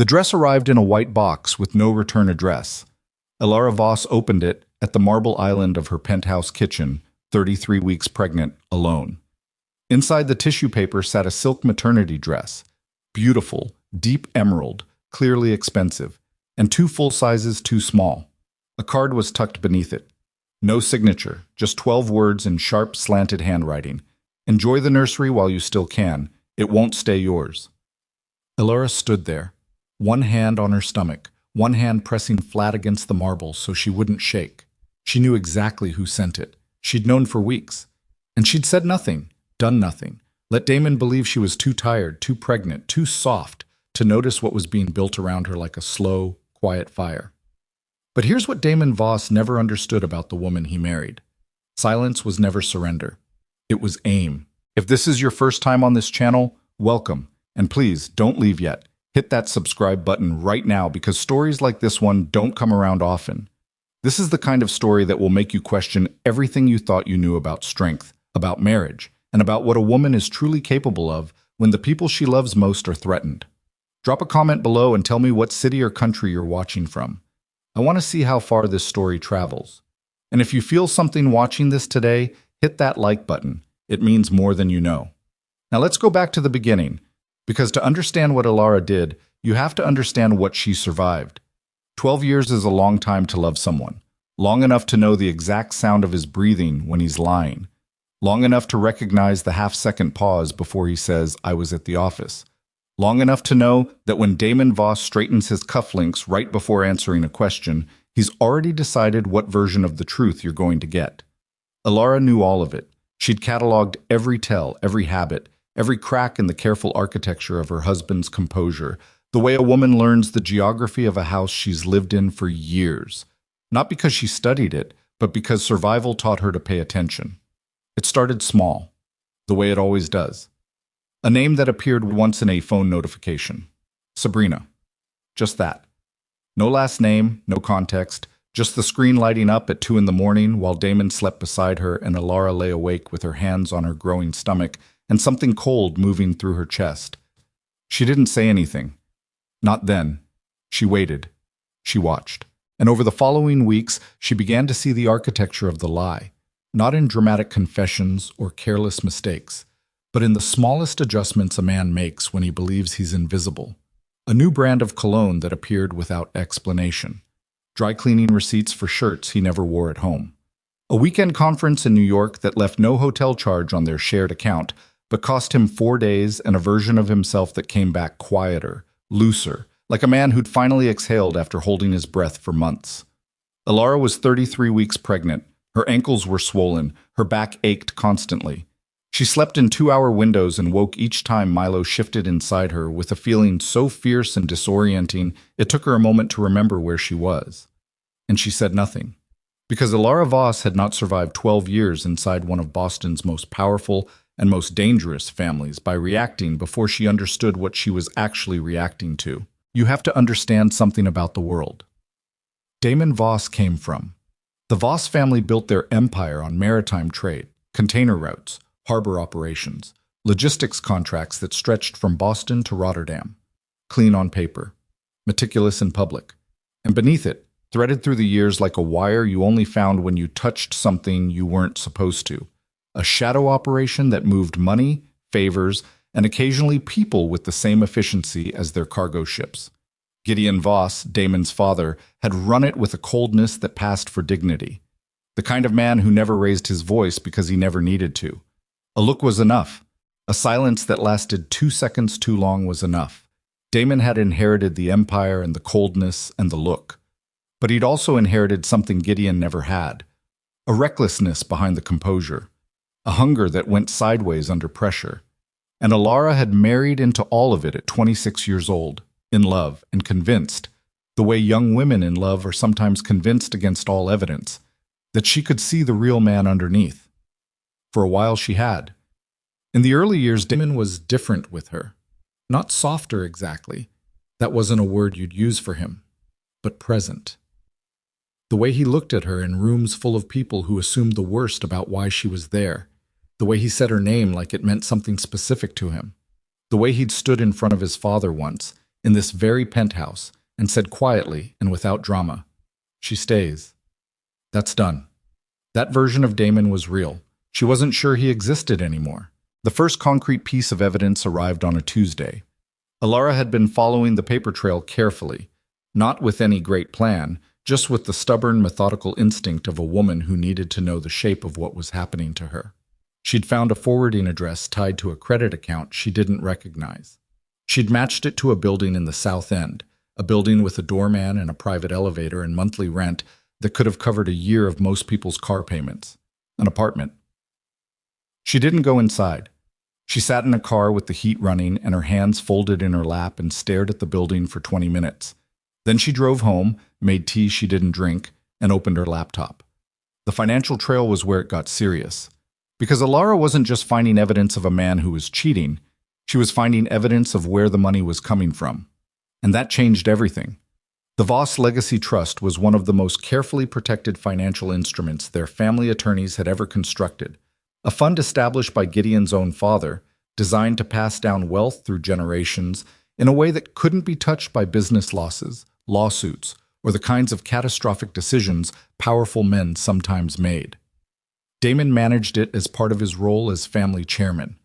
The dress arrived in a white box with no return address. Elara Voss opened it at the marble island of her penthouse kitchen, 33 weeks pregnant, alone. Inside the tissue paper sat a silk maternity dress. Beautiful, deep emerald, clearly expensive, and two full sizes too small. A card was tucked beneath it. No signature, just 12 words in sharp, slanted handwriting. Enjoy the nursery while you still can. It won't stay yours. Elara stood there, one hand on her stomach, one hand pressing flat against the marble so she wouldn't shake. She knew exactly who sent it. She'd known for weeks. And she'd said nothing, done nothing. Let Damon believe she was too tired, too pregnant, too soft to notice what was being built around her like a slow, quiet fire. But here's what Damon Voss never understood about the woman he married. Silence was never surrender. It was aim. If this is your first time on this channel, welcome. And please, don't leave yet. Hit that subscribe button right now because stories like this one don't come around often. This is the kind of story that will make you question everything you thought you knew about strength, about marriage, and about what a woman is truly capable of when the people she loves most are threatened. Drop a comment below and tell me what city or country you're watching from. I want to see how far this story travels. And if you feel something watching this today, hit that like button. It means more than you know. Now let's go back to the beginning, because to understand what Elara did, you have to understand what she survived. 12 years is a long time to love someone. Long enough to know the exact sound of his breathing when he's lying. Long enough to recognize the half-second pause before he says, "I was at the office." Long enough to know that when Damon Voss straightens his cufflinks right before answering a question, he's already decided what version of the truth you're going to get. Elara knew all of it. She'd cataloged every tell, every habit, every crack in the careful architecture of her husband's composure, the way a woman learns the geography of a house she's lived in for years. Not because she studied it, but because survival taught her to pay attention. It started small, the way it always does. A name that appeared once in a phone notification. Sabrina. Just that. No last name, no context, just the screen lighting up at 2 in the morning while Damon slept beside her and Elara lay awake with her hands on her growing stomach and something cold moving through her chest. She didn't say anything. Not then. She waited. She watched. And over the following weeks, she began to see the architecture of the lie, not in dramatic confessions or careless mistakes, but in the smallest adjustments a man makes when he believes he's invisible. A new brand of cologne that appeared without explanation. Dry cleaning receipts for shirts he never wore at home. A weekend conference in New York that left no hotel charge on their shared account, but cost him 4 days and a version of himself that came back quieter, looser, like a man who'd finally exhaled after holding his breath for months. Elara was 33 weeks pregnant. Her ankles were swollen. Her back ached constantly. She slept in 2-hour windows and woke each time Milo shifted inside her with a feeling so fierce and disorienting it took her a moment to remember where she was. And she said nothing. Because Elara Voss had not survived 12 years inside one of Boston's most powerful and most dangerous families by reacting before she understood what she was actually reacting to. You have to understand something about the world. Damon Voss came from. The Voss family built their empire on maritime trade, container routes, harbor operations, logistics contracts that stretched from Boston to Rotterdam. Clean on paper, meticulous in public, and beneath it, threaded through the years like a wire you only found when you touched something you weren't supposed to. A shadow operation that moved money, favors, and occasionally people with the same efficiency as their cargo ships. Gideon Voss, Damon's father, had run it with a coldness that passed for dignity. The kind of man who never raised his voice because he never needed to. A look was enough. A silence that lasted 2 seconds too long was enough. Damon had inherited the empire and the coldness and the look. But he'd also inherited something Gideon never had. A recklessness behind the composure. A hunger that went sideways under pressure. And Elara had married into all of it at 26 years old, in love and convinced, the way young women in love are sometimes convinced against all evidence, that she could see the real man underneath. For a while she had. In the early years, Damon was different with her. Not softer exactly. That wasn't a word you'd use for him. But present. The way he looked at her in rooms full of people who assumed the worst about why she was there. The way he said her name like it meant something specific to him. The way he'd stood in front of his father once, in this very penthouse, and said quietly and without drama, "She stays." That's done. That version of Damon was real. She wasn't sure he existed anymore. The first concrete piece of evidence arrived on a Tuesday. Elara had been following the paper trail carefully, not with any great plan, just with the stubborn, methodical instinct of a woman who needed to know the shape of what was happening to her. She'd found a forwarding address tied to a credit account she didn't recognize. She'd matched it to a building in the South End, a building with a doorman and a private elevator and monthly rent that could have covered a year of most people's car payments. An apartment. She didn't go inside. She sat in a car with the heat running and her hands folded in her lap and stared at the building for 20 minutes. Then she drove home, made tea she didn't drink, and opened her laptop. The financial trail was where it got serious. Because Elara wasn't just finding evidence of a man who was cheating, she was finding evidence of where the money was coming from. And that changed everything. The Voss Legacy Trust was one of the most carefully protected financial instruments their family attorneys had ever constructed. A fund established by Gideon's own father, designed to pass down wealth through generations in a way that couldn't be touched by business losses, lawsuits, or the kinds of catastrophic decisions powerful men sometimes made. Damon managed it as part of his role as family chairman.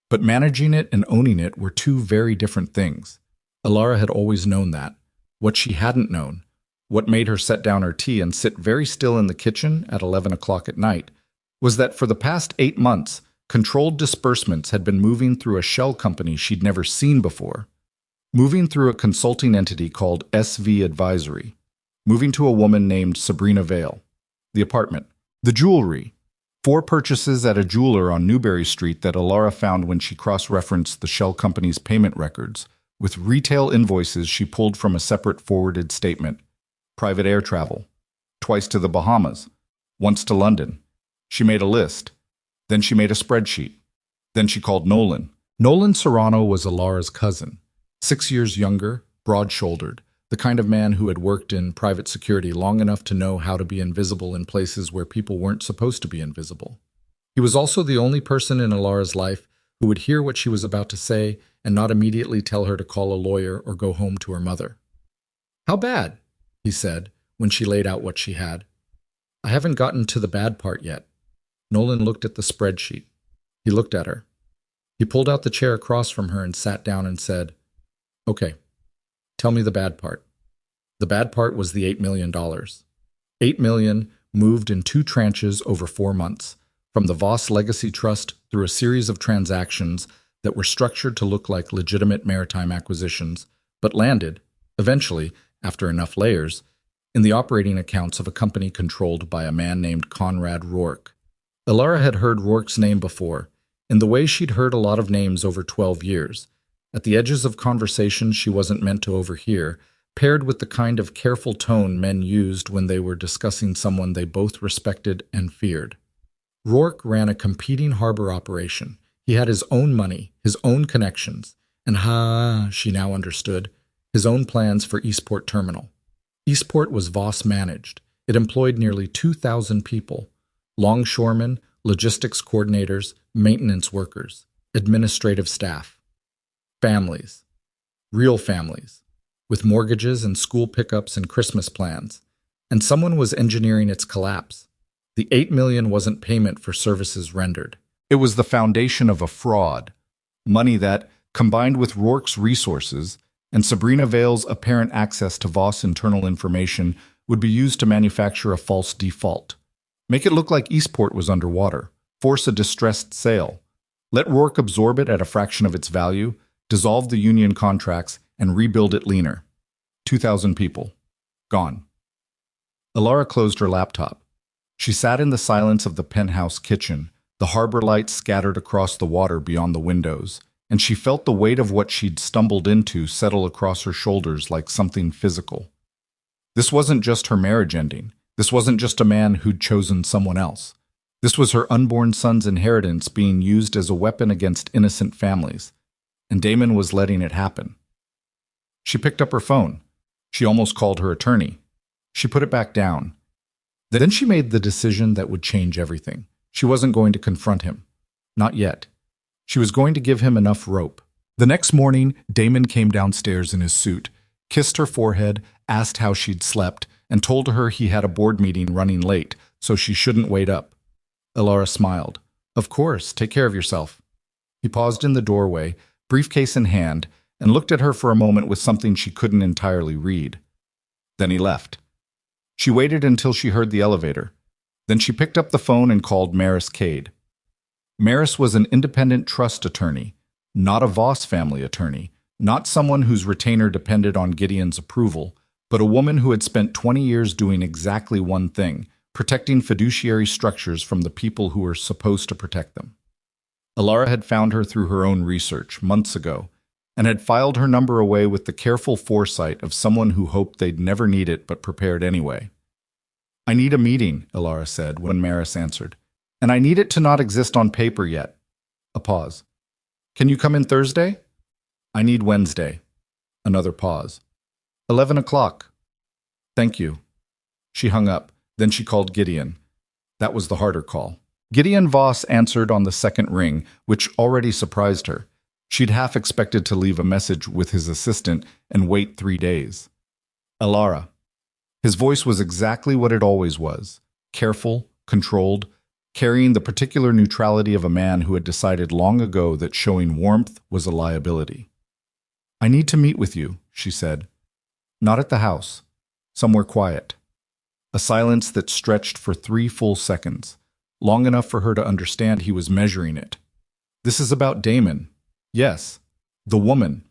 But managing it and owning it were two very different things. Elara had always known that. What she hadn't known, what made her set down her tea and sit very still in the kitchen at 11 o'clock at night, was that for the past 8 months, controlled disbursements had been moving through a shell company she'd never seen before. Moving through a consulting entity called SV Advisory. Moving to a woman named Sabrina Vale. The apartment. The jewelry. 4 purchases at a jeweler on Newberry Street that Elara found when she cross-referenced the shell company's payment records, with retail invoices she pulled from a separate forwarded statement. Private air travel. Twice to the Bahamas. Once to London. She made a list. Then she made a spreadsheet. Then she called Nolan. Nolan Serrano was Elara's cousin. 6 years younger, broad-shouldered, the kind of man who had worked in private security long enough to know how to be invisible in places where people weren't supposed to be invisible. He was also the only person in Elara's life who would hear what she was about to say and not immediately tell her to call a lawyer or go home to her mother. "How bad?" he said, when she laid out what she had. "I haven't gotten to the bad part yet." Nolan looked at the spreadsheet. He looked at her. He pulled out the chair across from her and sat down and said, "Okay, tell me the bad part." The bad part was the $8 million. $8 million moved in 2 tranches over 4 months, from the Voss Legacy Trust through a series of transactions that were structured to look like legitimate maritime acquisitions, but landed, eventually, after enough layers, in the operating accounts of a company controlled by a man named Conrad Rourke. Elara had heard Rourke's name before, in the way she'd heard a lot of names over 12 years, at the edges of conversations she wasn't meant to overhear, paired with the kind of careful tone men used when they were discussing someone they both respected and feared. Rourke ran a competing harbor operation. He had his own money, his own connections, and she now understood, his own plans for Eastport Terminal. Eastport was Voss managed. It employed nearly 2,000 people, longshoremen, logistics coordinators, maintenance workers, administrative staff. Families. Real families. With mortgages and school pickups and Christmas plans. And someone was engineering its collapse. The $8 million wasn't payment for services rendered. It was the foundation of a fraud. Money that, combined with Rourke's resources and Sabrina Vale's apparent access to Voss internal information, would be used to manufacture a false default. Make it look like Eastport was underwater. Force a distressed sale. Let Rourke absorb it at a fraction of its value, dissolve the union contracts, and rebuild it leaner. 2,000 people. Gone. Elara closed her laptop. She sat in the silence of the penthouse kitchen, the harbor lights scattered across the water beyond the windows, and she felt the weight of what she'd stumbled into settle across her shoulders like something physical. This wasn't just her marriage ending. This wasn't just a man who'd chosen someone else. This was her unborn son's inheritance being used as a weapon against innocent families, and Damon was letting it happen. She picked up her phone. She almost called her attorney. She put it back down. Then she made the decision that would change everything. She wasn't going to confront him. Not yet. She was going to give him enough rope, The next morning, Damon came downstairs in his suit, kissed her forehead, asked how she'd slept, and told her he had a board meeting running late, so she shouldn't wait up. Elara smiled. Of course, take care of yourself. He paused in the doorway, briefcase in hand, and looked at her for a moment with something she couldn't entirely read. Then he left. She waited until she heard the elevator. Then she picked up the phone and called Maris Cade. Maris was an independent trust attorney, not a Voss family attorney, not someone whose retainer depended on Gideon's approval, but a woman who had spent 20 years doing exactly one thing, protecting fiduciary structures from the people who were supposed to protect them. Elara had found her through her own research, months ago, and had filed her number away with the careful foresight of someone who hoped they'd never need it but prepared anyway. I need a meeting, Elara said when Maris answered, and I need it to not exist on paper yet. A pause. Can you come in Thursday? I need Wednesday. Another pause. 11 o'clock. Thank you. She hung up. Then she called Gideon. That was the harder call. Gideon Voss answered on the second ring, which already surprised her. She'd half expected to leave a message with his assistant and wait 3 days. Elara. His voice was exactly what it always was. Careful, controlled, carrying the particular neutrality of a man who had decided long ago that showing warmth was a liability. I need to meet with you, she said. Not at the house. Somewhere quiet. A silence that stretched for 3 full seconds, long enough for her to understand he was measuring it. This is about Damon. Yes, the woman.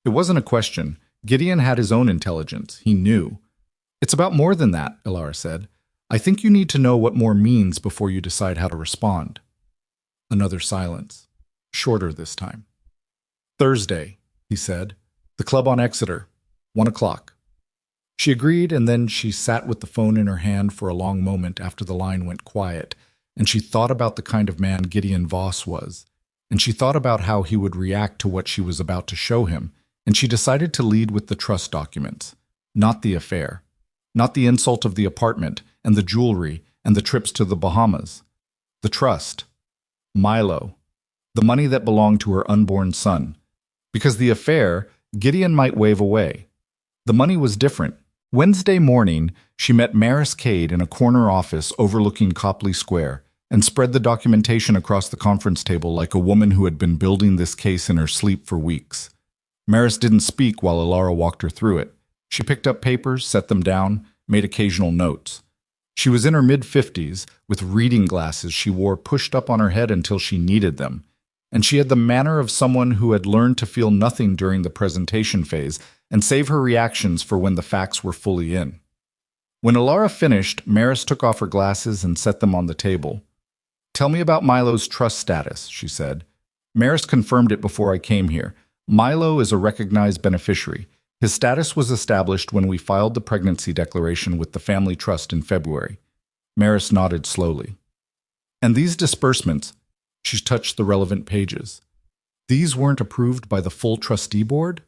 It wasn't a question. Gideon had his own intelligence. He knew. It's about more than that, Elara said. I think you need to know what more means before you decide how to respond. Another silence. Shorter this time. Thursday, he said. The club on Exeter. 1 o'clock. She agreed, and then she sat with the phone in her hand for a long moment after the line went quiet, and she thought about the kind of man Gideon Voss was, and she thought about how he would react to what she was about to show him, and she decided to lead with the trust documents, not the affair, not the insult of the apartment and the jewelry and the trips to the Bahamas. The trust. Milo. The money that belonged to her unborn son. Because the affair, Gideon might wave away. The money was different. Wednesday morning, she met Maris Cade in a corner office overlooking Copley Square and spread the documentation across the conference table like a woman who had been building this case in her sleep for weeks. Maris didn't speak while Elara walked her through it. She picked up papers, set them down, made occasional notes. She was in her mid-50s, with reading glasses she wore pushed up on her head until she needed them, and she had the manner of someone who had learned to feel nothing during the presentation phase and save her reactions for when the facts were fully in. When Elara finished, Maris took off her glasses and set them on the table. Tell me about Milo's trust status, she said. Maris confirmed it before I came here. Milo is a recognized beneficiary. His status was established when we filed the pregnancy declaration with the family trust in February. Maris nodded slowly. And these disbursements, she touched the relevant pages. These weren't approved by the full trustee board?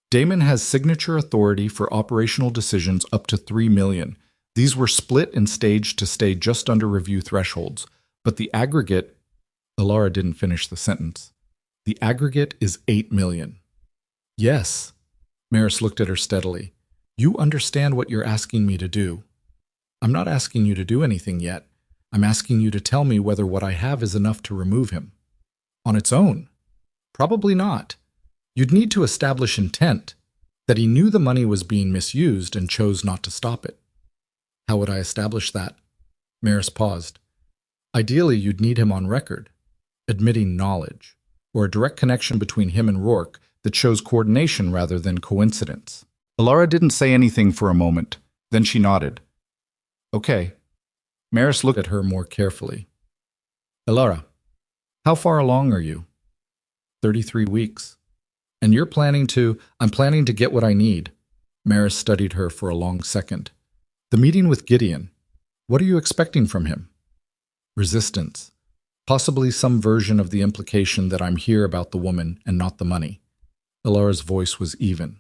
Damon has signature authority for operational decisions up to $3 million. These were split and staged to stay just under review thresholds, but the aggregate, Elara didn't finish the sentence. The aggregate is $8 million. Yes. Maris looked at her steadily. You understand what you're asking me to do. I'm not asking you to do anything yet. I'm asking you to tell me whether what I have is enough to remove him. On its own? Probably not. You'd need to establish intent, that he knew the money was being misused and chose not to stop it. How would I establish that? Maris paused. Ideally, you'd need him on record, admitting knowledge, or a direct connection between him and Rourke that shows coordination rather than coincidence. Elara didn't say anything for a moment. Then she nodded. Okay. Maris looked at her more carefully. Elara, how far along are you? 33 weeks. And you're planning to... I'm planning to get what I need. Maris studied her for a long second. The meeting with Gideon. What are you expecting from him? Resistance. Possibly some version of the implication that I'm here about the woman and not the money. Elara's voice was even.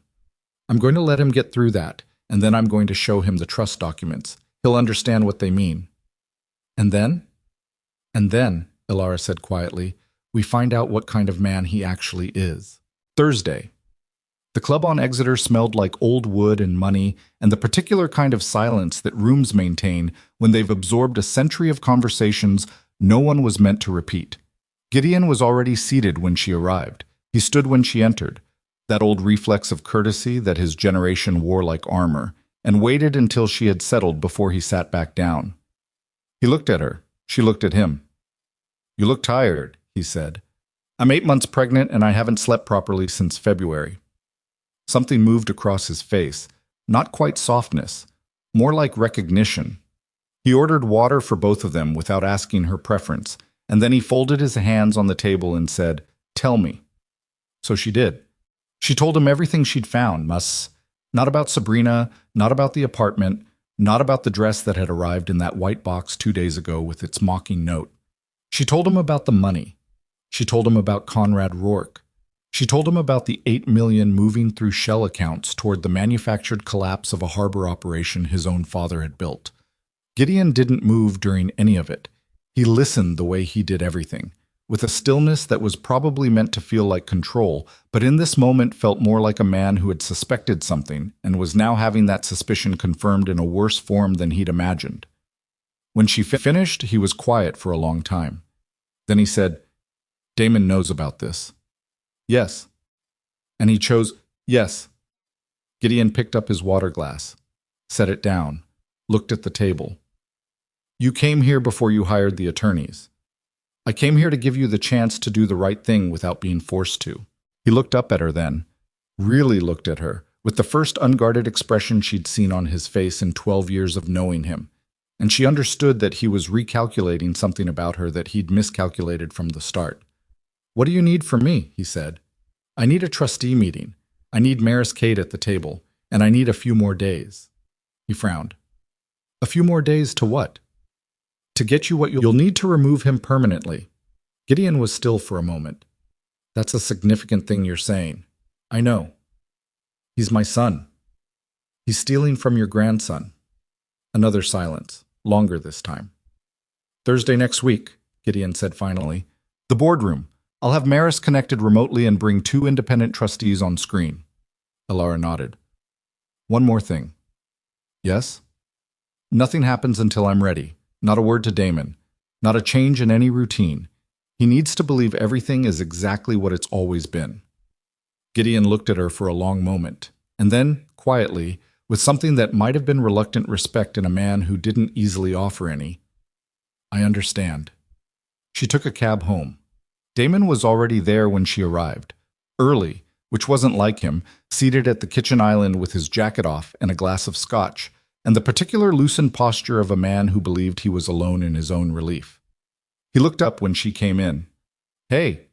I'm going to let him get through that, and then I'm going to show him the trust documents. He'll understand what they mean. And then? And then, Elara said quietly, we find out what kind of man he actually is. Thursday. The club on Exeter smelled like old wood and money and the particular kind of silence that rooms maintain when they've absorbed a century of conversations no one was meant to repeat. Gideon was already seated when she arrived. He stood when she entered, that old reflex of courtesy that his generation wore like armor, and waited until she had settled before he sat back down. He looked at her. She looked at him. "You look tired," he said. "I'm 8 months pregnant and I haven't slept properly since February." Something moved across his face, not quite softness, more like recognition. He ordered water for both of them without asking her preference, and then he folded his hands on the table and said, "Tell me." So she did. She told him everything she'd found, not about Sabrina, not about the apartment, not about the dress that had arrived in that white box 2 days ago with its mocking note. She told him about the money. She told him about Conrad Rourke. She told him about the 8 million moving through shell accounts toward the manufactured collapse of a harbor operation his own father had built. Gideon didn't move during any of it. He listened the way he did everything, with a stillness that was probably meant to feel like control, but in this moment felt more like a man who had suspected something and was now having that suspicion confirmed in a worse form than he'd imagined. When she finished, he was quiet for a long time. Then he said, "Damon knows about this." "Yes." And he chose, "Yes." Gideon picked up his water glass, set it down, looked at the table. "You came here before you hired the attorneys. I came here to give you the chance to do the right thing without being forced to." He looked up at her then, really looked at her, with the first unguarded expression she'd seen on his face in 12 years of knowing him, and she understood that he was recalculating something about her that he'd miscalculated from the start. "What do you need from me?" he said. "I need a trustee meeting. I need Maris Kate at the table, and I need a few more days." He frowned. "A few more days to what?" "To get you what you'll need to remove him permanently." Gideon was still for a moment. "That's a significant thing you're saying." "I know. He's my son. He's stealing from your grandson." Another silence, longer this time. "Thursday next week," Gideon said finally. "The boardroom. I'll have Maris connected remotely and bring 2 independent trustees on screen." Elara nodded. "One more thing." "Yes?" "Nothing happens until I'm ready. Not a word to Damon. Not a change in any routine. He needs to believe everything is exactly what it's always been." Gideon looked at her for a long moment, and then, quietly, with something that might have been reluctant respect in a man who didn't easily offer any, "I understand." She took a cab home. Damon was already there when she arrived, early, which wasn't like him, seated at the kitchen island with his jacket off and a glass of scotch, and the particular loosened posture of a man who believed he was alone in his own relief. He looked up when she came in. "Hey,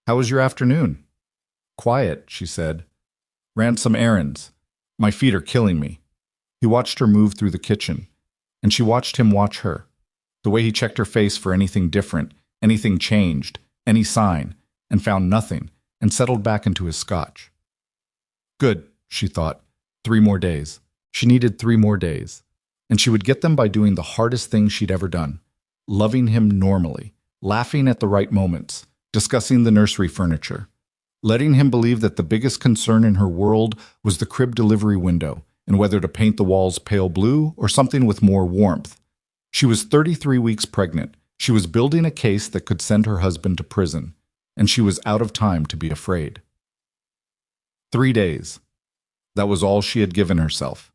how was your afternoon?" "Quiet," she said. "Ran some errands. My feet are killing me." He watched her move through the kitchen, and she watched him watch her. The way he checked her face for anything different, anything changed, any sign, and found nothing, and settled back into his scotch. Good, she thought. 3 more days. She needed 3 more days. And she would get them by doing the hardest thing she'd ever done. Loving him normally, laughing at the right moments, discussing the nursery furniture, letting him believe that the biggest concern in her world was the crib delivery window, and whether to paint the walls pale blue or something with more warmth. She was 33 weeks pregnant. She was building a case that could send her husband to prison, and she was out of time to be afraid. 3 days. That was all she had given herself.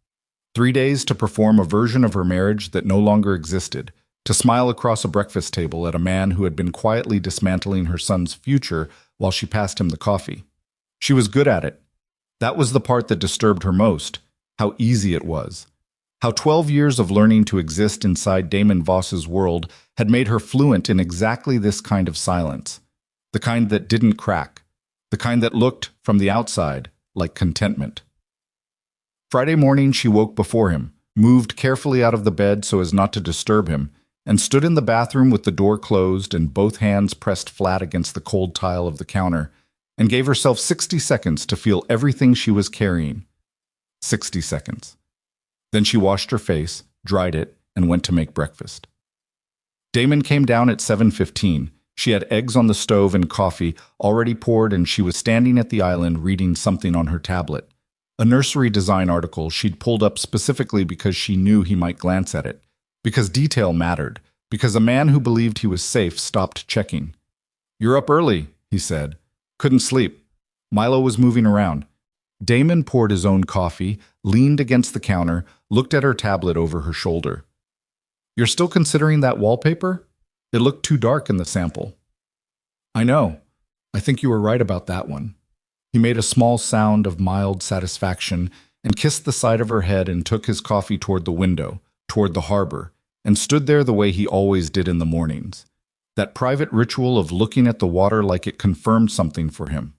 3 days to perform a version of her marriage that no longer existed, to smile across a breakfast table at a man who had been quietly dismantling her son's future while she passed him the coffee. She was good at it. That was the part that disturbed her most, how easy it was. How 12 years of learning to exist inside Damon Voss's world had made her fluent in exactly this kind of silence. The kind that didn't crack. The kind that looked, from the outside, like contentment. Friday morning she woke before him, moved carefully out of the bed so as not to disturb him, and stood in the bathroom with the door closed and both hands pressed flat against the cold tile of the counter, and gave herself 60 seconds to feel everything she was carrying. 60 seconds. Then she washed her face, dried it, and went to make breakfast. Damon came down at 7:15. She had eggs on the stove and coffee already poured, and she was standing at the island reading something on her tablet. A nursery design article she'd pulled up specifically because she knew he might glance at it. Because detail mattered. Because a man who believed he was safe stopped checking. "You're up early," he said. "Couldn't sleep." Milo was moving around. Damon poured his own coffee, leaned against the counter, looked at her tablet over her shoulder. "You're still considering that wallpaper? It looked too dark in the sample." "I know. I think you were right about that one." He made a small sound of mild satisfaction and kissed the side of her head and took his coffee toward the window, toward the harbor, and stood there the way he always did in the mornings. That private ritual of looking at the water like it confirmed something for him.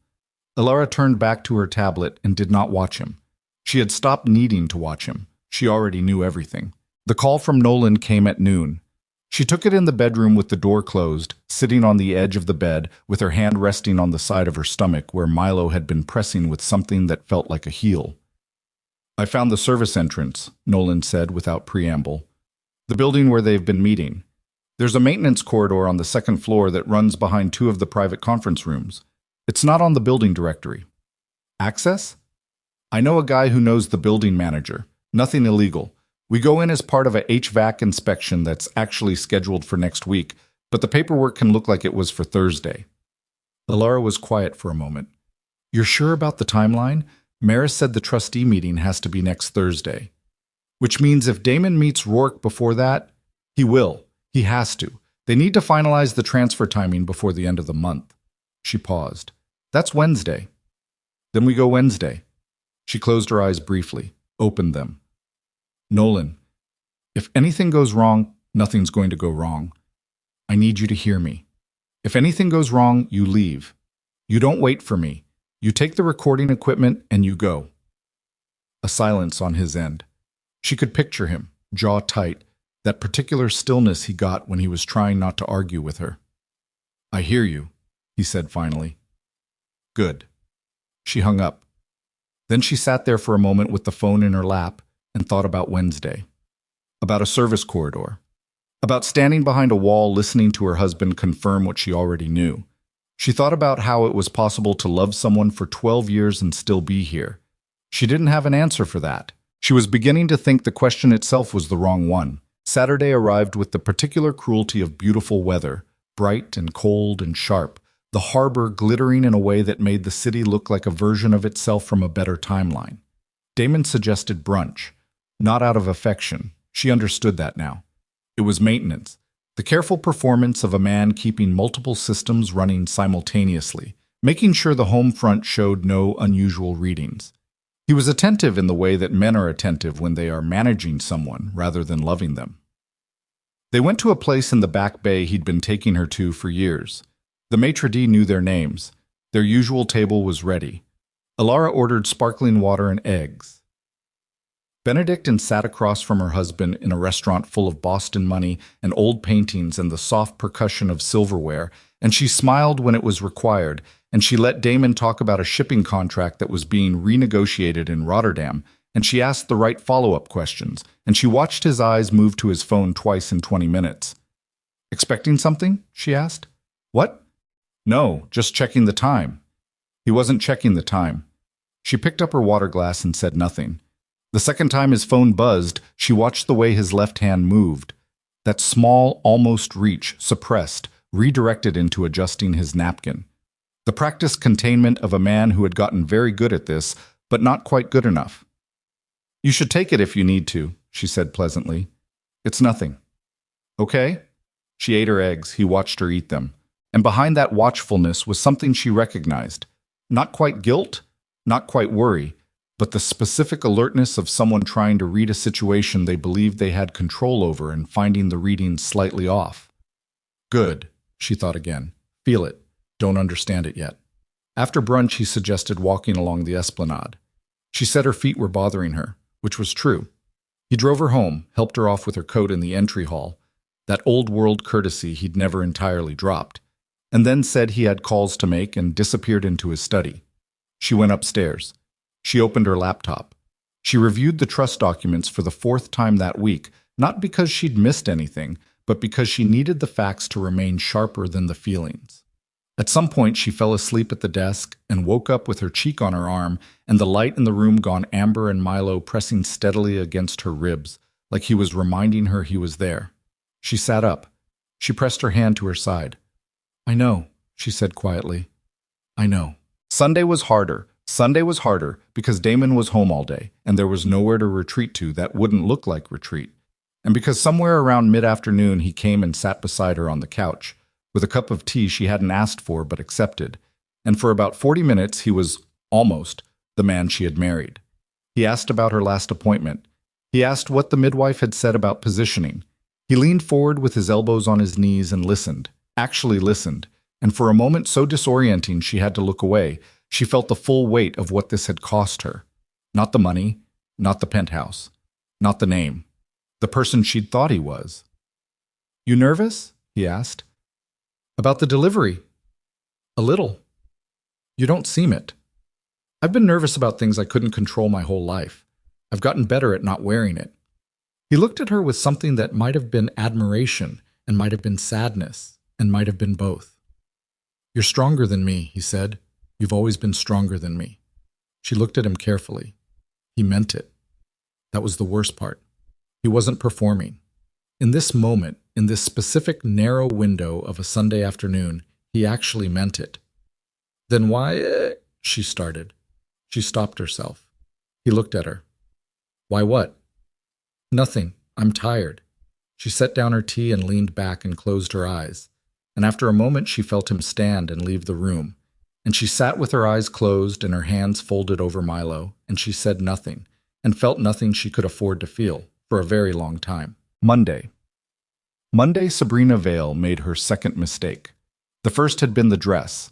Elara turned back to her tablet and did not watch him. She had stopped needing to watch him. She already knew everything. The call from Nolan came at noon. She took it in the bedroom with the door closed, sitting on the edge of the bed with her hand resting on the side of her stomach where Milo had been pressing with something that felt like a heel. "I found the service entrance," Nolan said without preamble. "The building where they've been meeting. There's a maintenance corridor on the second floor that runs behind two of the private conference rooms. It's not on the building directory." "Access?" "I know a guy who knows the building manager. Nothing illegal. We go in as part of a HVAC inspection that's actually scheduled for next week, but the paperwork can look like it was for Thursday." Elara was quiet for a moment. "You're sure about the timeline? Maris said the trustee meeting has to be next Thursday. Which means if Damon meets Rourke before that, he will. He has to. They need to finalize the transfer timing before the end of the month." She paused. "That's Wednesday." "Then we go Wednesday." She closed her eyes briefly, opened them. "Nolan, if anything goes wrong, nothing's going to go wrong. I need you to hear me. If anything goes wrong, you leave. You don't wait for me. You take the recording equipment and you go." A silence on his end. She could picture him, jaw tight, that particular stillness he got when he was trying not to argue with her. "I hear you," he said finally. "Good." She hung up. Then she sat there for a moment with the phone in her lap and thought about Wednesday. About a service corridor. About standing behind a wall listening to her husband confirm what she already knew. She thought about how it was possible to love someone for 12 years and still be here. She didn't have an answer for that. She was beginning to think the question itself was the wrong one. Saturday arrived with the particular cruelty of beautiful weather, bright and cold and sharp, the harbor glittering in a way that made the city look like a version of itself from a better timeline. Damon suggested brunch, not out of affection. She understood that now. It was maintenance, the careful performance of a man keeping multiple systems running simultaneously, making sure the home front showed no unusual readings. He was attentive in the way that men are attentive when they are managing someone rather than loving them. They went to a place in the back bay he'd been taking her to for years. The maitre d' knew their names. Their usual table was ready. Elara ordered sparkling water and eggs. Benedictine sat across from her husband in a restaurant full of Boston money and old paintings and the soft percussion of silverware, and she smiled when it was required, and she let Damon talk about a shipping contract that was being renegotiated in Rotterdam, and she asked the right follow-up questions, and she watched his eyes move to his phone twice in 20 minutes. "Expecting something?" she asked. "What?" "No, just checking the time." He wasn't checking the time. She picked up her water glass and said nothing. The second time his phone buzzed, she watched the way his left hand moved. That small, almost reach, suppressed, redirected into adjusting his napkin. The practiced containment of a man who had gotten very good at this, but not quite good enough. "You should take it if you need to," she said pleasantly. "It's nothing." "Okay?" She ate her eggs. He watched her eat them. And behind that watchfulness was something she recognized. Not quite guilt, not quite worry, but the specific alertness of someone trying to read a situation they believed they had control over and finding the reading slightly off. "Good," she thought again. "Feel it. Don't understand it yet." After brunch, he suggested walking along the esplanade. She said her feet were bothering her, which was true. He drove her home, helped her off with her coat in the entry hall, that old-world courtesy he'd never entirely dropped, and then said he had calls to make and disappeared into his study. She went upstairs. She opened her laptop. She reviewed the trust documents for the 4th time that week, not because she'd missed anything, but because she needed the facts to remain sharper than the feelings. At some point, she fell asleep at the desk and woke up with her cheek on her arm and the light in the room gone amber and Milo pressing steadily against her ribs, like he was reminding her he was there. She sat up. She pressed her hand to her side. "I know," she said quietly. "I know." Sunday was harder. Sunday was harder because Damon was home all day, and there was nowhere to retreat to that wouldn't look like retreat. And because somewhere around mid-afternoon he came and sat beside her on the couch, with a cup of tea she hadn't asked for but accepted. And for about 40 minutes he was, almost, the man she had married. He asked about her last appointment. He asked what the midwife had said about positioning. He leaned forward with his elbows on his knees and listened, actually listened, and for a moment so disorienting she had to look away. She felt the full weight of what this had cost her. Not the money, not the penthouse, not the name. The person she'd thought he was. "You nervous?" he asked. "About the delivery?" "A little." "You don't seem it." "I've been nervous about things I couldn't control my whole life. I've gotten better at not wearing it." He looked at her with something that might have been admiration and might have been sadness and might have been both. "You're stronger than me," he said. "You've always been stronger than me." She looked at him carefully. He meant it. That was the worst part. He wasn't performing. In this moment, in this specific narrow window of a Sunday afternoon, he actually meant it. "Then why—" she started. She stopped herself. He looked at her. "Why what?" "Nothing. I'm tired." She set down her tea and leaned back and closed her eyes. And after a moment she felt him stand and leave the room. And she sat with her eyes closed and her hands folded over Milo, and she said nothing, and felt nothing she could afford to feel, for a very long time. Monday. Monday, Sabrina Vale made her second mistake. The first had been the dress.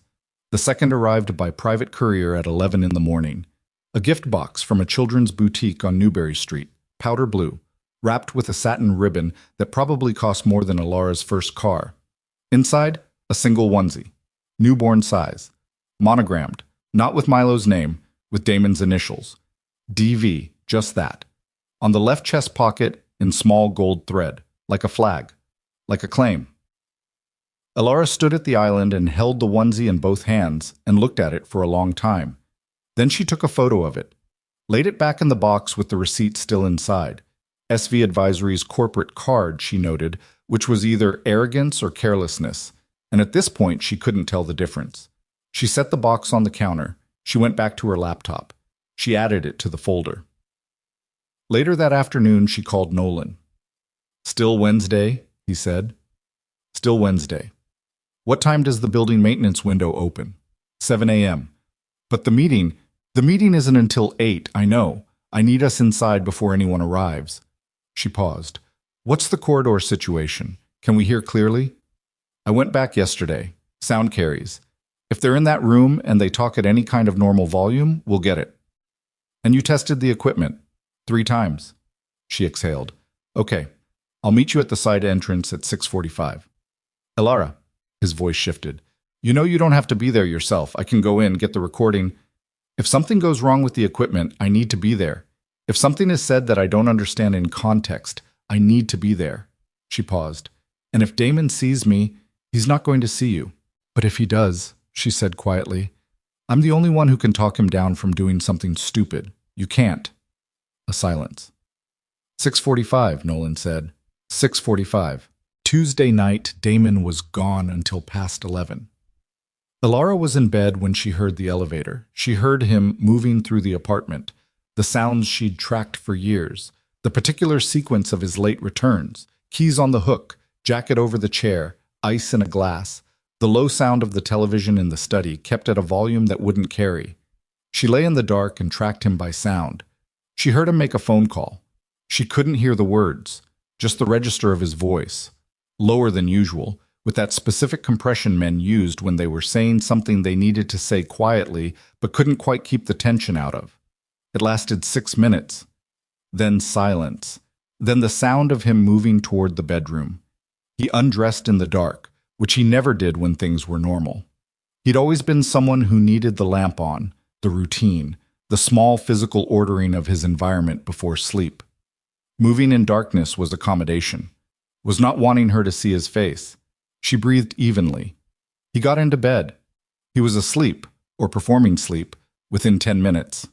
The second arrived by private courier at 11 in the morning. A gift box from a children's boutique on Newbury Street, powder blue, wrapped with a satin ribbon that probably cost more than Elara's first car. Inside, a single onesie, newborn size, monogrammed, not with Milo's name, with Damon's initials. DV, just that. On the left chest pocket, in small gold thread, like a flag, like a claim. Elara stood at the island and held the onesie in both hands and looked at it for a long time. Then she took a photo of it, laid it back in the box with the receipt still inside. SV Advisory's corporate card, she noted, which was either arrogance or carelessness, and at this point she couldn't tell the difference. She set the box on the counter. She went back to her laptop. She added it to the folder. Later that afternoon she called Nolan. "Still Wednesday?" he said. "Still Wednesday." "What time does the building maintenance window open?" 7 a.m. "But the meeting isn't until 8, I know. I need us inside before anyone arrives." She paused. "What's the corridor situation? Can we hear clearly?" "I went back yesterday. Sound carries. If they're in that room and they talk at any kind of normal volume, we'll get it." "And you tested the equipment?" 3 times. She exhaled. "Okay. I'll meet you at the side entrance at 6:45. "Elara," his voice shifted. "You know you don't have to be there yourself. I can go in, get the recording. If something goes wrong with the equipment, I need to be there. If something is said that I don't understand in context, I need to be there." She paused. "And if Damon sees me, he's not going to see you." "But if he does," she said quietly, "I'm the only one who can talk him down from doing something stupid. You can't." A silence. 6:45, Nolan said. 6:45. Tuesday night, Damon was gone until past 11. Elara was in bed when she heard the elevator. She heard him moving through the apartment, the sounds she'd tracked for years, the particular sequence of his late returns, keys on the hook, jacket over the chair, ice in a glass, the low sound of the television in the study kept at a volume that wouldn't carry. She lay in the dark and tracked him by sound. She heard him make a phone call. She couldn't hear the words, just the register of his voice, lower than usual, with that specific compression men used when they were saying something they needed to say quietly but couldn't quite keep the tension out of. It lasted 6 minutes. Then silence. Then the sound of him moving toward the bedroom. He undressed in the dark, which he never did when things were normal. He'd always been someone who needed the lamp on, the routine, the small physical ordering of his environment before sleep. Moving in darkness was accommodation. was not wanting her to see his face. She breathed evenly. He got into bed. He was asleep, or performing sleep, within 10 minutes.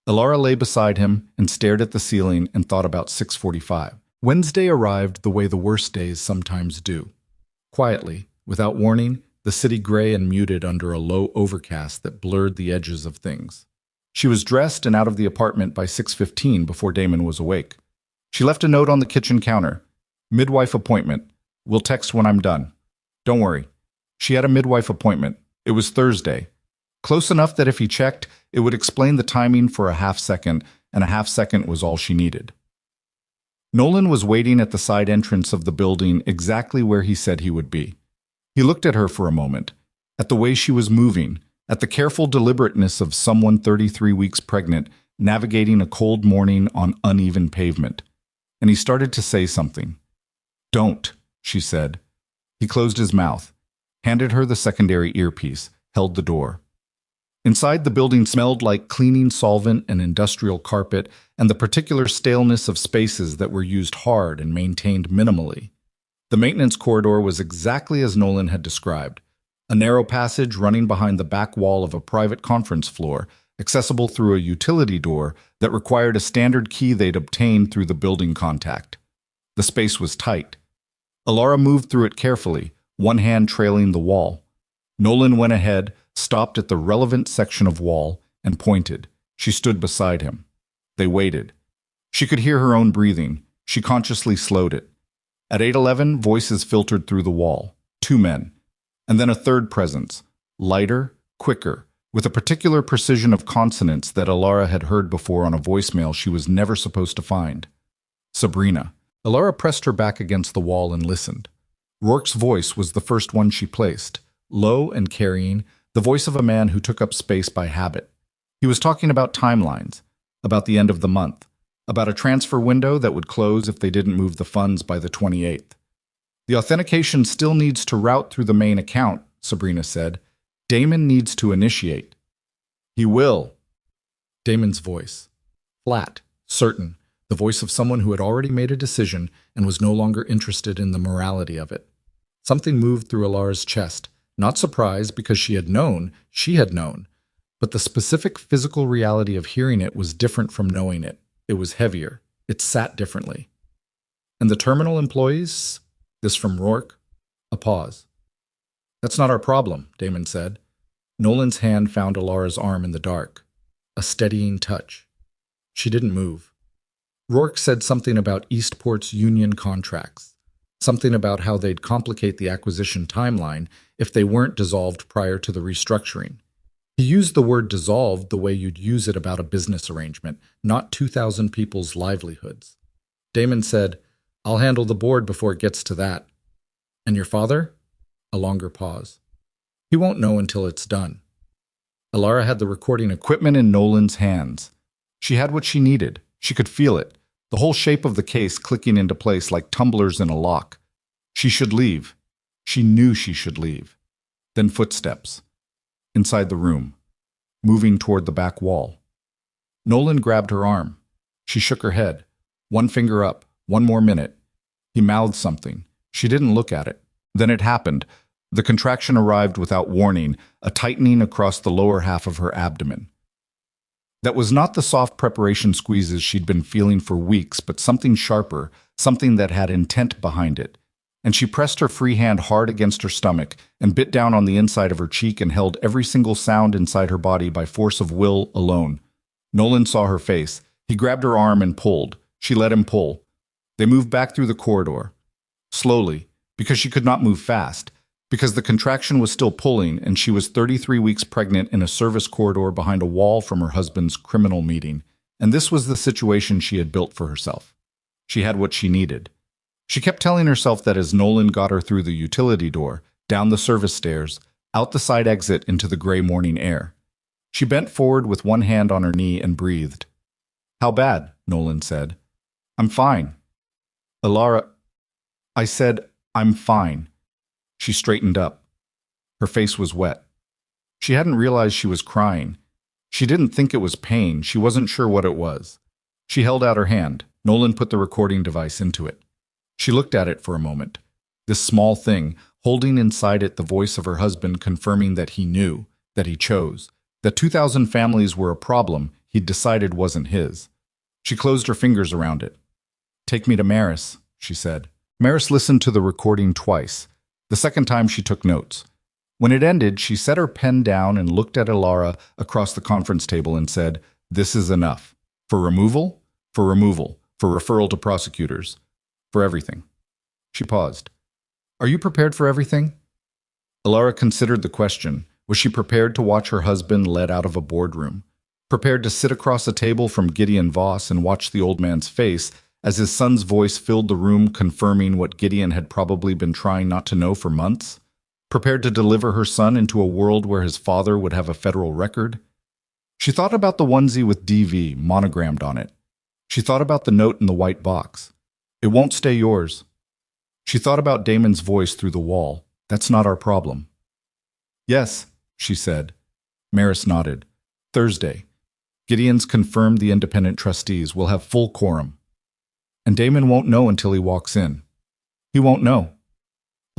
Elara lay beside him and stared at the ceiling and thought about 6:45. Wednesday arrived the way the worst days sometimes do. Quietly, without warning, the city gray and muted under a low overcast that blurred the edges of things. She was dressed and out of the apartment by 6:15 before Damon was awake. She left a note on the kitchen counter. Midwife appointment. We'll text when I'm done. Don't worry. She had a midwife appointment. It was Thursday. Close enough that if he checked, it would explain the timing for a half second, and a half second was all she needed. Nolan was waiting at the side entrance of the building exactly where he said he would be. He looked at her for a moment, at the way she was moving, at the careful deliberateness of someone 33 weeks pregnant navigating a cold morning on uneven pavement. And he started to say something. "Don't," she said. He closed his mouth, handed her the secondary earpiece, held the door. Inside, the building smelled like cleaning solvent and industrial carpet and the particular staleness of spaces that were used hard and maintained minimally. The maintenance corridor was exactly as Nolan had described, a narrow passage running behind the back wall of a private conference floor, accessible through a utility door that required a standard key they'd obtained through the building contact. The space was tight. Elara moved through it carefully, one hand trailing the wall. Nolan went ahead, stopped at the relevant section of wall, and pointed. She stood beside him. They waited. She could hear her own breathing. She consciously slowed it. At 8:11, voices filtered through the wall. 2 men. And then a third presence, lighter, quicker, with a particular precision of consonants that Elara had heard before on a voicemail she was never supposed to find. Sabrina. Elara pressed her back against the wall and listened. Rourke's voice was the first one she placed, low and carrying, the voice of a man who took up space by habit. He was talking about timelines, about the end of the month, about a transfer window that would close if they didn't move the funds by the 28th. "The authentication still needs to route through the main account," Sabrina said. "Damon needs to initiate." "He will." Damon's voice. Flat, certain, the voice of someone who had already made a decision and was no longer interested in the morality of it. Something moved through Elara's chest, not surprise because she had known, but the specific physical reality of hearing it was different from knowing it. It was heavier. It sat differently. "And the terminal employees?" This from Rourke. A pause. "That's not our problem," Damon said. Nolan's hand found Elara's arm in the dark. A steadying touch. She didn't move. Rourke said something about Eastport's union contracts. Something about how they'd complicate the acquisition timeline if they weren't dissolved prior to the restructuring. He used the word dissolved the way you'd use it about a business arrangement, not 2,000 people's livelihoods. Damon said, "I'll handle the board before it gets to that." "And your father?" A longer pause. "He won't know until it's done." Elara had the recording equipment in Nolan's hands. She had what she needed. She could feel it, the whole shape of the case clicking into place like tumblers in a lock. She should leave. She knew she should leave. Then footsteps. Inside the room. Moving toward the back wall. Nolan grabbed her arm. She shook her head. One finger up. One more minute. He mouthed something. She didn't look at it. Then it happened. The contraction arrived without warning, a tightening across the lower half of her abdomen. That was not the soft preparation squeezes she'd been feeling for weeks, but something sharper, something that had intent behind it. And she pressed her free hand hard against her stomach and bit down on the inside of her cheek and held every single sound inside her body by force of will alone. Nolan saw her face. He grabbed her arm and pulled. She let him pull. They moved back through the corridor. Slowly, because she could not move fast, because the contraction was still pulling and she was 33 weeks pregnant in a service corridor behind a wall from her husband's criminal meeting. And this was the situation she had built for herself. She had what she needed. She kept telling herself that as Nolan got her through the utility door, down the service stairs, out the side exit into the gray morning air. She bent forward with one hand on her knee and breathed. "How bad?" Nolan said. "I'm fine." "Elara," I said, "I'm fine." She straightened up. Her face was wet. She hadn't realized she was crying. She didn't think it was pain. She wasn't sure what it was. She held out her hand. Nolan put the recording device into it. She looked at it for a moment. This small thing, holding inside it the voice of her husband confirming that he knew, that he chose, that 2,000 families were a problem he'd decided wasn't his. She closed her fingers around it. "Take me to Maris," she said. Maris listened to the recording twice. The second time she took notes. When it ended, she set her pen down and looked at Elara across the conference table and said, "This is enough. For removal, for removal, for referral to prosecutors, for everything." She paused. "Are you prepared for everything?" Elara considered the question. Was she prepared to watch her husband led out of a boardroom? Prepared to sit across a table from Gideon Voss and watch the old man's face as his son's voice filled the room, confirming what Gideon had probably been trying not to know for months? Prepared to deliver her son into a world where his father would have a federal record? She thought about the onesie with DV monogrammed on it. She thought about the note in the white box. "It won't stay yours." She thought about Damon's voice through the wall. "That's not our problem." "Yes," she said. Maris nodded. "Thursday. Gideon's confirmed the independent trustees will have full quorum. And Damon won't know until he walks in. He won't know."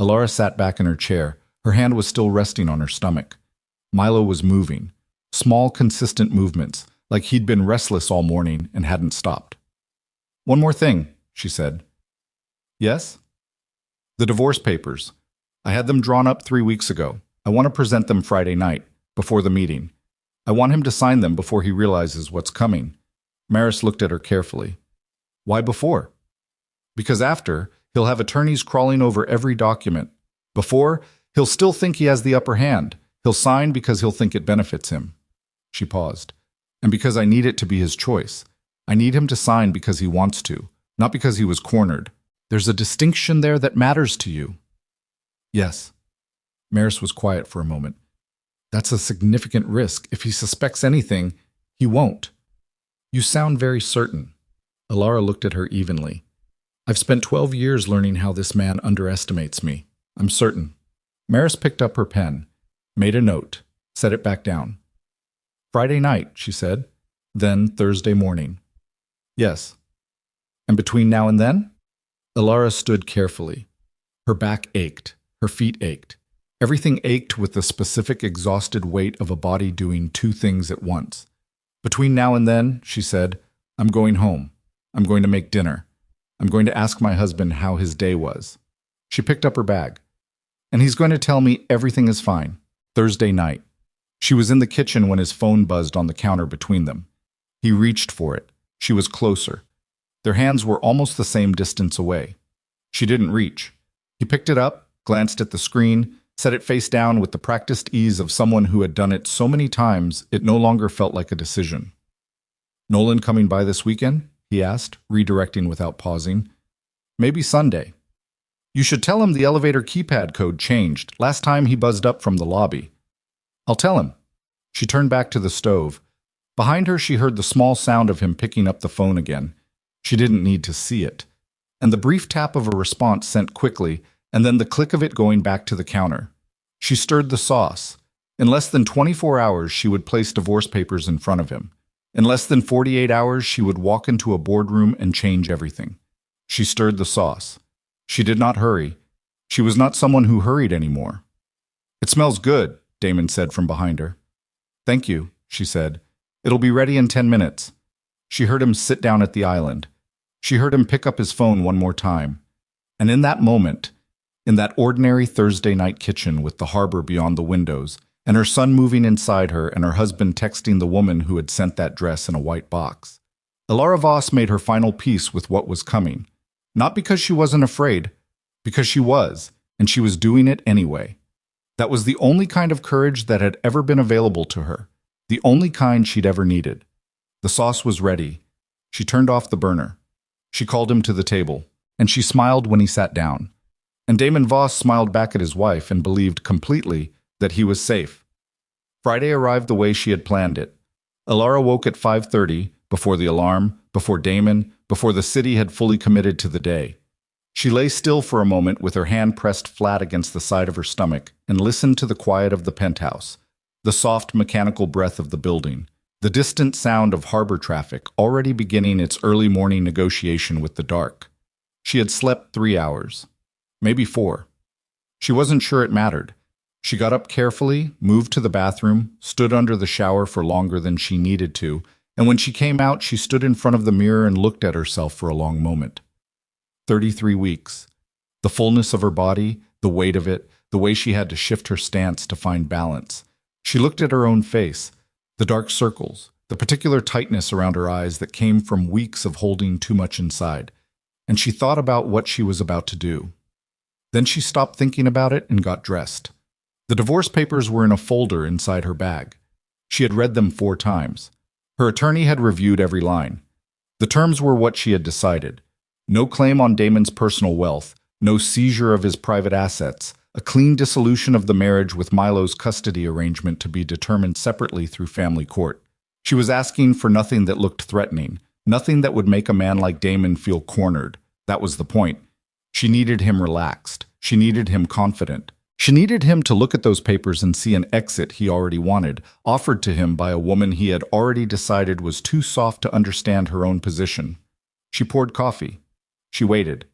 Elara sat back in her chair. Her hand was still resting on her stomach. Milo was moving. Small, consistent movements, like he'd been restless all morning and hadn't stopped. "One more thing," she said. "Yes?" "The divorce papers. I had them drawn up 3 weeks ago. I want to present them Friday night, before the meeting. I want him to sign them before he realizes what's coming." Maris looked at her carefully. "Why before?" "Because after, he'll have attorneys crawling over every document. Before, he'll still think he has the upper hand. He'll sign because he'll think it benefits him." She paused. "And because I need it to be his choice. I need him to sign because he wants to, not because he was cornered. There's a distinction there that matters to you." "Yes." Maris was quiet for a moment. "That's a significant risk. If he suspects anything, he won't." "You sound very certain." Elara looked at her evenly. "I've spent 12 years learning how this man underestimates me. I'm certain." Maris picked up her pen, made a note, set it back down. "Friday night," she said. "Then Thursday morning." "Yes." "And between now and then?" Elara stood carefully. Her back ached. Her feet ached. Everything ached with the specific exhausted weight of a body doing 2 things at once. "Between now and then," she said, "I'm going home. I'm going to make dinner. I'm going to ask my husband how his day was." She picked up her bag. "And he's going to tell me everything is fine. Thursday night." She was in the kitchen when his phone buzzed on the counter between them. He reached for it. She was closer. Their hands were almost the same distance away. She didn't reach. He picked it up, glanced at the screen, set it face down with the practiced ease of someone who had done it so many times it no longer felt like a decision. "Nolan coming by this weekend?" he asked, redirecting without pausing. "Maybe Sunday. You should tell him the elevator keypad code changed last time he buzzed up from the lobby." "I'll tell him." She turned back to the stove. Behind her, she heard the small sound of him picking up the phone again. She didn't need to see it. And the brief tap of a response sent quickly, and then the click of it going back to the counter. She stirred the sauce. In less than 24 hours, she would place divorce papers in front of him. In less than 48 hours, she would walk into a boardroom and change everything. She stirred the sauce. She did not hurry. She was not someone who hurried anymore. "It smells good," Damon said from behind her. "Thank you," she said. "It'll be ready in 10 minutes. She heard him sit down at the island. She heard him pick up his phone one more time. And in that moment, in that ordinary Thursday night kitchen with the harbor beyond the windows, and her son moving inside her and her husband texting the woman who had sent that dress in a white box, Elara Voss made her final peace with what was coming. Not because she wasn't afraid, because she was, and she was doing it anyway. That was the only kind of courage that had ever been available to her, the only kind she'd ever needed. The sauce was ready. She turned off the burner. She called him to the table, and she smiled when he sat down. And Damon Voss smiled back at his wife and believed completely that he was safe. Friday arrived the way she had planned it. Elara woke at 5:30, before the alarm, before Damon, before the city had fully committed to the day. She lay still for a moment with her hand pressed flat against the side of her stomach and listened to the quiet of the penthouse, the soft mechanical breath of the building, the distant sound of harbor traffic already beginning its early morning negotiation with the dark. She had slept 3 hours, maybe 4. She wasn't sure it mattered. She got up carefully, moved to the bathroom, stood under the shower for longer than she needed to, and when she came out, she stood in front of the mirror and looked at herself for a long moment. 33 weeks. The fullness of her body, the weight of it, the way she had to shift her stance to find balance. She looked at her own face, the dark circles, the particular tightness around her eyes that came from weeks of holding too much inside, and she thought about what she was about to do. Then she stopped thinking about it and got dressed. The divorce papers were in a folder inside her bag. She had read them 4 times. Her attorney had reviewed every line. The terms were what she had decided. No claim on Damon's personal wealth, no seizure of his private assets, a clean dissolution of the marriage with Milo's custody arrangement to be determined separately through family court. She was asking for nothing that looked threatening, nothing that would make a man like Damon feel cornered. That was the point. She needed him relaxed. She needed him confident. She needed him to look at those papers and see an exit he already wanted, offered to him by a woman he had already decided was too soft to understand her own position. She poured coffee. She waited.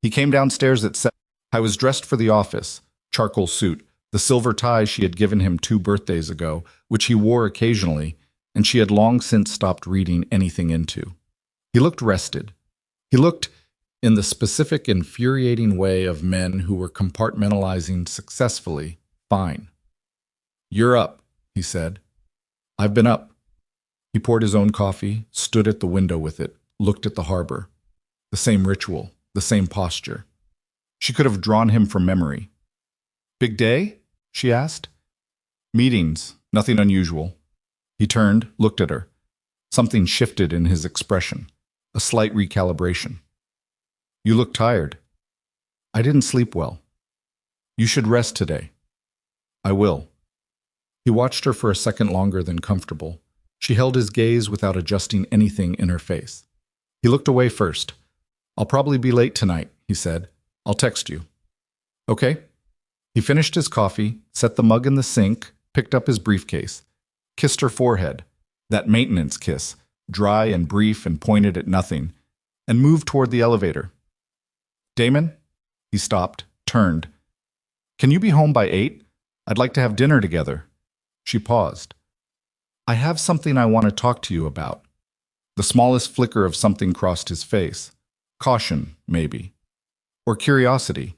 He came downstairs at 7. I was dressed for the office, charcoal suit, the silver tie she had given him 2 birthdays ago, which he wore occasionally, and she had long since stopped reading anything into. He looked rested. He looked in the specific, infuriating way of men who were compartmentalizing successfully, fine. "You're up," he said. "I've been up." He poured his own coffee, stood at the window with it, looked at the harbor. The same ritual, the same posture. She could have drawn him from memory. "Big day?" she asked. "Meetings, nothing unusual." He turned, looked at her. Something shifted in his expression, a slight recalibration. "You look tired." "I didn't sleep well." "You should rest today." "I will." He watched her for a second longer than comfortable. She held his gaze without adjusting anything in her face. He looked away first. "I'll probably be late tonight," he said. "I'll text you." "Okay." He finished his coffee, set the mug in the sink, picked up his briefcase, kissed her forehead, that maintenance kiss, dry and brief and pointed at nothing, and moved toward the elevator. "Damon?" He stopped, turned. "Can you be home by 8? I'd like to have dinner together." She paused. "I have something I want to talk to you about." The smallest flicker of something crossed his face. Caution, maybe. Or curiosity.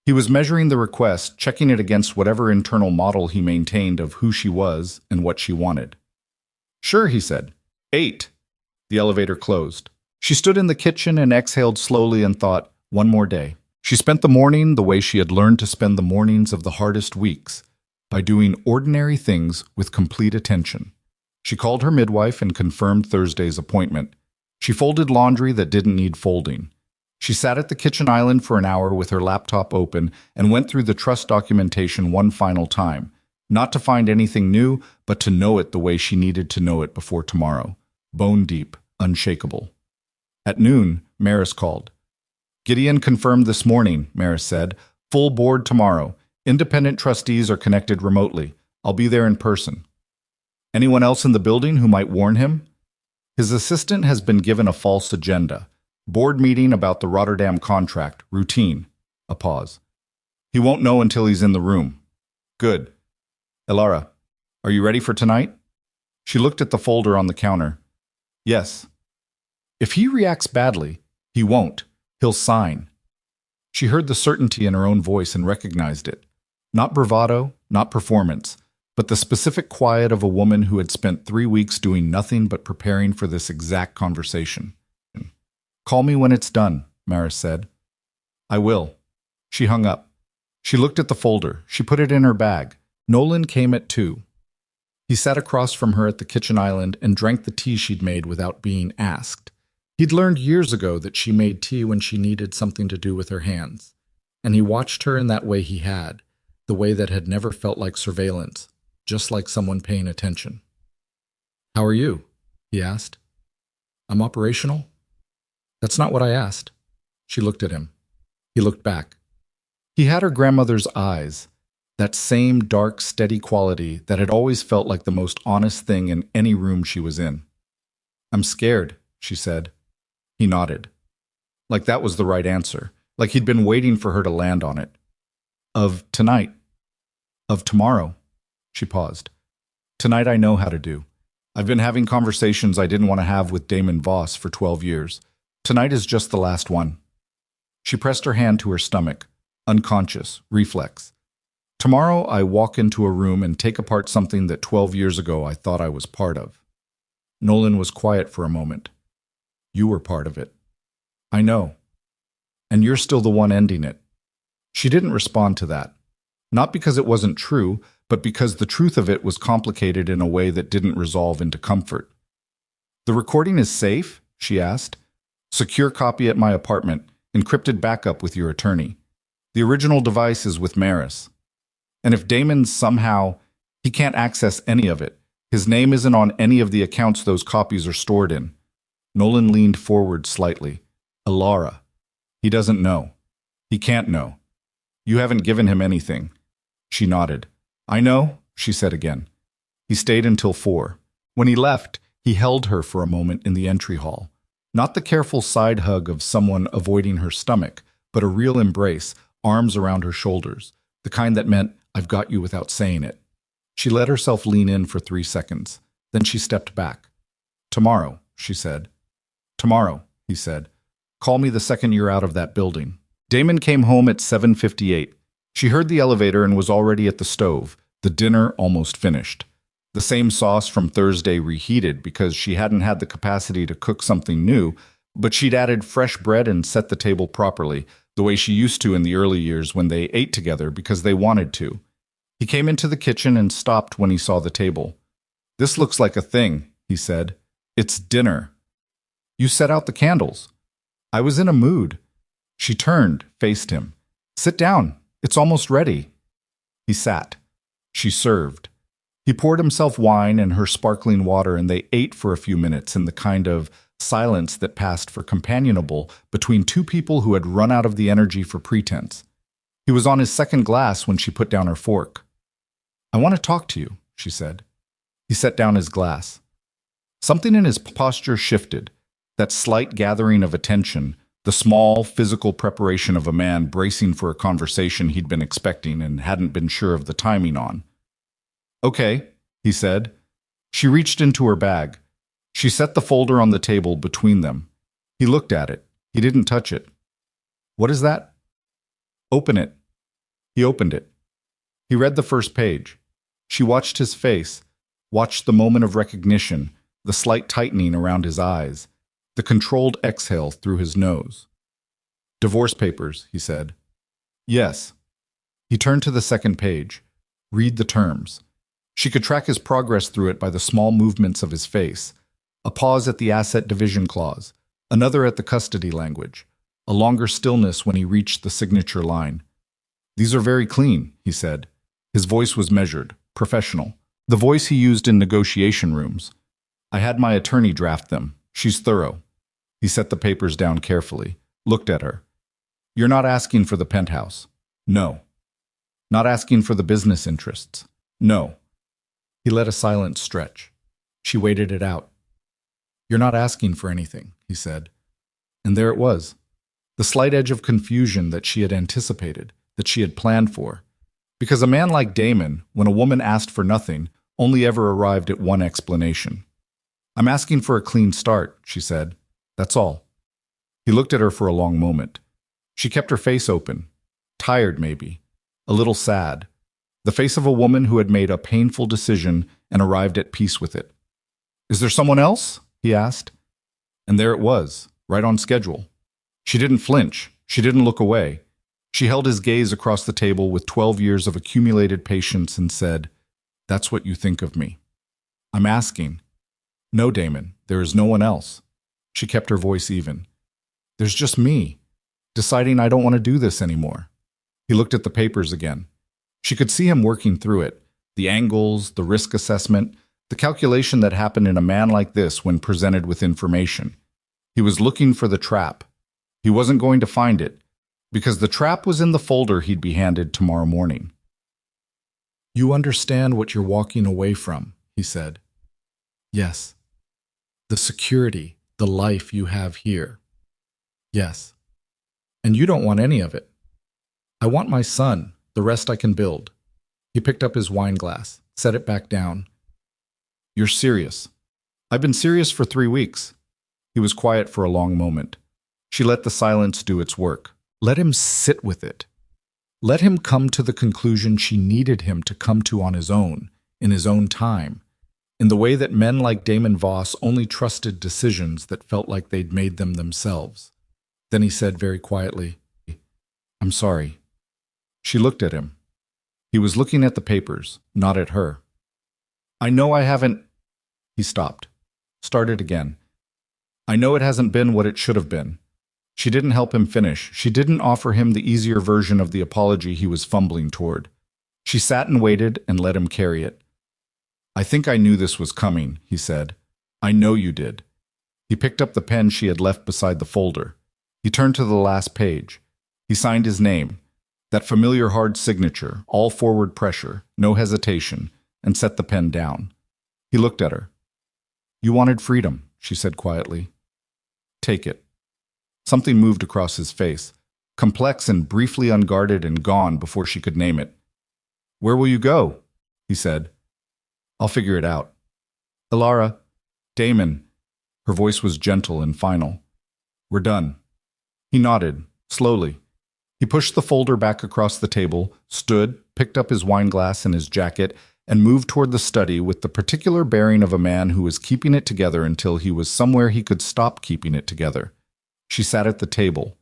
He was measuring the request, checking it against whatever internal model he maintained of who she was and what she wanted. "Sure," he said. 8. The elevator closed. She stood in the kitchen and exhaled slowly and thought, one more day. She spent the morning the way she had learned to spend the mornings of the hardest weeks, by doing ordinary things with complete attention. She called her midwife and confirmed Thursday's appointment. She folded laundry that didn't need folding. She sat at the kitchen island for an hour with her laptop open and went through the trust documentation one final time, not to find anything new, but to know it the way she needed to know it before tomorrow. Bone deep, unshakable. At noon, Maris called. "Gideon confirmed this morning," Maris said. "Full board tomorrow. Independent trustees are connected remotely. I'll be there in person." "Anyone else in the building who might warn him?" His assistant has been given a false agenda. Board meeting about the Rotterdam contract. Routine. A pause. "He won't know until he's in the room." "Good. Elara, are you ready for tonight?" She looked at the folder on the counter. "Yes." "If he reacts badly, he won't. He'll sign." She heard the certainty in her own voice and recognized it. Not bravado, not performance, but the specific quiet of a woman who had spent 3 weeks doing nothing but preparing for this exact conversation. "Call me when it's done," Maris said. "I will." She hung up. She looked at the folder. She put it in her bag. Nolan came at 2. He sat across from her at the kitchen island and drank the tea she'd made without being asked. He'd learned years ago that she made tea when she needed something to do with her hands, and he watched her in that way he had, the way that had never felt like surveillance, just like someone paying attention. "How are you?" he asked. "I'm operational?" "That's not what I asked." She looked at him. He looked back. He had her grandmother's eyes, that same dark, steady quality that had always felt like the most honest thing in any room she was in. "I'm scared," she said. He nodded. Like that was the right answer. Like he'd been waiting for her to land on it. Of tonight. Of tomorrow. She paused. Tonight I know how to do. I've been having conversations I didn't want to have with Damon Voss for 12 years. Tonight is just the last one. She pressed her hand to her stomach. Unconscious. Reflex. Tomorrow I walk into a room and take apart something that 12 years ago I thought I was part of. Nolan was quiet for a moment. You were part of it. I know. And you're still the one ending it. She didn't respond to that. Not because it wasn't true, but because the truth of it was complicated in a way that didn't resolve into comfort. The recording is safe? She asked. Secure copy at my apartment, encrypted backup with your attorney. The original device is with Maris. And if Damon somehow, he can't access any of it. His name isn't on any of the accounts those copies are stored in. Nolan leaned forward slightly. Elara. He doesn't know. He can't know. You haven't given him anything. She nodded. I know, she said again. He stayed until 4. When he left, he held her for a moment in the entry hall. Not the careful side hug of someone avoiding her stomach, but a real embrace, arms around her shoulders, the kind that meant, I've got you without saying it. She let herself lean in for 3 seconds. Then she stepped back. Tomorrow, she said. Tomorrow, he said. Call me the second you're out of that building. Damon came home at 7:58. She heard the elevator and was already at the stove, the dinner almost finished. The same sauce from Thursday reheated because she hadn't had the capacity to cook something new, but she'd added fresh bread and set the table properly, the way she used to in the early years when they ate together because they wanted to. He came into the kitchen and stopped when he saw the table. This looks like a thing, he said. It's dinner. You set out the candles. I was in a mood. She turned, faced him. Sit down. It's almost ready. He sat. She served. He poured himself wine and her sparkling water, and they ate for a few minutes in the kind of silence that passed for companionable between two people who had run out of the energy for pretense. He was on his second glass when she put down her fork. I want to talk to you, she said. He set down his glass. Something in his posture shifted, that slight gathering of attention, the small, physical preparation of a man bracing for a conversation he'd been expecting and hadn't been sure of the timing on. Okay, he said. She reached into her bag. She set the folder on the table between them. He looked at it. He didn't touch it. What is that? Open it. He opened it. He read the first page. She watched his face, watched the moment of recognition, the slight tightening around his eyes, the controlled exhale through his nose. Divorce papers, he said. Yes. He turned to the second page. Read the terms. She could track his progress through it by the small movements of his face. A pause at the asset division clause, another at the custody language, a longer stillness when he reached the signature line. These are very clean, he said. His voice was measured, professional, the voice he used in negotiation rooms. I had my attorney draft them. She's thorough. He set the papers down carefully, looked at her. You're not asking for the penthouse. No. Not asking for the business interests. No. He let a silence stretch. She waited it out. You're not asking for anything, he said. And there it was. The slight edge of confusion that she had anticipated, that she had planned for. Because a man like Damon, when a woman asked for nothing, only ever arrived at one explanation. I'm asking for a clean start, she said. That's all. He looked at her for a long moment. She kept her face open. Tired, maybe. A little sad. The face of a woman who had made a painful decision and arrived at peace with it. Is there someone else? He asked. And there it was, right on schedule. She didn't flinch. She didn't look away. She held his gaze across the table with 12 years of accumulated patience and said, That's what you think of me. I'm asking. No, Damon, there is no one else. She kept her voice even. There's just me, deciding I don't want to do this anymore. He looked at the papers again. She could see him working through it, the angles, the risk assessment, the calculation that happened in a man like this when presented with information. He was looking for the trap. He wasn't going to find it, because the trap was in the folder he'd be handed tomorrow morning. You understand what you're walking away from, he said. Yes. The security, the life you have here. Yes. And you don't want any of it. I want my son. The rest I can build. He picked up his wine glass, set it back down. You're serious. I've been serious for 3 weeks. He was quiet for a long moment. She let the silence do its work. Let him sit with it. Let him come to the conclusion she needed him to come to on his own, in his own time, in the way that men like Damon Voss only trusted decisions that felt like they'd made them themselves. Then he said very quietly, I'm sorry. She looked at him. He was looking at the papers, not at her. I know I haven't... He stopped. Started again. I know it hasn't been what it should have been. She didn't help him finish. She didn't offer him the easier version of the apology he was fumbling toward. She sat and waited and let him carry it. I think I knew this was coming, he said. I know you did. He picked up the pen she had left beside the folder. He turned to the last page. He signed his name, that familiar hard signature, all forward pressure, no hesitation, and set the pen down. He looked at her. You wanted freedom, she said quietly. Take it. Something moved across his face, complex and briefly unguarded and gone before she could name it. Where will you go? He said. I'll figure it out. Elara, Damon. Her voice was gentle and final. We're done. He nodded, slowly. He pushed the folder back across the table, stood, picked up his wine glass and his jacket, and moved toward the study with the particular bearing of a man who was keeping it together until he was somewhere he could stop keeping it together. She sat at the table.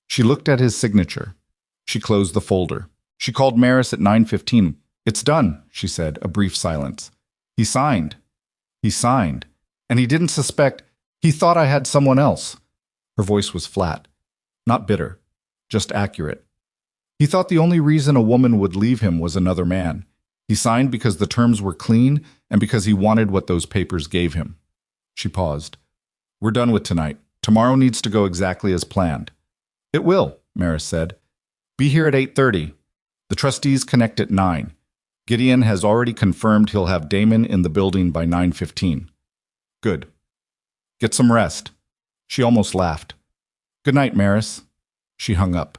She looked at his signature. She closed the folder. She called Maris at 9:15. It's done, she said, a brief silence. He signed. He signed. And he didn't suspect. He thought I had someone else. Her voice was flat. Not bitter. Just accurate. He thought the only reason a woman would leave him was another man. He signed because the terms were clean and because he wanted what those papers gave him. She paused. We're done with tonight. Tomorrow needs to go exactly as planned. It will, Maris said. Be here at 8:30. The trustees connect at 9. Gideon has already confirmed he'll have Damon in the building by 9:15. Good. Get some rest. She almost laughed. Good night, Maris. She hung up.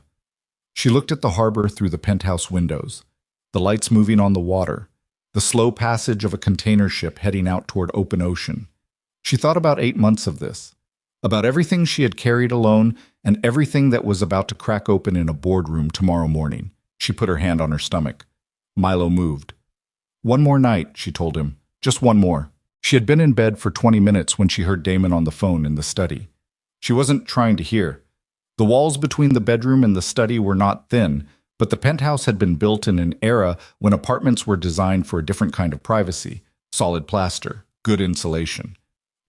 She looked at the harbor through the penthouse windows, the lights moving on the water, the slow passage of a container ship heading out toward open ocean. She thought about 8 months of this, about everything she had carried alone and everything that was about to crack open in a boardroom tomorrow morning. She put her hand on her stomach. Milo moved. One more night, she told him. Just one more. She had been in bed for 20 minutes when she heard Damon on the phone in the study. She wasn't trying to hear. The walls between the bedroom and the study were not thin, but the penthouse had been built in an era when apartments were designed for a different kind of privacy, solid plaster, good insulation.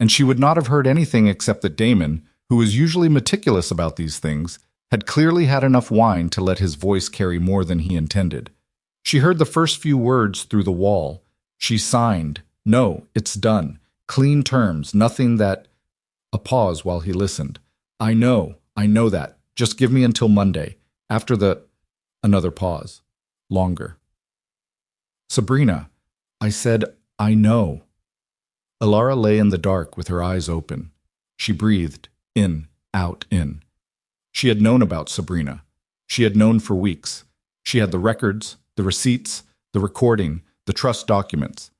And she would not have heard anything except that Damon, who was usually meticulous about these things, had clearly had enough wine to let his voice carry more than he intended. She heard the first few words through the wall. She signed. No, it's done. Clean terms, nothing that... A pause while he listened. I know that. Just give me until Monday. After the... Another pause. Longer. Sabrina, I said, I know. Elara lay in the dark with her eyes open. She breathed, in, out, in. She had known about Sabrina. She had known for weeks. She had the records, the receipts, the recording, the trust documents.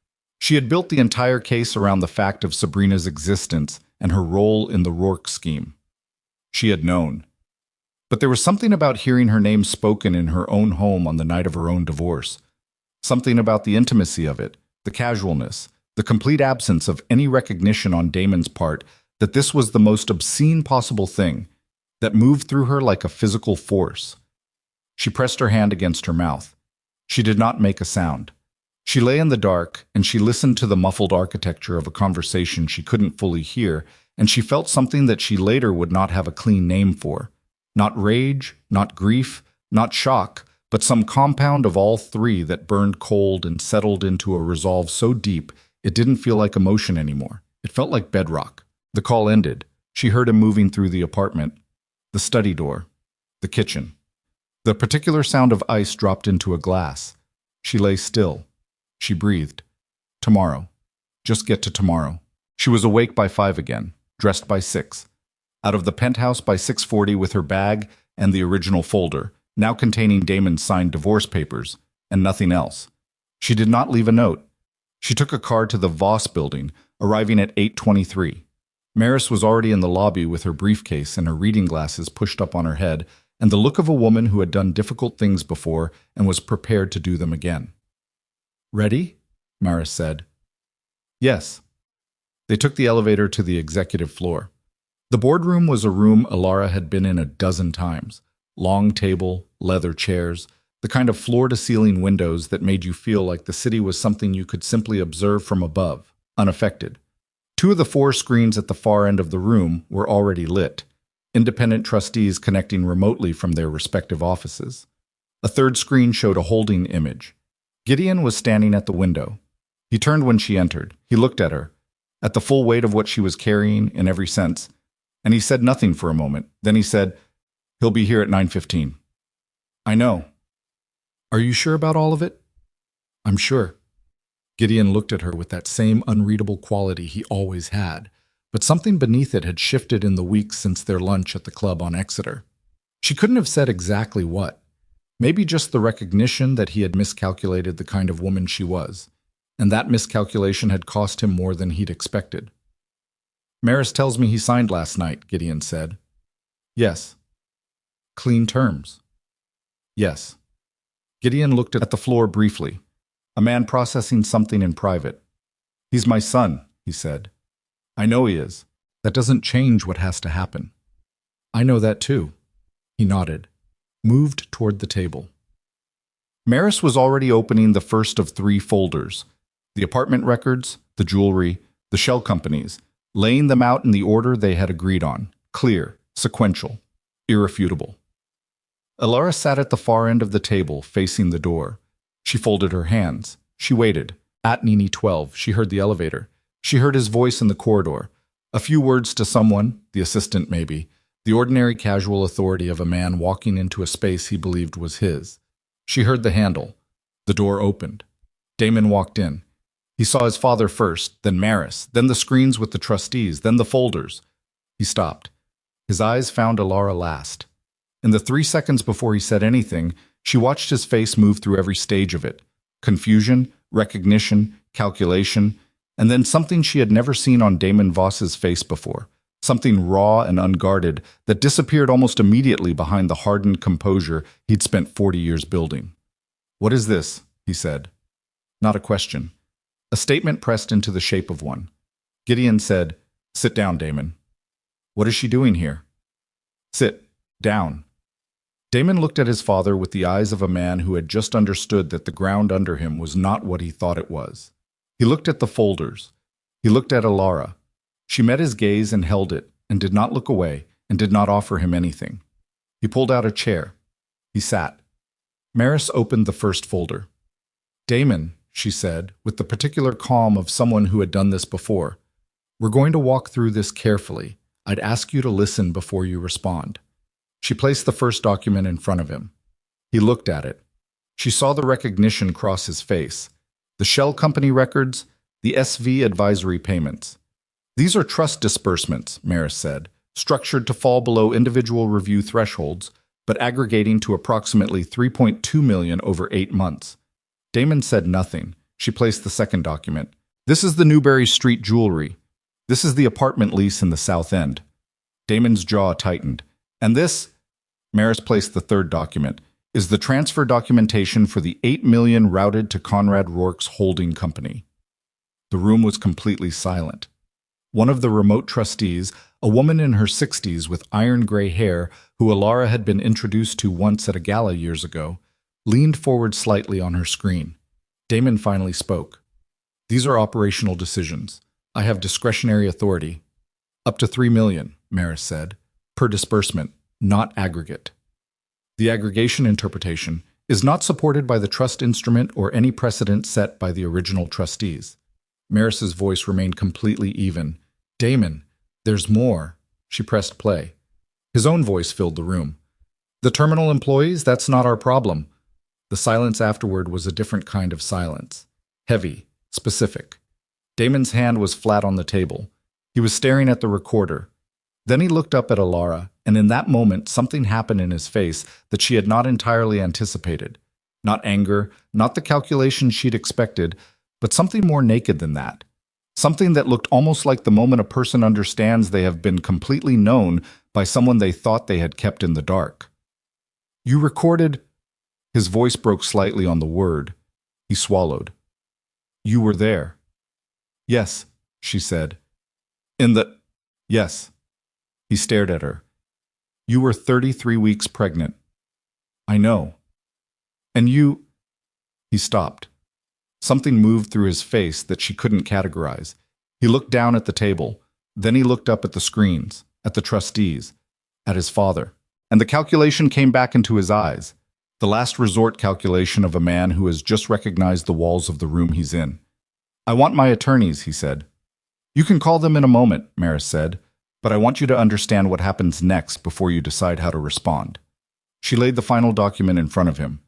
She had built the entire case around the fact of Sabrina's existence and her role in the Rourke scheme. She had known. But there was something about hearing her name spoken in her own home on the night of her own divorce. Something about the intimacy of it, the casualness, the complete absence of any recognition on Damon's part that this was the most obscene possible thing, that moved through her like a physical force. She pressed her hand against her mouth. She did not make a sound. She lay in the dark, and she listened to the muffled architecture of a conversation she couldn't fully hear, and she felt something that she later would not have a clean name for. Not rage, not grief, not shock, but some compound of all three that burned cold and settled into a resolve so deep it didn't feel like emotion anymore. It felt like bedrock. The call ended. She heard him moving through the apartment, the study door, the kitchen. The particular sound of ice dropped into a glass. She lay still. She breathed. Tomorrow. Just get to tomorrow. She was awake by 5 again, dressed by 6. Out of the penthouse by 6:40 with her bag and the original folder, now containing Damon's signed divorce papers, and nothing else. She did not leave a note. She took a car to the Voss building, arriving at 8:23. Maris was already in the lobby with her briefcase and her reading glasses pushed up on her head, and the look of a woman who had done difficult things before and was prepared to do them again. "Ready?" Maris said. "Yes." They took the elevator to the executive floor. The boardroom was a room Elara had been in a dozen times. Long table, leather chairs, the kind of floor-to-ceiling windows that made you feel like the city was something you could simply observe from above, unaffected. 2 of the 4 screens at the far end of the room were already lit, independent trustees connecting remotely from their respective offices. A 3rd screen showed a holding image. Gideon was standing at the window. He turned when she entered. He looked at her, at the full weight of what she was carrying in every sense, and he said nothing for a moment. Then he said, "He'll be here at 9:15. "I know." "Are you sure about all of it?" "I'm sure." Gideon looked at her with that same unreadable quality he always had, but something beneath it had shifted in the weeks since their lunch at the club on Exeter. She couldn't have said exactly what. Maybe just the recognition that he had miscalculated the kind of woman she was, and that miscalculation had cost him more than he'd expected. "Maris tells me he signed last night," Gideon said. "Yes." "Clean terms?" "Yes." Gideon looked at the floor briefly. A man processing something in private. "He's my son," he said. "I know he is. That doesn't change what has to happen." "I know that too." He nodded, moved toward the table. Maris was already opening the first of 3 folders. The apartment records, the jewelry, the shell companies, laying them out in the order they had agreed on. Clear, sequential, irrefutable. Elara sat at the far end of the table, facing the door. She folded her hands. She waited. At Nini 12, she heard the elevator. She heard his voice in the corridor. A few words to someone, the assistant maybe, the ordinary casual authority of a man walking into a space he believed was his. She heard the handle. The door opened. Damon walked in. He saw his father first, then Maris, then the screens with the trustees, then the folders. He stopped. His eyes found Elara last. In the 3 seconds before he said anything, she watched his face move through every stage of it. Confusion, recognition, calculation, and then something she had never seen on Damon Voss's face before. Something raw and unguarded that disappeared almost immediately behind the hardened composure he'd spent 40 years building. "What is this?" he said. Not a question. A statement pressed into the shape of one. Gideon said, "Sit down, Damon." "What is she doing here?" "Sit down." Damon looked at his father with the eyes of a man who had just understood that the ground under him was not what he thought it was. He looked at the folders. He looked at Elara. She met his gaze and held it, and did not look away, and did not offer him anything. He pulled out a chair. He sat. Maris opened the first folder. "Damon," she said, with the particular calm of someone who had done this before, "we're going to walk through this carefully. I'd ask you to listen before you respond." She placed the first document in front of him. He looked at it. She saw the recognition cross his face. The shell company records, the SV advisory payments. "These are trust disbursements," Maris said, "structured to fall below individual review thresholds, but aggregating to approximately $3.2 million over 8 months. Damon said nothing. She placed the second document. "This is the Newberry Street jewelry. This is the apartment lease in the South End." Damon's jaw tightened. "And this," Maris placed the third document, "is the transfer documentation for the $8 million routed to Conrad Rourke's holding company." The room was completely silent. One of the remote trustees, a woman in her 60s with iron-gray hair who Elara had been introduced to once at a gala years ago, leaned forward slightly on her screen. Damon finally spoke. "These are operational decisions. I have discretionary authority." "Up to $3 million, Maris said. "Per disbursement, not aggregate." The aggregation interpretation is not supported by the trust instrument or any precedent set by the original trustees. Maris's voice remained completely even. "Damon, there's more." She pressed play. His own voice filled the room. "The terminal employees, that's not our problem." The silence afterward was a different kind of silence. Heavy, specific. Damon's hand was flat on the table. He was staring at the recorder. Then he looked up at Elara, and in that moment something happened in his face that she had not entirely anticipated. Not anger, not the calculation she'd expected, but something more naked than that. Something that looked almost like the moment a person understands they have been completely known by someone they thought they had kept in the dark. "You recorded—" His voice broke slightly on the word. He swallowed. "You were there." "Yes," she said. "In the—" "Yes." He stared at her. "You were 33 weeks pregnant." "I know." "And you—" He stopped. Something moved through his face that she couldn't categorize. He looked down at the table. Then he looked up at the screens, at the trustees, at his father. And the calculation came back into his eyes. The last resort calculation of a man who has just recognized the walls of the room he's in. "I want my attorneys," he said. "You can call them in a moment," Maris said, "but I want you to understand what happens next before you decide how to respond." She laid the final document in front of him.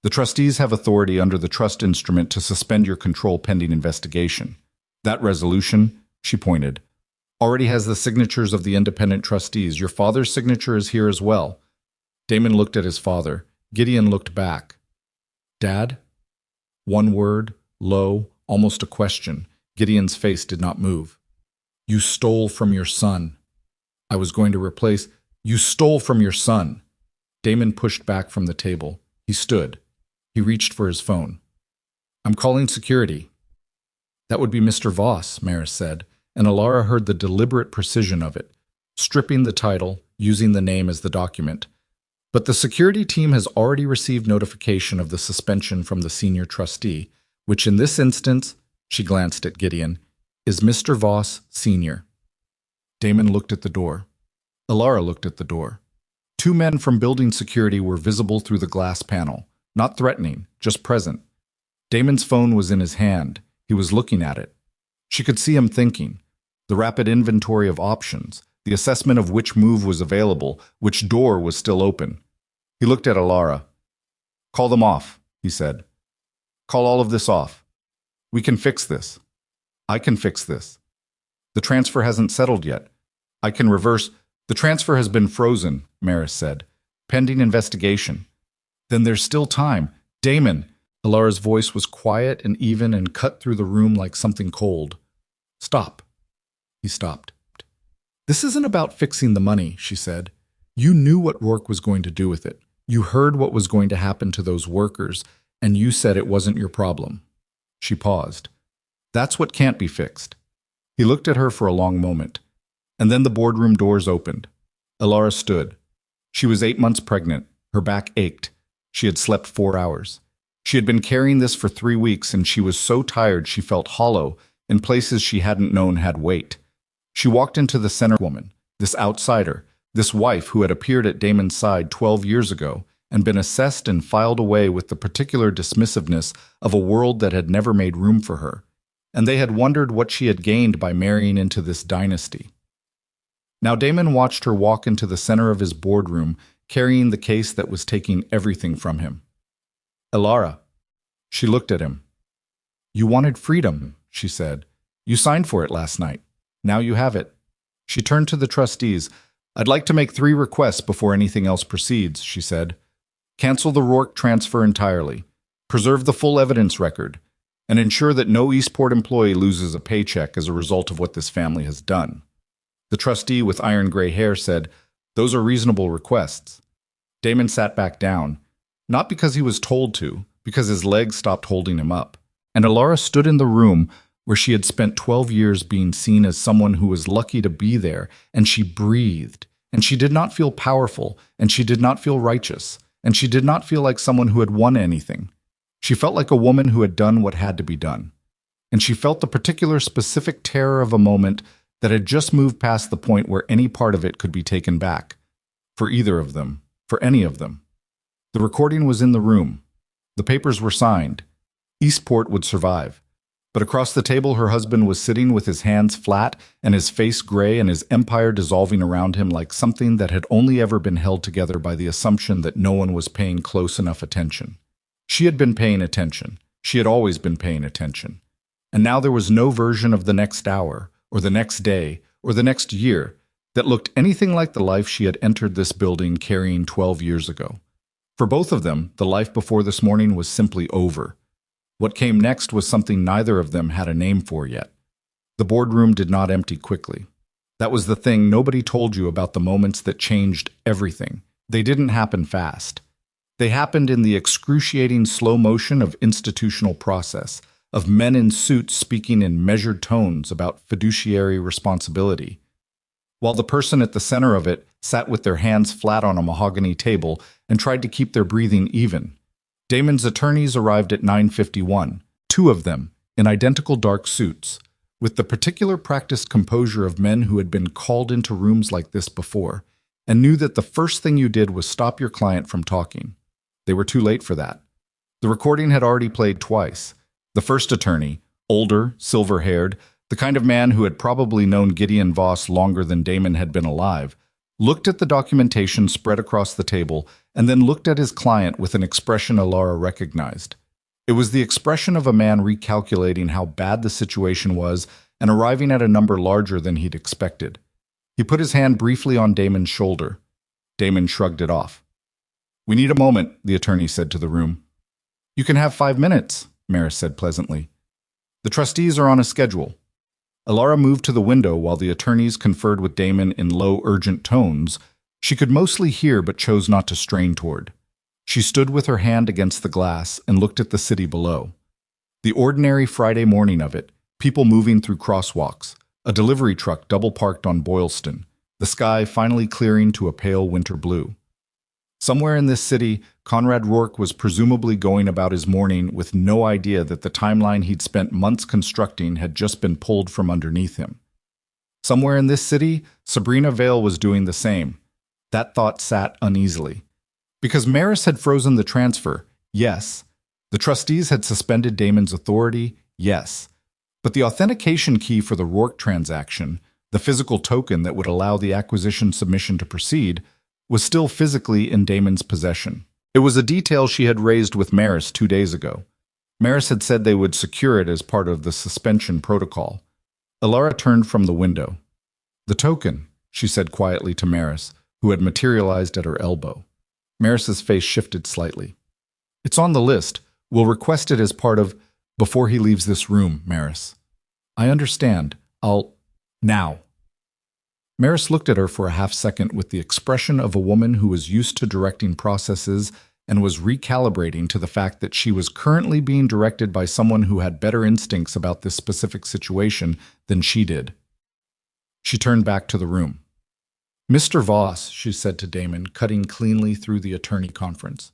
"The trustees have authority under the trust instrument to suspend your control pending investigation. That resolution," she pointed, "already has the signatures of the independent trustees. Your father's signature is here as well." Damon looked at his father. Gideon looked back. "Dad?" One word, low, almost a question. Gideon's face did not move. "You stole from your son." "I was going to replace—" "You stole from your son." Damon pushed back from the table. He stood. He reached for his phone. "I'm calling security." "That would be Mr. Voss," Maris said, and Elara heard the deliberate precision of it, stripping the title, using the name as the document. "But the security team has already received notification of the suspension from the senior trustee, which in this instance," she glanced at Gideon, "is Mr. Voss, Sr." Damon looked at the door. Elara looked at the door. Two men from building security were visible through the glass panel. Not threatening, just present. Damon's phone was in his hand. He was looking at it. She could see him thinking. The rapid inventory of options, the assessment of which move was available, which door was still open. He looked at Elara. "Call them off," he said. "Call all of this off. We can fix this. I can fix this. The transfer hasn't settled yet. I can reverse—" "The transfer has been frozen," Maris said. "Pending investigation." "Then there's still time. Damon!" Elara's voice was quiet and even and cut through the room like something cold. "Stop." He stopped. "This isn't about fixing the money," she said. "You knew what Rourke was going to do with it. You heard what was going to happen to those workers, and you said it wasn't your problem." She paused. "That's what can't be fixed." He looked at her for a long moment. And then the boardroom doors opened. Elara stood. She was 8 months pregnant. Her back ached. She had slept 4 hours. She had been carrying this for 3 weeks, and she was so tired she felt hollow in places she hadn't known had weight. She walked into the center woman, this outsider, this wife who had appeared at Damon's side 12 years ago and been assessed and filed away with the particular dismissiveness of a world that had never made room for her. And they had wondered what she had gained by marrying into this dynasty. Now Damon watched her walk into the center of his boardroom, carrying the case that was taking everything from him. "Elara." She looked at him. "You wanted freedom," she said. "You signed for it last night. Now you have it." She turned to the trustees. "I'd like to make 3 requests before anything else proceeds," she said. "Cancel the Rourke transfer entirely. Preserve the full evidence record. And ensure that no Eastport employee loses a paycheck as a result of what this family has done." The trustee with iron gray hair said, "Those are reasonable requests." Damon sat back down, not because he was told to, because his legs stopped holding him up. And Elara stood in the room where she had spent 12 years being seen as someone who was lucky to be there, and she breathed, and she did not feel powerful, and she did not feel righteous, and she did not feel like someone who had won anything. She felt like a woman who had done what had to be done. And she felt the particular specific terror of a moment that had just moved past the point where any part of it could be taken back. For either of them. For any of them. The recording was in the room. The papers were signed. Eastport would survive. But across the table her husband was sitting with his hands flat and his face gray and his empire dissolving around him like something that had only ever been held together by the assumption that no one was paying close enough attention. She had been paying attention. She had always been paying attention. And now there was no version of the next hour, or the next day, or the next year. that looked anything like the life she had entered this building carrying 12 years ago. For both of them, the life before this morning was simply over. What came next was something neither of them had a name for yet. The boardroom did not empty quickly. That was the thing nobody told you about the moments that changed everything. They didn't happen fast. They happened in the excruciating slow motion of institutional process, of men in suits speaking in measured tones about fiduciary responsibility, while the person at the center of it sat with their hands flat on a mahogany table and tried to keep their breathing even. Damon's attorneys arrived at 9:51, two of them, in identical dark suits, with the particular practiced composure of men who had been called into rooms like this before, and knew that the first thing you did was stop your client from talking. They were too late for that. The recording had already played twice. The first attorney, older, silver-haired, the kind of man who had probably known Elara Voss longer than Damon had been alive, looked at the documentation spread across the table and then looked at his client with an expression Elara recognized. It was the expression of a man recalculating how bad the situation was and arriving at a number larger than he'd expected. He put his hand briefly on Damon's shoulder. Damon shrugged it off. "We need a moment," the attorney said to the room. "You can have 5 minutes," Maris said pleasantly. "The trustees are on a schedule." Elara moved to the window while the attorneys conferred with Damon in low, urgent tones she could mostly hear but chose not to strain toward. She stood with her hand against the glass and looked at the city below. The ordinary Friday morning of it, people moving through crosswalks, a delivery truck double-parked on Boylston, the sky finally clearing to a pale winter blue. Somewhere in this city, Conrad Rourke was presumably going about his morning with no idea that the timeline he'd spent months constructing had just been pulled from underneath him. Somewhere in this city, Sabrina Vale was doing the same. That thought sat uneasily. Because Maris had frozen the transfer, yes. The trustees had suspended Damon's authority, yes. But the authentication key for the Rourke transaction, the physical token that would allow the acquisition submission to proceed, was still physically in Damon's possession. It was a detail she had raised with Maris 2 days ago. Maris had said they would secure it as part of the suspension protocol. Elara turned from the window. "The token," she said quietly to Maris, who had materialized at her elbow. Maris's face shifted slightly. "It's on the list. We'll request it as part of before he leaves this room, Maris." "I understand. I'll now." Maris looked at her for a half-second with the expression of a woman who was used to directing processes and was recalibrating to the fact that she was currently being directed by someone who had better instincts about this specific situation than she did. She turned back to the room. "Mr. Voss," she said to Damon, cutting cleanly through the attorney conference.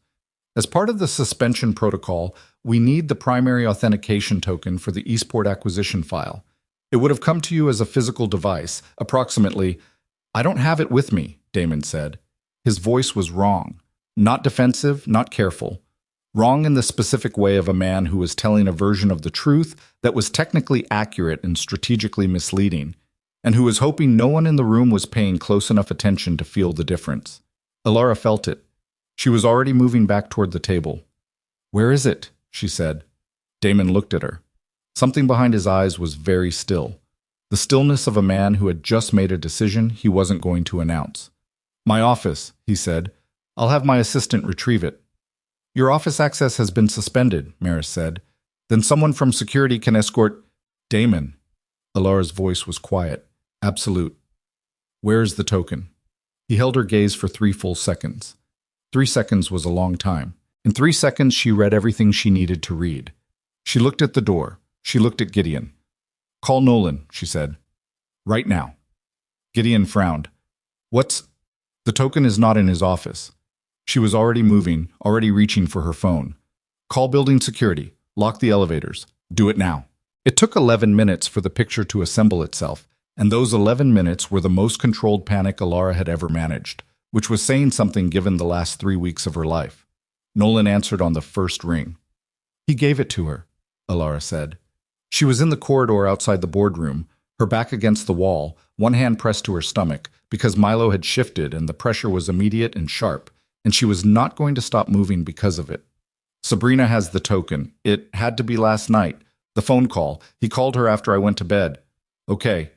"As part of the suspension protocol, we need the primary authentication token for the Eastport acquisition file. It would have come to you as a physical device, approximately—" "I don't have it with me," Damon said. His voice was wrong. Not defensive, not careful. Wrong in the specific way of a man who was telling a version of the truth that was technically accurate and strategically misleading, and who was hoping no one in the room was paying close enough attention to feel the difference. Elara felt it. She was already moving back toward the table. "Where is it?" she said. Damon looked at her. Something behind his eyes was very still. The stillness of a man who had just made a decision he wasn't going to announce. "My office," he said. "I'll have my assistant retrieve it." "Your office access has been suspended," Maris said. "Then someone from security can escort—" "Damon." Elara's voice was quiet, absolute. "Where is the token?" He held her gaze for 3 full seconds. 3 seconds was a long time. In 3 seconds she read everything she needed to read. She looked at the door. She looked at Gideon. "Call Nolan," she said. "Right now." Gideon frowned. "What's—" "The token is not in his office." She was already moving, already reaching for her phone. "Call building security. Lock the elevators. Do it now." It took 11 minutes for the picture to assemble itself, and those 11 minutes were the most controlled panic Elara had ever managed, which was saying something given the last 3 weeks of her life. Nolan answered on the first ring. "He gave it to her," Elara said. She was in the corridor outside the boardroom, her back against the wall, one hand pressed to her stomach, because Milo had shifted and the pressure was immediate and sharp, and she was not going to stop moving because of it. "Sabrina has the token. It had to be last night. The phone call. He called her after I went to bed." "Okay."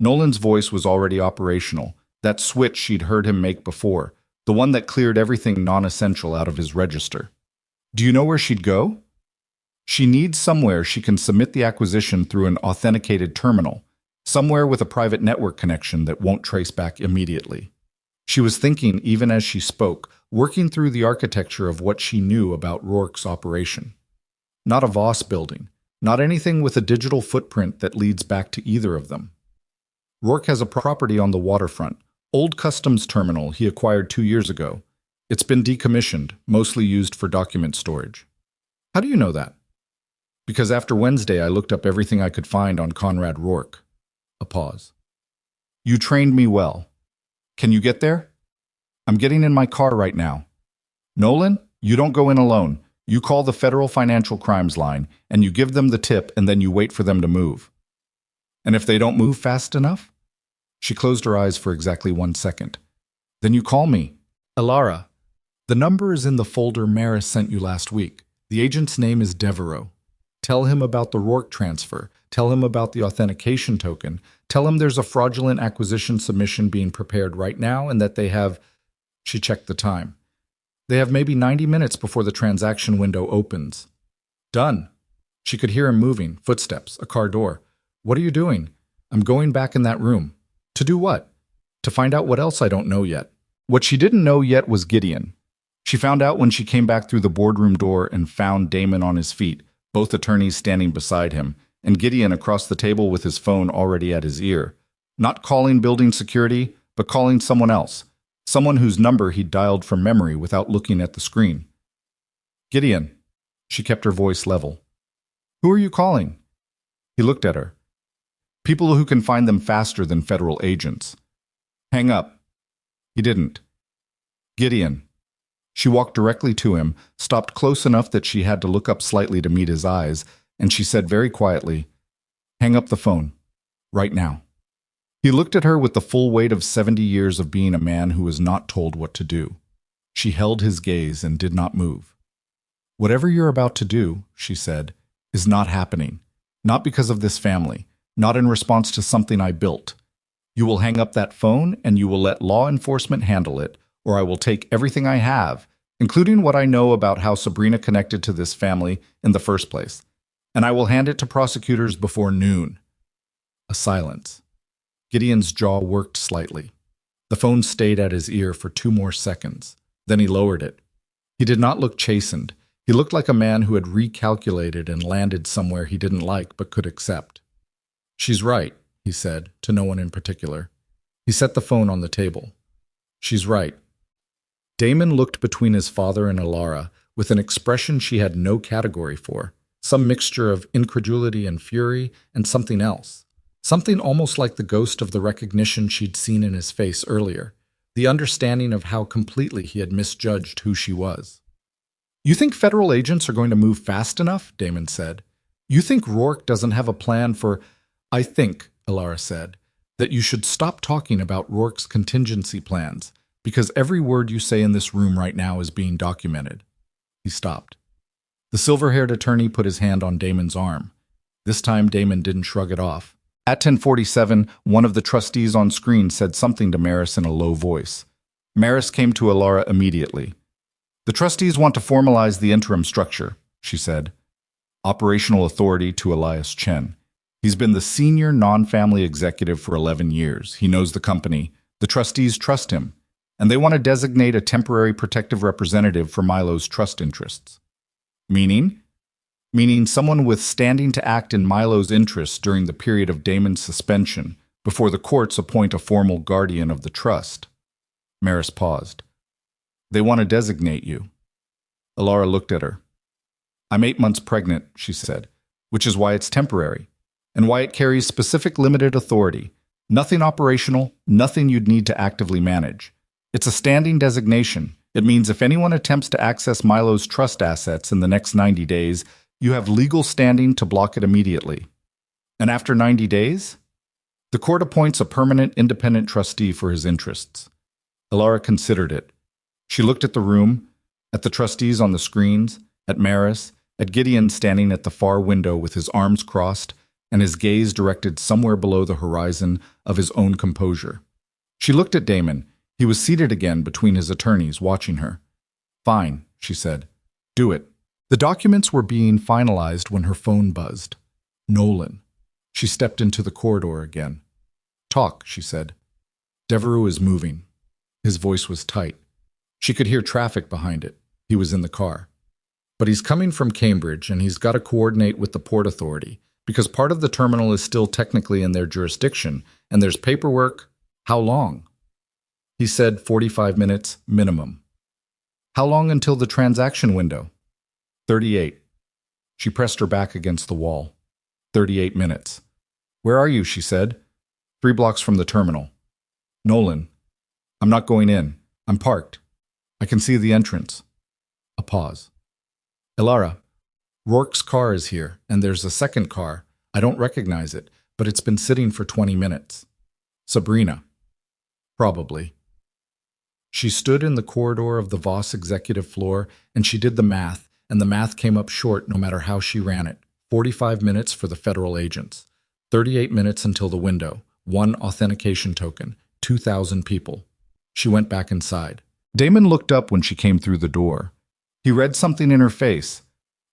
Nolan's voice was already operational, that switch she'd heard him make before, the one that cleared everything non-essential out of his register. Do you know where she'd go? She needs somewhere she can submit the acquisition through an authenticated terminal, somewhere with a private network connection that won't trace back immediately. She was thinking even as she spoke, working through the architecture of what she knew about Rourke's operation. Not a Voss building, not anything with a digital footprint that leads back to either of them. Rourke has a property on the waterfront, old customs terminal he acquired 2 years ago. It's been decommissioned, mostly used for document storage. How do you know that? Because after Wednesday I looked up everything I could find on Conrad Rourke. A pause. You trained me well. Can you get there? I'm getting in my car right now. Nolan, you don't go in alone. You call the Federal Financial Crimes line, and you give them the tip, and then you wait for them to move. And if they don't move fast enough? She closed her eyes for exactly 1 second. Then you call me. Elara. The number is in the folder Maris sent you last week. The agent's name is Devereaux. Tell him about the Rourke transfer. Tell him about the authentication token. Tell him there's a fraudulent acquisition submission being prepared right now and that they have... She checked the time. They have maybe 90 minutes before the transaction window opens. Done. She could hear him moving, footsteps, a car door. What are you doing? I'm going back in that room. To do what? To find out what else I don't know yet. What she didn't know yet was Gideon. She found out when she came back through the boardroom door and found Damon on his feet, both attorneys standing beside him, and Gideon across the table with his phone already at his ear. Not calling building security, but calling someone else. Someone whose number he'd dialed from memory without looking at the screen. Gideon. She kept her voice level. Who are you calling? He looked at her. People who can find them faster than federal agents. Hang up. He didn't. Gideon. She walked directly to him, stopped close enough that she had to look up slightly to meet his eyes, and she said very quietly, Hang up the phone. Right now. He looked at her with the full weight of 70 years of being a man who was not told what to do. She held his gaze and did not move. Whatever you're about to do, she said, is not happening. Not because of this family. Not in response to something I built. You will hang up that phone and you will let law enforcement handle it, or I will take everything I have, including what I know about how Sabrina connected to this family in the first place, and I will hand it to prosecutors before noon. A silence. Gideon's jaw worked slightly. The phone stayed at his ear for 2 more seconds. Then he lowered it. He did not look chastened. He looked like a man who had recalculated and landed somewhere he didn't like but could accept. She's right, he said, to no one in particular. He set the phone on the table. She's right. Damon looked between his father and Elara with an expression she had no category for, some mixture of incredulity and fury and something else. Something almost like the ghost of the recognition she'd seen in his face earlier, the understanding of how completely he had misjudged who she was. You think federal agents are going to move fast enough? Damon said. You think Rourke doesn't have a plan for... I think, Elara said, that you should stop talking about Rourke's contingency plans, because every word you say in this room right now is being documented. He stopped. The silver-haired attorney put his hand on Damon's arm. This time Damon didn't shrug it off. At 10:47, one of the trustees on screen said something to Maris in a low voice. Maris came to Elara immediately. The trustees want to formalize the interim structure, she said. Operational authority to Elias Chen. He's been the senior non-family executive for 11 years. He knows the company. The trustees trust him. And they want to designate a temporary protective representative for Milo's trust interests. Meaning? Meaning someone with standing to act in Milo's interests during the period of Damon's suspension, before the courts appoint a formal guardian of the trust. Maris paused. They want to designate you. Elara looked at her. I'm 8 months pregnant, she said, which is why it's temporary, and why it carries specific limited authority. Nothing operational, nothing you'd need to actively manage. It's a standing designation. It means if anyone attempts to access Milo's trust assets in the next 90 days, you have legal standing to block it immediately. And after 90 days? The court appoints a permanent independent trustee for his interests. Elara considered it. She looked at the room, at the trustees on the screens, at Maris, at Gideon standing at the far window with his arms crossed, and his gaze directed somewhere below the horizon of his own composure. She looked at Damon. He was seated again between his attorneys, watching her. "Fine," she said. "Do it." The documents were being finalized when her phone buzzed. Nolan. She stepped into the corridor again. "Talk," she said. "Devereux is moving." His voice was tight. She could hear traffic behind it. He was in the car. "But he's coming from Cambridge, and he's got to coordinate with the Port Authority, because part of the terminal is still technically in their jurisdiction, and there's paperwork." "How long?" He said 45 minutes minimum. "How long until the transaction window?" 38. She pressed her back against the wall. 38 minutes. "Where are you?" she said. 3 blocks from the terminal." "Nolan. I'm not going in. I'm parked. I can see the entrance." A pause. "Elara, Rourke's car is here, and there's a second car. I don't recognize it, but it's been sitting for 20 minutes. Sabrina." "Probably." She stood in the corridor of the Voss executive floor, and she did the math, and the math came up short no matter how she ran it. 45 minutes for the federal agents. 38 minutes until the window. 1 authentication token. 2,000 people. She went back inside. Damon looked up when she came through the door. He read something in her face.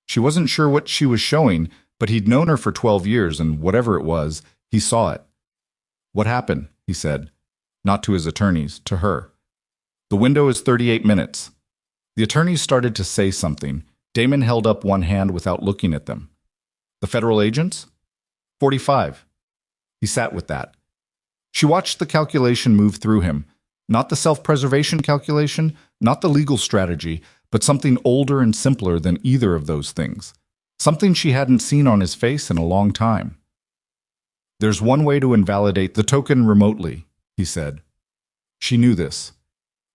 She wasn't sure what she was showing, but he'd known her for 12 years, and whatever it was, he saw it. "What happened?" he said. Not to his attorneys, to her. "The window is 38 minutes. The attorneys started to say something. Damon held up one hand without looking at them. "The federal agents?" 45. He sat with that. She watched the calculation move through him. Not the self-preservation calculation, not the legal strategy, but something older and simpler than either of those things. Something she hadn't seen on his face in a long time. "There's one way to invalidate the token remotely," he said. She knew this.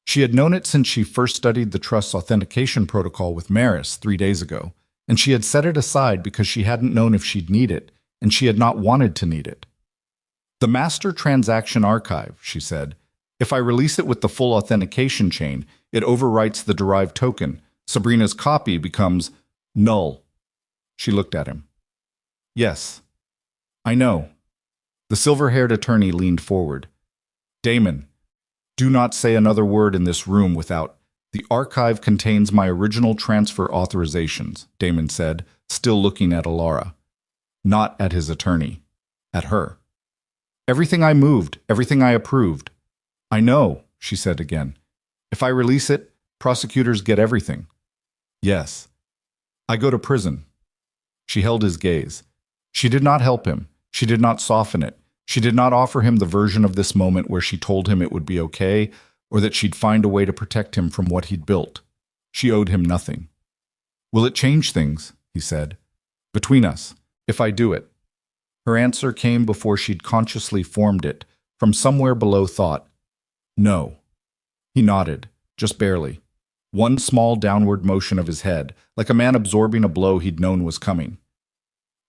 She had known it since she first studied the Trust's authentication protocol with Maris 3 days ago, and she had set it aside because she hadn't known if she'd need it, and she had not wanted to need it. "The master transaction archive," she said. "If I release it with the full authentication chain, it overwrites the derived token. Sabrina's copy becomes null." She looked at him. "Yes. I know." The silver-haired attorney leaned forward. "Damon, do not say another word in this room without—" "The archive contains my original transfer authorizations," Damon said, still looking at Elara. Not at his attorney. At her. "Everything I moved, everything I approved." "I know," she said again. "If I release it, prosecutors get everything." "Yes. I go to prison." She held his gaze. She did not help him. She did not soften it. She did not offer him the version of this moment where she told him it would be okay, or that she'd find a way to protect him from what he'd built. She owed him nothing. "Will it change things?" he said. "Between us, if I do it?" Her answer came before she'd consciously formed it, from somewhere below thought. "No." He nodded, just barely. One small downward motion of his head, like a man absorbing a blow he'd known was coming.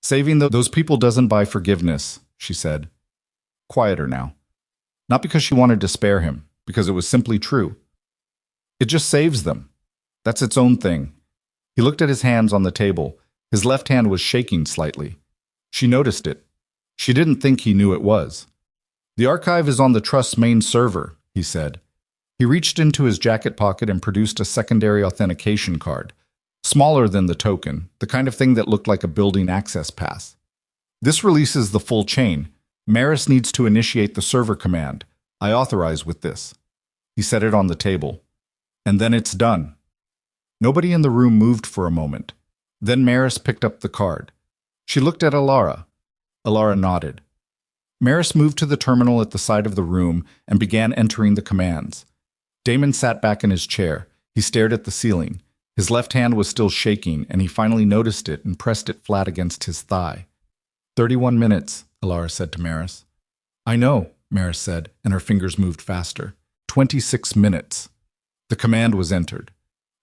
"Saving those people doesn't buy forgiveness," she said. Quieter now. Not because she wanted to spare him, because it was simply true. It just saves them. That's its own thing. He looked at his hands on the table. His left hand was shaking slightly. She noticed it. She didn't think he knew it was. "The archive is on the Trust's main server," he said. He reached into his jacket pocket and produced a secondary authentication card. Smaller than the token, the kind of thing that looked like a building access pass. "This releases the full chain. Maris needs to initiate the server command. I authorize with this." He set it on the table. "And then it's done." Nobody in the room moved for a moment. Then Maris picked up the card. She looked at Elara. Elara nodded. Maris moved to the terminal at the side of the room and began entering the commands. Damon sat back in his chair. He stared at the ceiling. His left hand was still shaking, and he finally noticed it and pressed it flat against his thigh. 31 minutes, Elara said to Maris. "I know," Maris said, and her fingers moved faster. 26 minutes. The command was entered.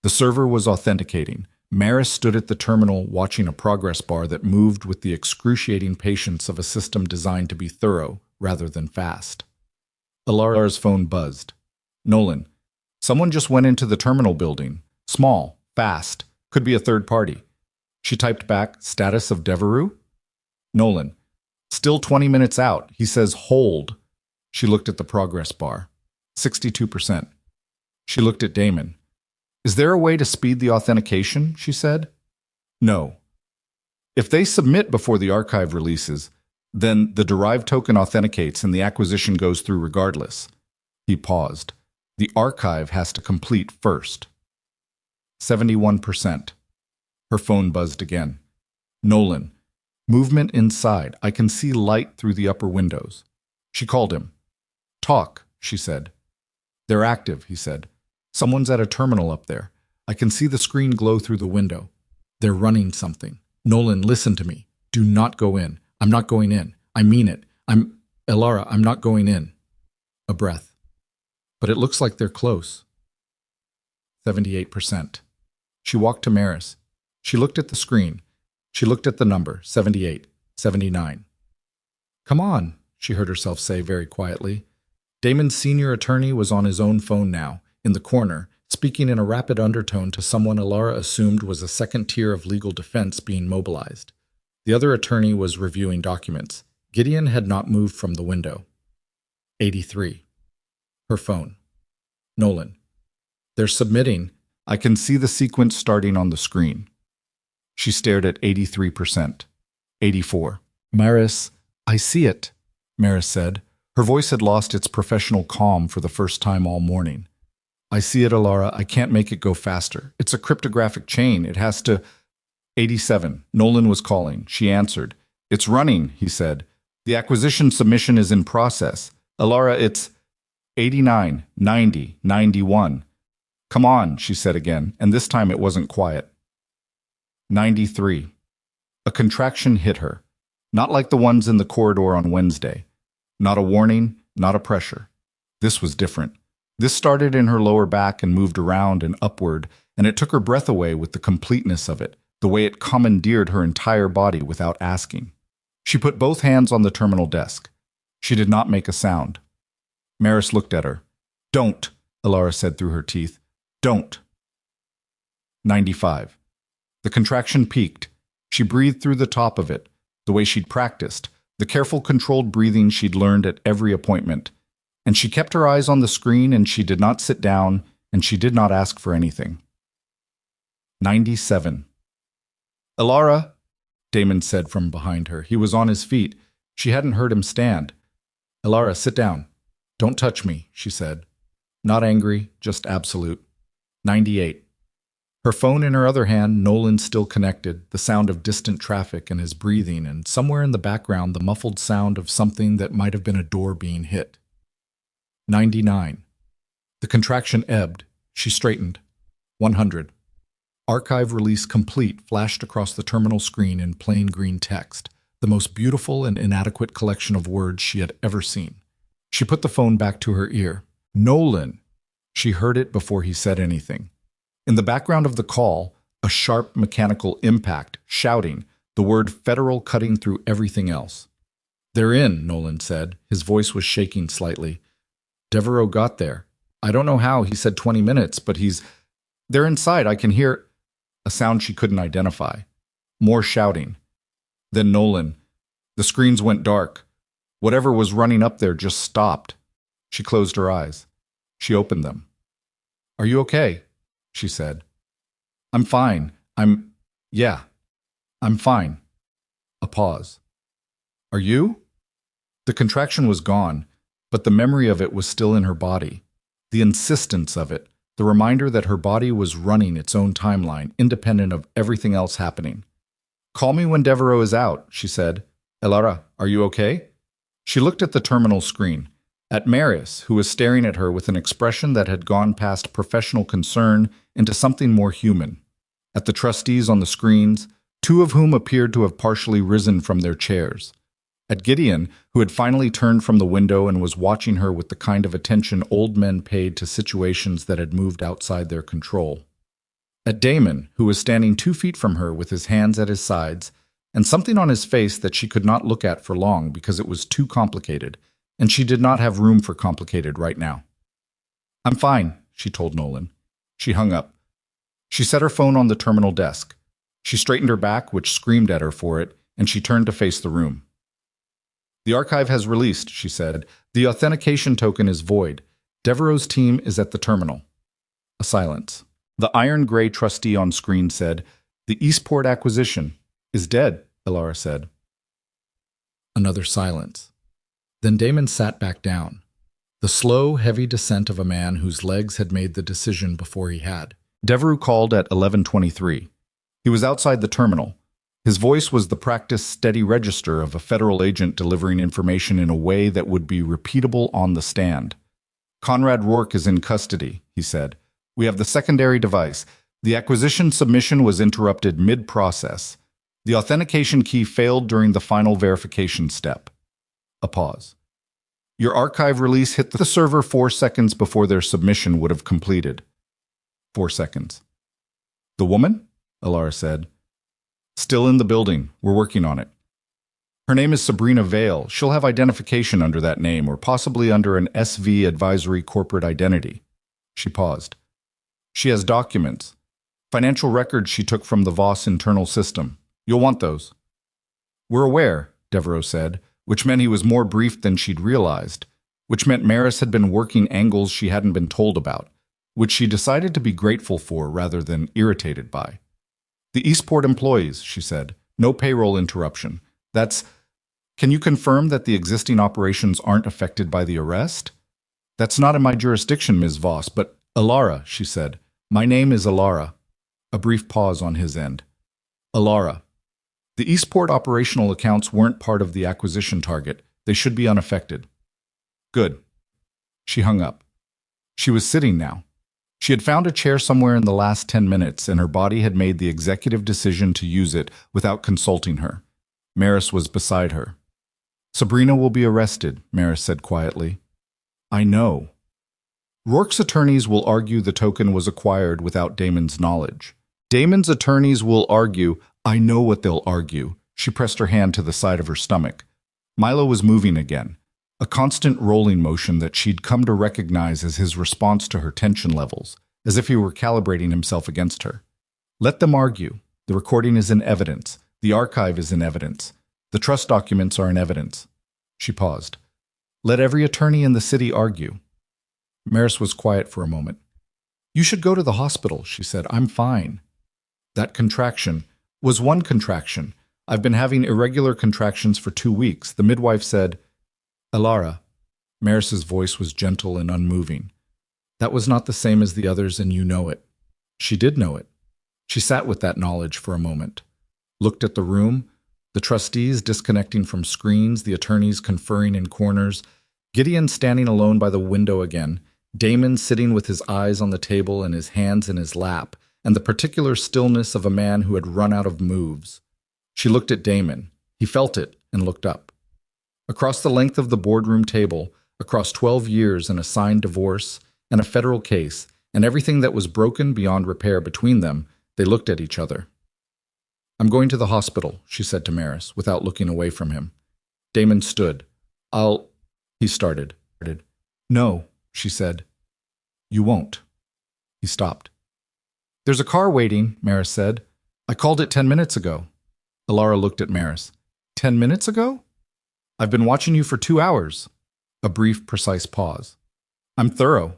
The server was authenticating. Maris stood at the terminal watching a progress bar that moved with the excruciating patience of a system designed to be thorough rather than fast. Elara's phone buzzed. "Nolan, someone just went into the terminal building. Small, fast, could be a third party." She typed back, "Status of Devereux?" "Nolan, Still 20 minutes out. He says, hold. She looked at the progress bar. 62%. She looked at Damon. Is there a way to speed the authentication? She said. No. If they submit before the archive releases, then the derived token authenticates and the acquisition goes through regardless. He paused. The archive has to complete first. 71%. Her phone buzzed again. Nolan. Movement inside. I can see light through the upper windows. She called him. Talk, she said. They're active, he said. Someone's at a terminal up there. I can see the screen glow through the window. They're running something. Nolan, listen to me. Do not go in. I'm not going in. I mean it. Elara, I'm not going in. A breath. But it looks like they're close. 78%. She walked to Maris. She looked at the screen. She looked at the number, 78, 79. Come on, she heard herself say very quietly. Damon's senior attorney was on his own phone now, in the corner, speaking in a rapid undertone to someone Elara assumed was a second tier of legal defense being mobilized. The other attorney was reviewing documents. Gideon had not moved from the window. 83. Her phone. Nolan. They're submitting. I can see the sequence starting on the screen. She stared at 83%. 84. Maris, I see it, Maris said. Her voice had lost its professional calm for the first time all morning. I see it, Elara. I can't make it go faster. It's a cryptographic chain. It has to... 87. Nolan was calling. She answered. It's running, he said. The acquisition submission is in process. Elara, it's... 89, 90, 91. Come on, she said again, and this time it wasn't quiet. 93. A contraction hit her. Not like the ones in the corridor on Wednesday. Not a warning, not a pressure. This was different. This started in her lower back and moved around and upward, and it took her breath away with the completeness of it, the way it commandeered her entire body without asking. She put both hands on the terminal desk. She did not make a sound. Maris looked at her. Don't, Elara said through her teeth. Don't. 95. The contraction peaked. She breathed through the top of it, the way she'd practiced, the careful, controlled breathing she'd learned at every appointment. And she kept her eyes on the screen, and she did not sit down, and she did not ask for anything. 97. Elara, Damon said from behind her. He was on his feet. She hadn't heard him stand. Elara, sit down. Don't touch me, she said. Not angry, just absolute. 98. Her phone in her other hand, Nolan still connected, the sound of distant traffic and his breathing, and somewhere in the background the muffled sound of something that might have been a door being hit. 99. The contraction ebbed. She straightened. 100. Archive release complete flashed across the terminal screen in plain green text, the most beautiful and inadequate collection of words she had ever seen. She put the phone back to her ear. Nolan! She heard it before he said anything. In the background of the call, a sharp mechanical impact, shouting, the word federal cutting through everything else. They're in, Nolan said. His voice was shaking slightly. Devereaux got there. I don't know how, he said 20 minutes, but they're inside, I can hear... A sound she couldn't identify. More shouting. Then Nolan. The screens went dark. Whatever was running up there just stopped. She closed her eyes. She opened them. Are you okay? She said. I'm fine. Yeah. I'm fine. A pause. Are you? The contraction was gone, but the memory of it was still in her body. The insistence of it. The reminder that her body was running its own timeline, independent of everything else happening. Call me when Devereaux is out, she said. Elara, are you okay? She looked at the terminal screen, at Maris, who was staring at her with an expression that had gone past professional concern into something more human. At the trustees on the screens, two of whom appeared to have partially risen from their chairs. At Gideon, who had finally turned from the window and was watching her with the kind of attention old men paid to situations that had moved outside their control. At Damon, who was standing 2 feet from her with his hands at his sides, and something on his face that she could not look at for long because it was too complicated, and she did not have room for complicated right now. I'm fine, she told Nolan. She hung up. She set her phone on the terminal desk. She straightened her back, which screamed at her for it, and she turned to face the room. The archive has released, she said. The authentication token is void. Devereaux's team is at the terminal. A silence. The iron-gray trustee on screen said, "The Eastport acquisition is dead," Elara said. Another silence. Then Damon sat back down. The slow, heavy descent of a man whose legs had made the decision before he had. Devereaux called at 11:23. He was outside the terminal. His voice was the practiced, steady register of a federal agent delivering information in a way that would be repeatable on the stand. "Conrad Rourke is in custody," he said. "We have the secondary device. The acquisition submission was interrupted mid-process. The authentication key failed during the final verification step." A pause. "Your archive release hit the server 4 seconds before their submission would have completed." 4 seconds. "The woman?" Elara said. "Still in the building. We're working on it. Her name is Sabrina Vale. She'll have identification under that name, or possibly under an SV advisory corporate identity." She paused. "She has documents. Financial records she took from the Voss internal system. You'll want those." "We're aware," Devereaux said, which meant he was more brief than she'd realized, which meant Maris had been working angles she hadn't been told about, which she decided to be grateful for rather than irritated by. "The Eastport employees," she said. "No payroll interruption. Can you confirm that the existing operations aren't affected by the arrest?" "That's not in my jurisdiction, Ms. Voss, but—" "Elara," she said. "My name is Elara." A brief pause on his end. "Elara. The Eastport operational accounts weren't part of the acquisition target. They should be unaffected." "Good." She hung up. She was sitting now. She had found a chair somewhere in the last 10 minutes, and her body had made the executive decision to use it without consulting her. Maris was beside her. "Sabrina will be arrested," Maris said quietly. "I know." Rourke's attorneys will argue the token was acquired without Damon's knowledge. Damon's attorneys will argue, I know what they'll argue. She pressed her hand to the side of her stomach. Milo was moving again, a constant rolling motion that she'd come to recognize as his response to her tension levels, as if he were calibrating himself against her. "Let them argue. The recording is in evidence. The archive is in evidence. The trust documents are in evidence." She paused. "Let every attorney in the city argue." Maris was quiet for a moment. "You should go to the hospital," she said. "I'm fine." That contraction was one contraction. "I've been having irregular contractions for 2 weeks. The midwife said—" "Elara." Maris's voice was gentle and unmoving. "That was not the same as the others, and you know it." She did know it. She sat with that knowledge for a moment, looked at the room, the trustees disconnecting from screens, the attorneys conferring in corners, Gideon standing alone by the window again, Damon sitting with his eyes on the table and his hands in his lap, and the particular stillness of a man who had run out of moves. She looked at Damon. He felt it and looked up. Across the length of the boardroom table, across 12 years and a signed divorce and a federal case, and everything that was broken beyond repair between them, they looked at each other. "I'm going to the hospital," she said to Maris, without looking away from him. Damon stood. He started. "No," she said. "You won't." He stopped. "There's a car waiting," Maris said. "I called it 10 minutes ago." Elara looked at Maris. 10 minutes ago? I've been watching you for 2 hours." A brief, precise pause. "I'm thorough."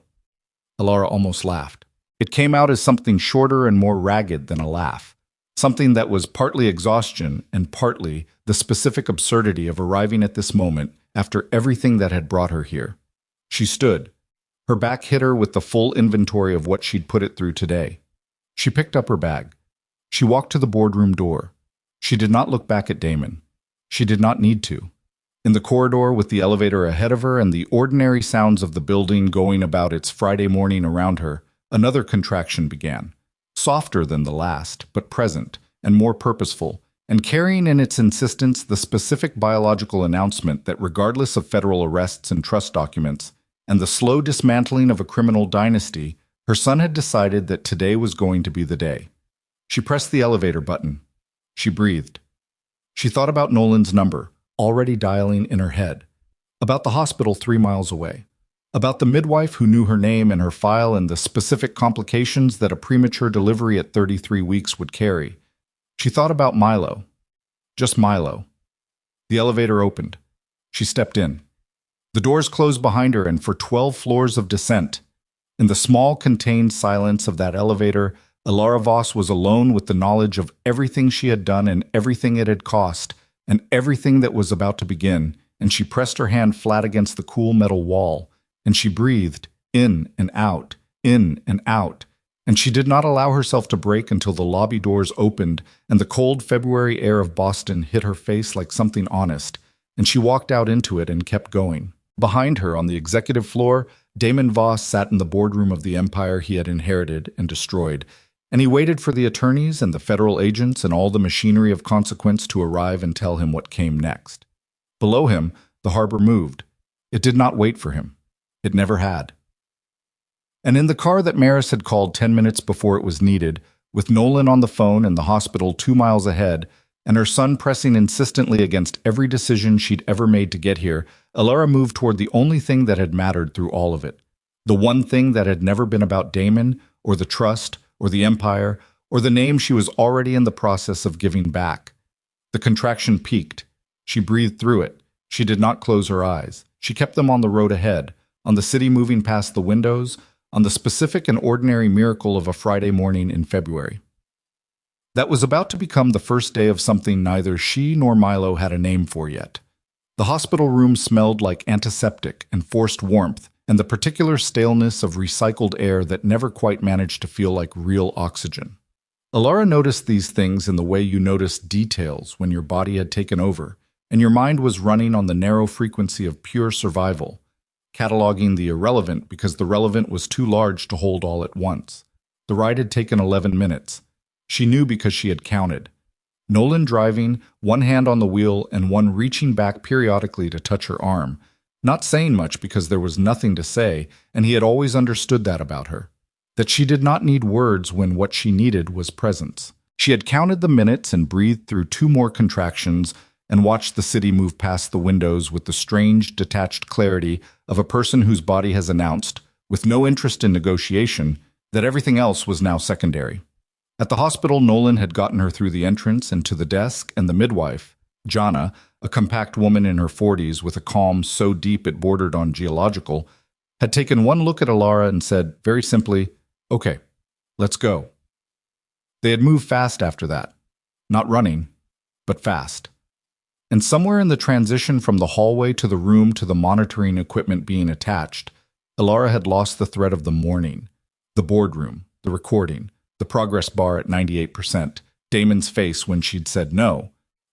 Elara almost laughed. It came out as something shorter and more ragged than a laugh. Something that was partly exhaustion and partly the specific absurdity of arriving at this moment after everything that had brought her here. She stood. Her back hit her with the full inventory of what she'd put it through today. She picked up her bag. She walked to the boardroom door. She did not look back at Damon. She did not need to. In the corridor with the elevator ahead of her and the ordinary sounds of the building going about its Friday morning around her, another contraction began. Softer than the last, but present, and more purposeful, and carrying in its insistence the specific biological announcement that regardless of federal arrests and trust documents, and the slow dismantling of a criminal dynasty, her son had decided that today was going to be the day. She pressed the elevator button. She breathed. She thought about Nolan's number, already dialing in her head, about the hospital 3 miles away, about the midwife who knew her name and her file and the specific complications that a premature delivery at 33 weeks would carry. She thought about Milo. Just Milo. The elevator opened. She stepped in. The doors closed behind her, and for 12 floors of descent, in the small, contained silence of that elevator, Elara Voss was alone with the knowledge of everything she had done and everything it had cost, and everything that was about to begin, and she pressed her hand flat against the cool metal wall, and she breathed, in and out, and she did not allow herself to break until the lobby doors opened and the cold February air of Boston hit her face like something honest, and she walked out into it and kept going. Behind her, on the executive floor, Damon Voss sat in the boardroom of the empire he had inherited and destroyed, and he waited for the attorneys and the federal agents and all the machinery of consequence to arrive and tell him what came next. Below him, the harbor moved. It did not wait for him. It never had. And in the car that Maris had called 10 minutes before it was needed, with Nolan on the phone and the hospital 2 miles ahead, and her son pressing insistently against every decision she'd ever made to get here, Elara moved toward the only thing that had mattered through all of it. The one thing that had never been about Damon, or the trust, or the empire, or the name she was already in the process of giving back. The contraction peaked. She breathed through it. She did not close her eyes. She kept them on the road ahead, on the city moving past the windows, on the specific and ordinary miracle of a Friday morning in February. That was about to become the first day of something neither she nor Milo had a name for yet. The hospital room smelled like antiseptic and forced warmth, and the particular staleness of recycled air that never quite managed to feel like real oxygen. Elara noticed these things in the way you notice details when your body had taken over, and your mind was running on the narrow frequency of pure survival, cataloging the irrelevant because the relevant was too large to hold all at once. The ride had taken 11 minutes. She knew because she had counted. Nolan driving, one hand on the wheel and one reaching back periodically to touch her arm, not saying much because there was nothing to say, and he had always understood that about her, that she did not need words when what she needed was presence. She had counted the minutes and breathed through 2 more contractions and watched the city move past the windows with the strange, detached clarity of a person whose body has announced, with no interest in negotiation, that everything else was now secondary. At the hospital, Nolan had gotten her through the entrance and to the desk, and the midwife, Jana, a compact woman in her 40s with a calm so deep it bordered on geological, had taken one look at Elara and said, very simply, "Okay, let's go." They had moved fast after that. Not running, but fast. And somewhere in the transition from the hallway to the room to the monitoring equipment being attached, Elara had lost the thread of the morning, the boardroom, the recording, the progress bar at 98%, Damon's face when she'd said no,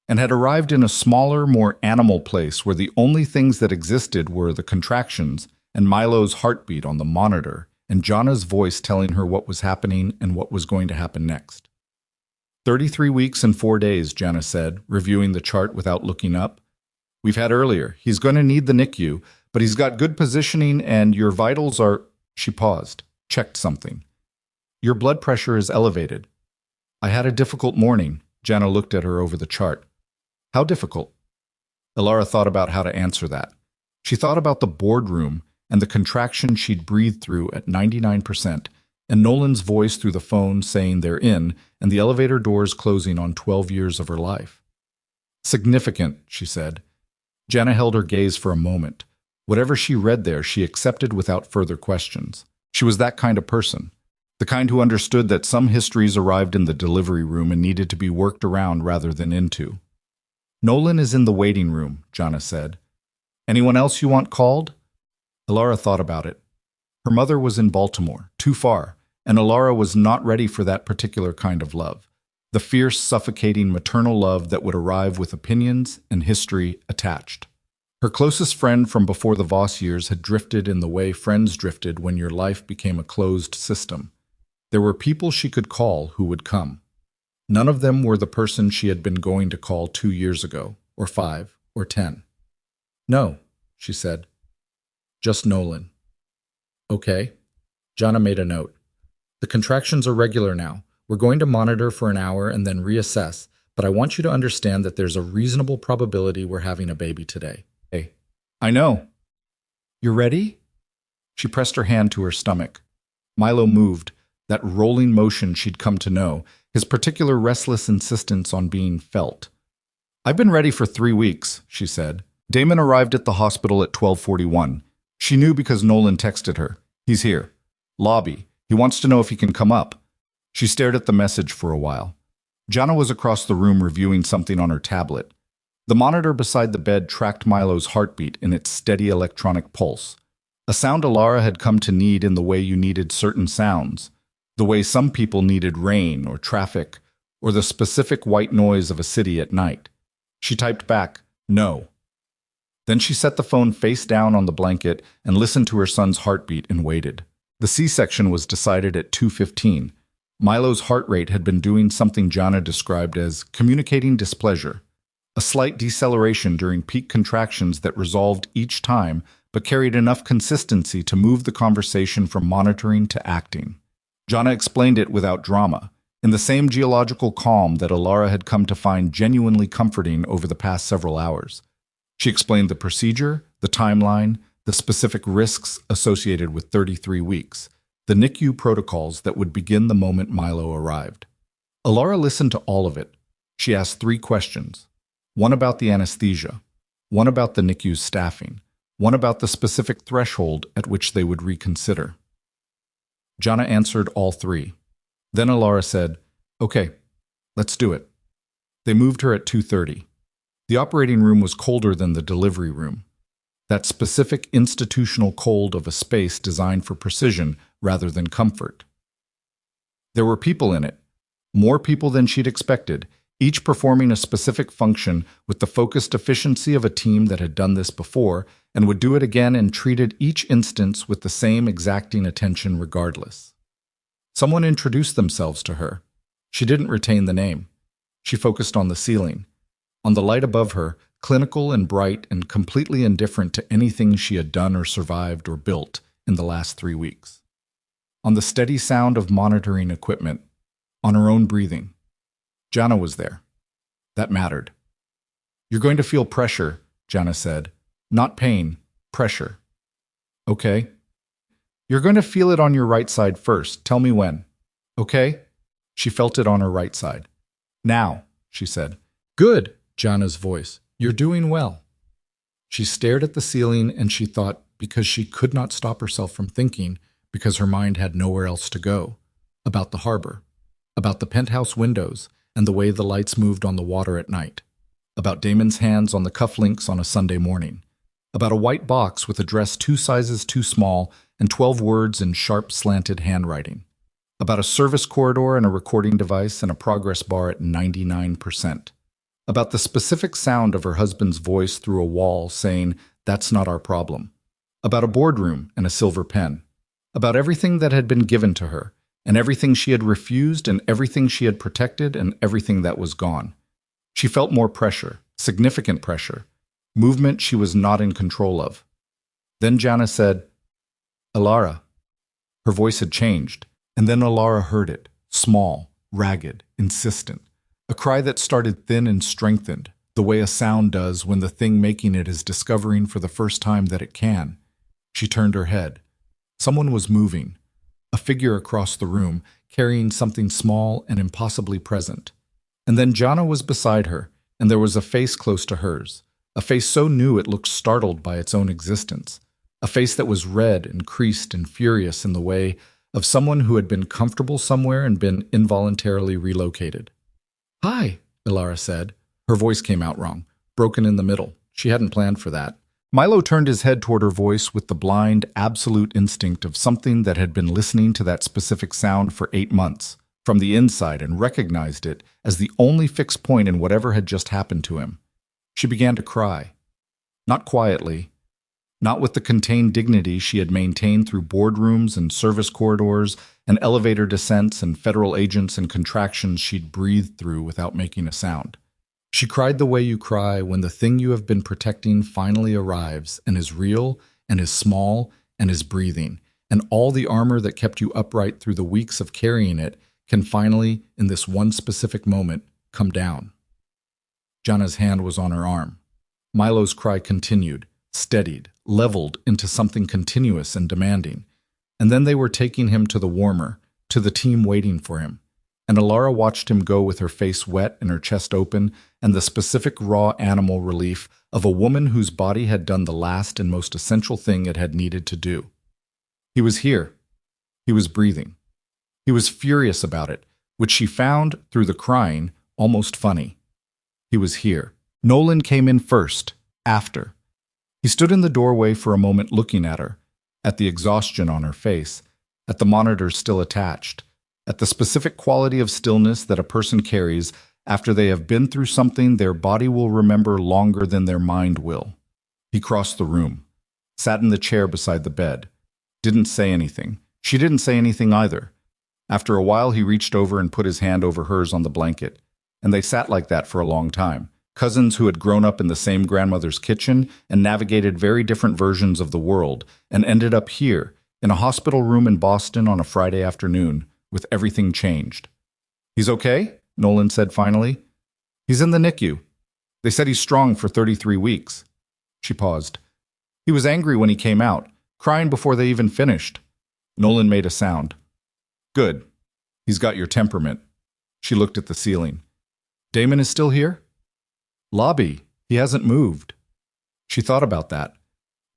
and had arrived in a smaller, more animal place where the only things that existed were the contractions and Milo's heartbeat on the monitor and Jana's voice telling her what was happening and what was going to happen next. 33 weeks and 4 days, Jana said, reviewing the chart without looking up. We've had earlier. He's going to need the NICU, but he's got good positioning and your vitals are... She paused, checked something. Your blood pressure is elevated. I had a difficult morning. Jana looked at her over the chart. How difficult? Elara thought about how to answer that. She thought about the boardroom and the contraction she'd breathed through at 99%, and Nolan's voice through the phone saying they're in, and the elevator doors closing on 12 years of her life. Significant, she said. Jana held her gaze for a moment. Whatever she read there, she accepted without further questions. She was that kind of person. The kind who understood that some histories arrived in the delivery room and needed to be worked around rather than into. Nolan is in the waiting room, Jana said. Anyone else you want called? Elara thought about it. Her mother was in Baltimore, too far, and Elara was not ready for that particular kind of love. The fierce, suffocating maternal love that would arrive with opinions and history attached. Her closest friend from before the Voss years had drifted in the way friends drifted when your life became a closed system. There were people she could call who would come. None of them were the person she had been going to call 2 years ago, or 5, or 10. No, she said. Just Nolan. Okay. Jana made a note. The contractions are regular now. We're going to monitor for an hour and then reassess, but I want you to understand that there's a reasonable probability we're having a baby today. Hey. I know. You're ready? She pressed her hand to her stomach. Milo moved, that rolling motion she'd come to know, his particular restless insistence on being felt. I've been ready for 3 weeks, she said. Damon arrived at the hospital at 12:41. She knew because Nolan texted her. He's here. Lobby. He wants to know if he can come up. She stared at the message for a while. Jana was across the room reviewing something on her tablet. The monitor beside the bed tracked Milo's heartbeat in its steady electronic pulse. A sound Elara had come to need in the way you needed certain sounds, the way some people needed rain or traffic, or the specific white noise of a city at night. She typed back, "No." Then she set the phone face down on the blanket and listened to her son's heartbeat and waited. The C-section was decided at 2:15. Milo's heart rate had been doing something Jana described as communicating displeasure, a slight deceleration during peak contractions that resolved each time but carried enough consistency to move the conversation from monitoring to acting. Jana explained it without drama, in the same geological calm that Elara had come to find genuinely comforting over the past several hours. She explained the procedure, the timeline, the specific risks associated with 33 weeks, the NICU protocols that would begin the moment Milo arrived. Elara listened to all of it. She asked 3 questions. One about the anesthesia, one about the NICU's staffing, one about the specific threshold at which they would reconsider. Jana answered all 3. Then Elara said, "Okay, let's do it." They moved her at 2:30. The operating room was colder than the delivery room, that specific institutional cold of a space designed for precision rather than comfort. There were people in it, more people than she'd expected, each performing a specific function with the focused efficiency of a team that had done this before and would do it again and treated each instance with the same exacting attention regardless. Someone introduced themselves to her. She didn't retain the name. She focused on the ceiling, on the light above her, clinical and bright and completely indifferent to anything she had done or survived or built in the last 3 weeks. On the steady sound of monitoring equipment, on her own breathing. Jana was there. That mattered. "You're going to feel pressure," Jana said. "Not pain, pressure." "Okay." "You're going to feel it on your right side first. Tell me when." "Okay." She felt it on her right side. "Now," she said. "Good," Jana's voice. "You're doing well." She stared at the ceiling and she thought, because she could not stop herself from thinking, because her mind had nowhere else to go, about the harbor, about the penthouse windows and the way the lights moved on the water at night, about Damon's hands on the cufflinks on a Sunday morning, about a white box with a dress 2 sizes too small and 12 words in sharp slanted handwriting, about a service corridor and a recording device and a progress bar at 99%, about the specific sound of her husband's voice through a wall saying, "That's not our problem," about a boardroom and a silver pen, about everything that had been given to her, and everything she had refused and everything she had protected and everything that was gone. She felt more pressure, significant pressure, movement she was not in control of. Then Jana said, "Elara." Her voice had changed, and then Elara heard it, small, ragged, insistent, a cry that started thin and strengthened, the way a sound does when the thing making it is discovering for the first time that it can. She turned her head. Someone was moving. A figure across the room, carrying something small and impossibly present. And then Jana was beside her, and there was a face close to hers, a face so new it looked startled by its own existence, a face that was red and creased and furious in the way of someone who had been comfortable somewhere and been involuntarily relocated. "Hi," Elara said. Her voice came out wrong, broken in the middle. She hadn't planned for that. Milo turned his head toward her voice with the blind, absolute instinct of something that had been listening to that specific sound for 8 months, from the inside, and recognized it as the only fixed point in whatever had just happened to him. She began to cry. Not quietly, not with the contained dignity she had maintained through boardrooms and service corridors and elevator descents and federal agents and contractions she'd breathed through without making a sound. She cried the way you cry when the thing you have been protecting finally arrives and is real and is small and is breathing, and all the armor that kept you upright through the weeks of carrying it can finally, in this one specific moment, come down. Jana's hand was on her arm. Milo's cry continued, steadied, leveled into something continuous and demanding. And then they were taking him to the warmer, to the team waiting for him. and Elara watched him go with her face wet and her chest open, and the specific raw animal relief of a woman whose body had done the last and most essential thing it had needed to do. He was here. He was breathing. He was furious about it, which she found, through the crying, almost funny. He was here. Nolan came in first, after. He stood in the doorway for a moment looking at her, at the exhaustion on her face, at the monitors still attached, at the specific quality of stillness that a person carries after they have been through something their body will remember longer than their mind will. He crossed the room, sat in the chair beside the bed, didn't say anything. She didn't say anything either. After a while, he reached over and put his hand over hers on the blanket, and they sat like that for a long time. Cousins who had grown up in the same grandmother's kitchen and navigated very different versions of the world, and ended up here, in a hospital room in Boston on a Friday afternoon, with everything changed. "He's okay?" Nolan said finally. "He's in the NICU. They said he's strong for 33 weeks. She paused. "He was angry when he came out, crying before they even finished." Nolan made a sound. "Good. He's got your temperament." She looked at the ceiling. "Damon is still here?" "Lobby. He hasn't moved." She thought about that.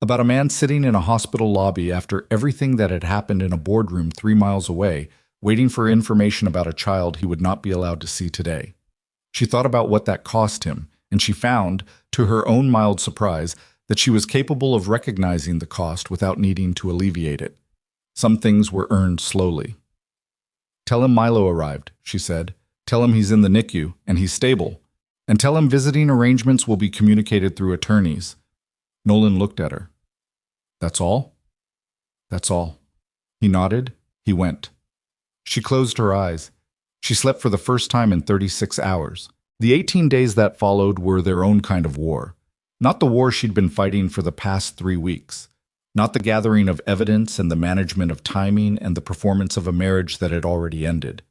About a man sitting in a hospital lobby after everything that had happened in a boardroom 3 miles away, waiting for information about a child he would not be allowed to see today. She thought about what that cost him, and she found, to her own mild surprise, that she was capable of recognizing the cost without needing to alleviate it. Some things were earned slowly. "Tell him Milo arrived," she said. "Tell him he's in the NICU, and he's stable. And tell him visiting arrangements will be communicated through attorneys." Nolan looked at her. "That's all?" "That's all." He nodded. He went. She closed her eyes. She slept for the first time in 36 hours. The 18 days that followed were their own kind of war. Not the war she'd been fighting for the past 3 weeks. Not the gathering of evidence and the management of timing and the performance of a marriage that had already ended.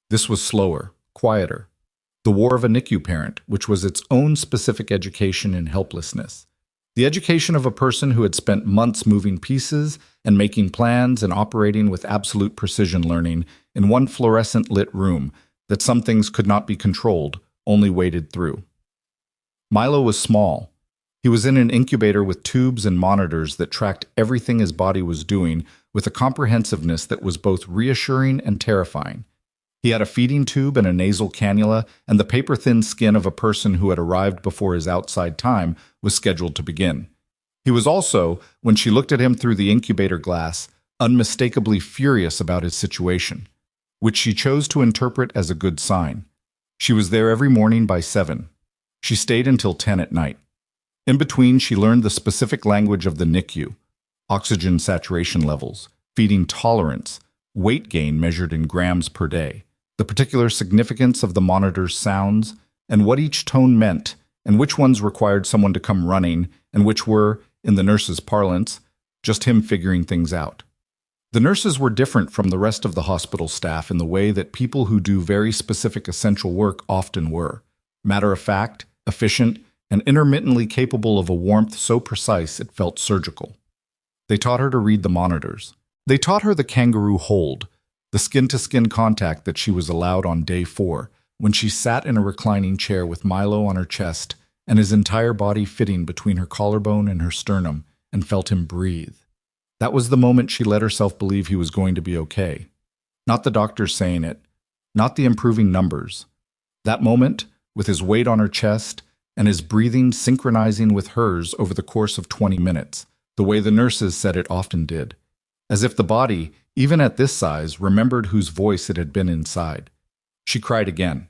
This was slower, quieter. The war of a NICU parent, which was its own specific education in helplessness. The education of a person who had spent months moving pieces and making plans and operating with absolute precision learning in one fluorescent lit room that some things could not be controlled, only waded through. Milo was small. He was in an incubator with tubes and monitors that tracked everything his body was doing with a comprehensiveness that was both reassuring and terrifying. He had a feeding tube and a nasal cannula and the paper-thin skin of a person who had arrived before his outside time was scheduled to begin. He was also, when she looked at him through the incubator glass, unmistakably furious about his situation, which she chose to interpret as a good sign. She was there every morning by 7. She stayed until 10 at night. In between, she learned the specific language of the NICU, oxygen saturation levels, feeding tolerance, weight gain measured in grams per day, the particular significance of the monitor's sounds, and what each tone meant, and which ones required someone to come running, and which were, in the nurse's parlance, just him figuring things out. The nurses were different from the rest of the hospital staff in the way that people who do very specific essential work often were, matter-of-fact, efficient, and intermittently capable of a warmth so precise it felt surgical. They taught her to read the monitors. They taught her the kangaroo hold, the skin-to-skin contact that she was allowed on day 4, when she sat in a reclining chair with Milo on her chest and his entire body fitting between her collarbone and her sternum, and felt him breathe. That was the moment she let herself believe he was going to be okay. Not the doctors saying it, not the improving numbers. That moment, with his weight on her chest and his breathing synchronizing with hers over the course of 20 minutes, the way the nurses said it often did. As if the body, even at this size, remembered whose voice it had been inside. She cried again.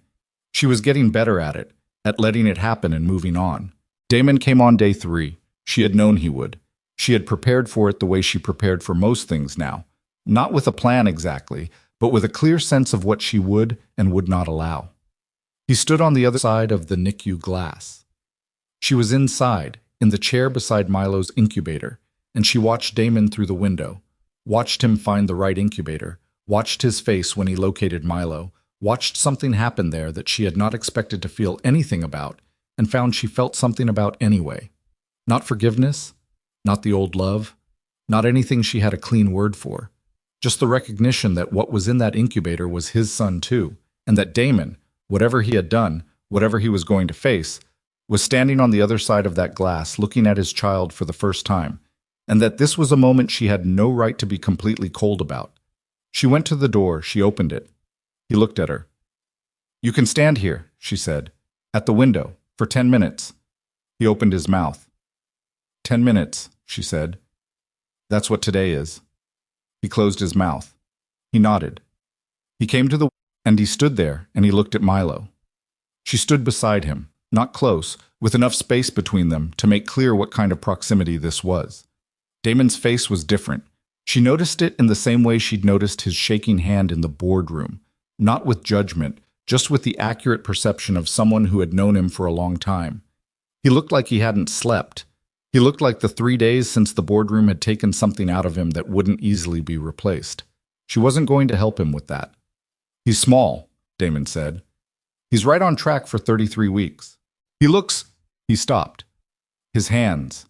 She was getting better at it, at letting it happen and moving on. Damon came on day 3. She had known he would. She had prepared for it the way she prepared for most things now. Not with a plan exactly, but with a clear sense of what she would and would not allow. He stood on the other side of the NICU glass. She was inside, in the chair beside Milo's incubator, and she watched Damon through the window, watched him find the right incubator, watched his face when he located Milo, watched something happen there that she had not expected to feel anything about, and found she felt something about anyway. Not forgiveness, not the old love, not anything she had a clean word for, just the recognition that what was in that incubator was his son too, and that Damon, whatever he had done, whatever he was going to face, was standing on the other side of that glass looking at his child for the first time, and that this was a moment she had no right to be completely cold about. She went to the door, she opened it. He looked at her. "You can stand here," she said, "at the window, for 10 minutes. He opened his mouth. 10 minutes, she said. "That's what today is." He closed his mouth. He nodded. He came to the and he stood there, and he looked at Milo. She stood beside him, not close, with enough space between them to make clear what kind of proximity this was. Damon's face was different. She noticed it in the same way she'd noticed his shaking hand in the boardroom, not with judgment, just with the accurate perception of someone who had known him for a long time. He looked like he hadn't slept. He looked like the 3 days since the boardroom had taken something out of him that wouldn't easily be replaced. She wasn't going to help him with that. "He's small," Damon said. "He's right on track for 33 weeks. He looks—" He stopped. His hands.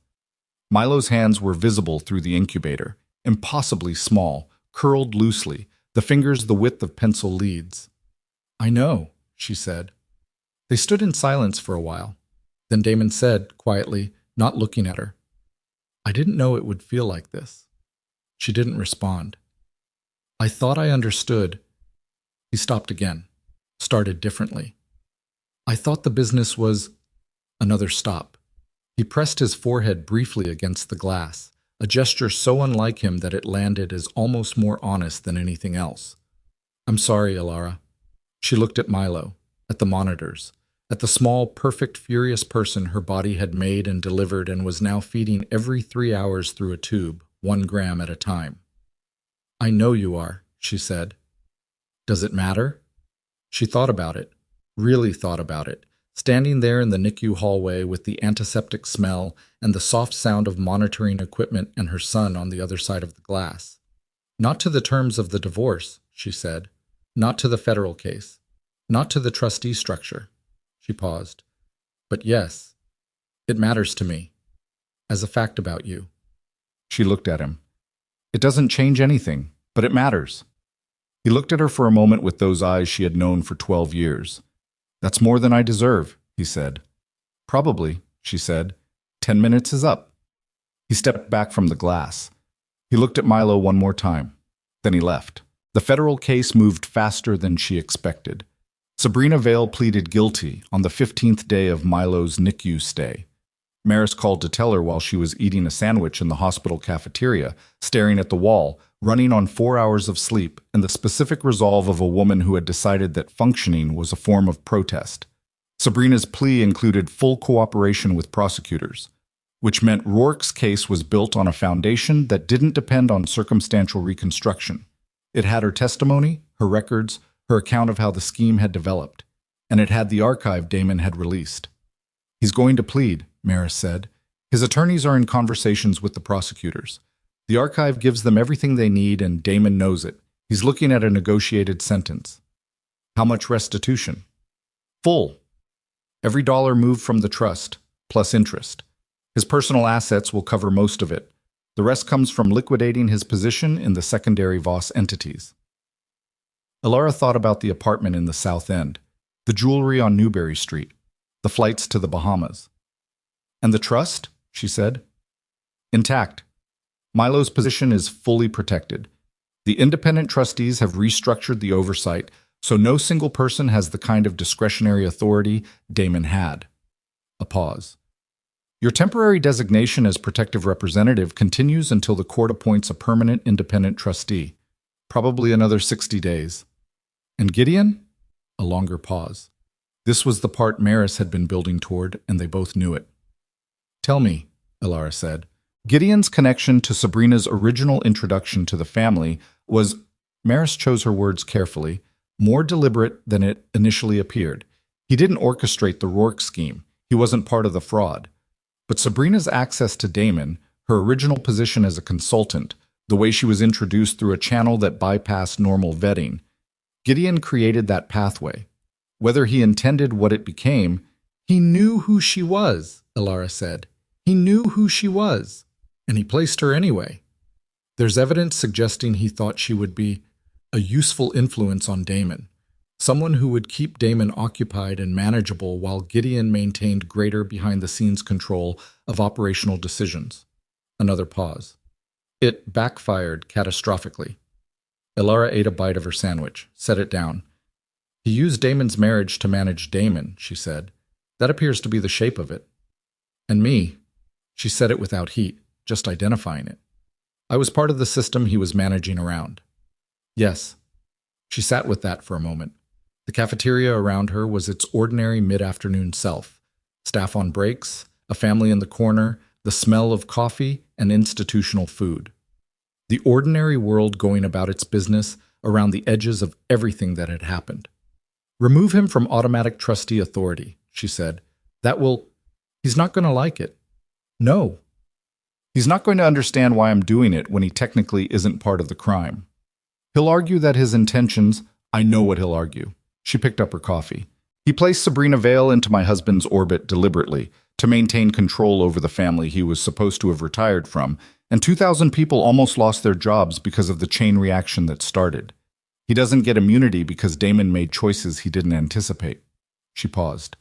Milo's hands were visible through the incubator, impossibly small, curled loosely, the fingers the width of pencil leads. "I know," she said. They stood in silence for a while. Then Damon said, quietly, not looking at her, "I didn't know it would feel like this." She didn't respond. "I thought I understood." He stopped again, started differently. "I thought the business was—" Another stop. He pressed his forehead briefly against the glass, a gesture so unlike him that it landed as almost more honest than anything else. "I'm sorry, Elara." She looked at Milo, at the monitors, at the small, perfect, furious person her body had made and delivered and was now feeding every 3 hours through a tube, 1 gram at a time. "I know you are," she said. "Does it matter?" She thought about it, really thought about it, standing there in the NICU hallway with the antiseptic smell and the soft sound of monitoring equipment and her son on the other side of the glass. "Not to the terms of the divorce," she said. "Not to the federal case. Not to the trustee structure." She paused. "But yes, it matters to me. As a fact about you." She looked at him. "It doesn't change anything, but it matters." He looked at her for a moment with those eyes she had known for 12 years. "That's more than I deserve," he said. "Probably," she said. 10 minutes is up." He stepped back from the glass. He looked at Milo one more time. Then he left. The federal case moved faster than she expected. Sabrina Vale pleaded guilty on the 15th day of Milo's NICU stay. Maris called to tell her while she was eating a sandwich in the hospital cafeteria, staring at the wall, running on 4 hours of sleep, and the specific resolve of a woman who had decided that functioning was a form of protest. Sabrina's plea included full cooperation with prosecutors, which meant Rourke's case was built on a foundation that didn't depend on circumstantial reconstruction. It had her testimony, her records, her account of how the scheme had developed, and it had the archive Damon had released. "He's going to plead," Maris said. "His attorneys are in conversations with the prosecutors. The archive gives them everything they need, and Damon knows it. He's looking at a negotiated sentence." "How much restitution?" "Full. Every dollar moved from the trust, plus interest. His personal assets will cover most of it. The rest comes from liquidating his position in the secondary Voss entities." Elara thought about the apartment in the South End, the jewelry on Newberry Street, the flights to the Bahamas. "And the trust?" she said. "Intact. Milo's position is fully protected. The independent trustees have restructured the oversight, so no single person has the kind of discretionary authority Damon had." A pause. "Your temporary designation as protective representative continues until the court appoints a permanent independent trustee, probably another 60 days. And Gideon?" A longer pause. This was the part Maris had been building toward, and they both knew it. "Tell me," Elara said. Gideon's connection to Sabrina's original introduction to the family was, Maris chose her words carefully, more deliberate than it initially appeared. He didn't orchestrate the Rourke scheme. He wasn't part of the fraud. But Sabrina's access to Damon, her original position as a consultant, the way she was introduced through a channel that bypassed normal vetting, Gideon created that pathway. Whether he intended what it became, he knew who she was, Elara said. He knew who she was, and he placed her anyway. There's evidence suggesting he thought she would be a useful influence on Damon, Someone who would keep Damon occupied and manageable while Gideon maintained greater behind-the-scenes control of operational decisions. Another pause. It backfired catastrophically. Elara ate a bite of her sandwich, set it down. He used Damon's marriage to manage Damon, she said. That appears to be the shape of it. And me. She said it without heat, just identifying it. I was part of the system he was managing around. Yes. She sat with that for a moment. The cafeteria around her was its ordinary mid-afternoon self. Staff on breaks, a family in the corner, the smell of coffee, and institutional food. The ordinary world going about its business around the edges of everything that had happened. Remove him from automatic trustee authority, she said. He's not going to like it. No. He's not going to understand why I'm doing it when he technically isn't part of the crime. He'll argue that his intentions, I know what he'll argue. She picked up her coffee. He placed Sabrina Vale into my husband's orbit deliberately to maintain control over the family he was supposed to have retired from, and 2,000 people almost lost their jobs because of the chain reaction that started. He doesn't get immunity because Damon made choices he didn't anticipate. She paused.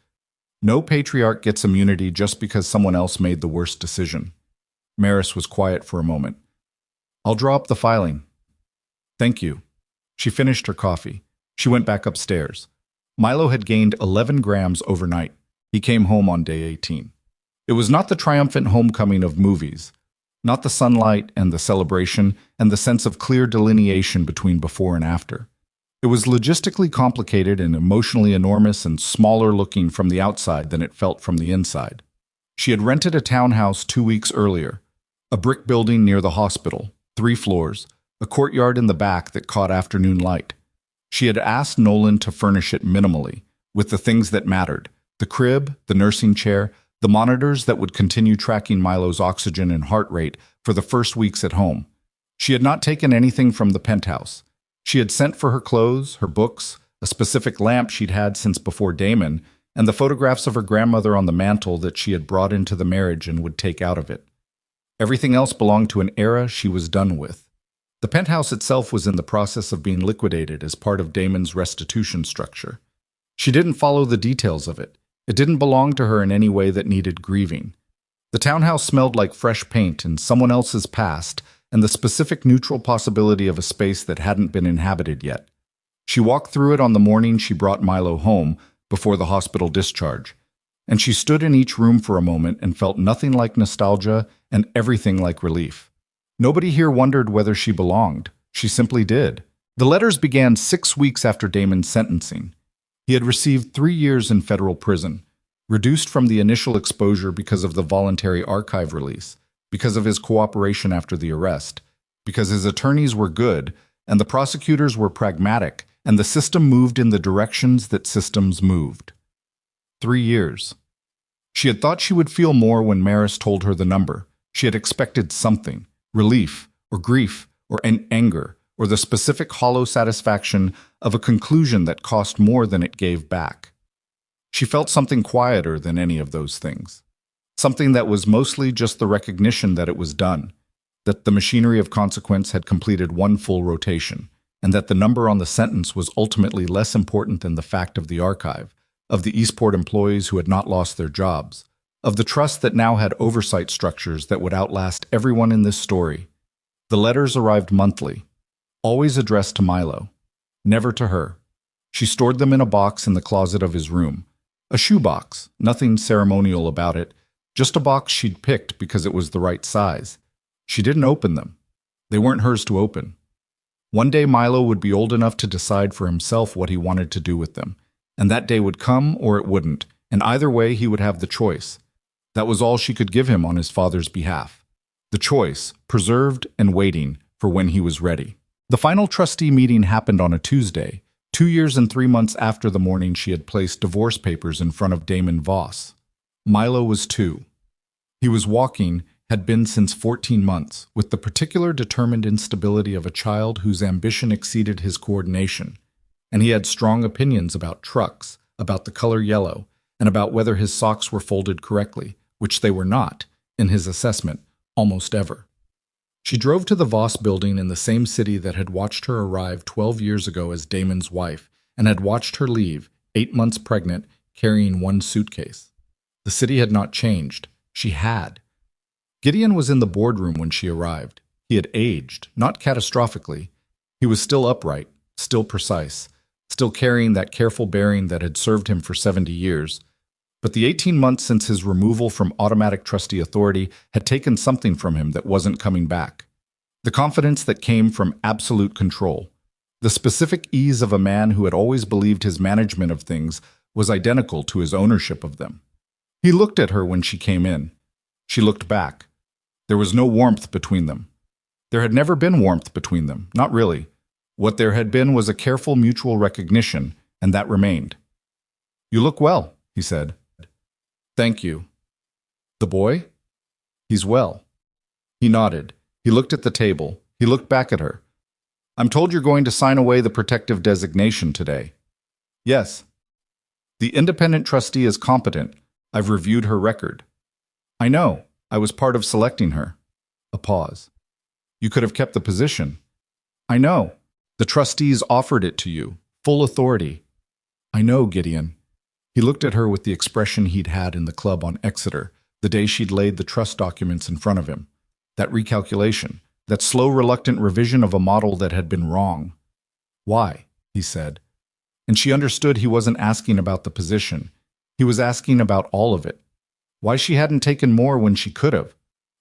No patriarch gets immunity just because someone else made the worst decision. Maris was quiet for a moment. I'll draw up the filing. Thank you. She finished her coffee. She went back upstairs. Milo had gained 11 grams overnight. He came home on day 18. It was not the triumphant homecoming of movies, not the sunlight and the celebration and the sense of clear delineation between before and after. It was logistically complicated and emotionally enormous and smaller looking from the outside than it felt from the inside. She had rented a townhouse 2 weeks earlier, a brick building near the hospital, 3 floors, a courtyard in the back that caught afternoon light. She had asked Nolan to furnish it minimally, with the things that mattered, the crib, the nursing chair, the monitors that would continue tracking Milo's oxygen and heart rate for the first weeks at home. She had not taken anything from the penthouse. She had sent for her clothes, her books, a specific lamp she'd had since before Damon, and the photographs of her grandmother on the mantle that she had brought into the marriage and would take out of it. Everything else belonged to an era she was done with. The penthouse itself was in the process of being liquidated as part of Damon's restitution structure. She didn't follow the details of it. It didn't belong to her in any way that needed grieving. The townhouse smelled like fresh paint and someone else's past, and the specific neutral possibility of a space that hadn't been inhabited yet. She walked through it on the morning she brought Milo home, before the hospital discharge, and she stood in each room for a moment and felt nothing like nostalgia and everything like relief. Nobody here wondered whether she belonged. She simply did. The letters began 6 weeks after Damon's sentencing. He had received 3 years in federal prison, reduced from the initial exposure because of the voluntary archive release, because of his cooperation after the arrest, because his attorneys were good and the prosecutors were pragmatic and the system moved in the directions that systems moved. 3 years. She had thought she would feel more when Maris told her the number. She had expected something, relief, or grief, or an anger, or the specific hollow satisfaction of a conclusion that cost more than it gave back. She felt something quieter than any of those things. Something that was mostly just the recognition that it was done, that the machinery of consequence had completed 1 full rotation, and that the number on the sentence was ultimately less important than the fact of the archive, of the Eastport employees who had not lost their jobs, of the trust that now had oversight structures that would outlast everyone in this story. The letters arrived monthly, always addressed to Milo, never to her. She stored them in a box in the closet of his room, a shoebox, nothing ceremonial about it, just a box she'd picked because it was the right size. She didn't open them. They weren't hers to open. One day Milo would be old enough to decide for himself what he wanted to do with them, and that day would come or it wouldn't, and either way he would have the choice. That was all she could give him on his father's behalf. The choice, preserved and waiting for when he was ready. The final trustee meeting happened on a Tuesday, 2 years and 3 months after the morning she had placed divorce papers in front of Damon Voss. Milo was 2. He was walking, had been since 14 months, with the particular determined instability of a child whose ambition exceeded his coordination, and he had strong opinions about trucks, about the color yellow, and about whether his socks were folded correctly, which they were not, in his assessment, almost ever. She drove to the Voss building in the same city that had watched her arrive 12 years ago as Damon's wife, and had watched her leave, 8 months pregnant, carrying one suitcase. The city had not changed. She had. Gideon was in the boardroom when she arrived. He had aged, not catastrophically. He was still upright, still precise, still carrying that careful bearing that had served him for 70 years. But the 18 months since his removal from automatic trustee authority had taken something from him that wasn't coming back. The confidence that came from absolute control. The specific ease of a man who had always believed his management of things was identical to his ownership of them. He looked at her when she came in. She looked back. There was no warmth between them. There had never been warmth between them, not really. What there had been was a careful mutual recognition, and that remained. "You look well," he said. "Thank you." "The boy?" "He's well." He nodded. He looked at the table. He looked back at her. "I'm told you're going to sign away the protective designation today." "Yes." "The independent trustee is competent. I've reviewed her record." "I know. I was part of selecting her." A pause. "You could have kept the position." "I know. The trustees offered it to you. Full authority." "I know, Gideon." He looked at her with the expression he'd had in the club on Exeter, the day she'd laid the trust documents in front of him. That recalculation, that slow, reluctant revision of a model that had been wrong. "Why?" he said. And she understood he wasn't asking about the position. He was asking about all of it. Why she hadn't taken more when she could have.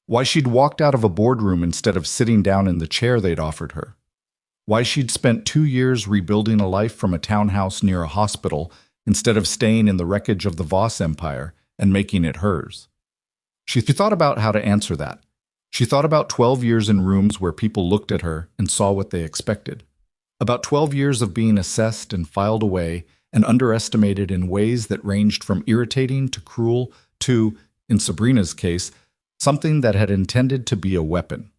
Why she'd walked out of a boardroom instead of sitting down in the chair they'd offered her. Why she'd spent 2 years rebuilding a life from a townhouse near a hospital instead of staying in the wreckage of the Voss empire and making it hers. She thought about how to answer that. She thought about 12 years in rooms where people looked at her and saw what they expected. About 12 years of being assessed and filed away and underestimated in ways that ranged from irritating to cruel to, in Sabrina's case, something that had intended to be a weapon.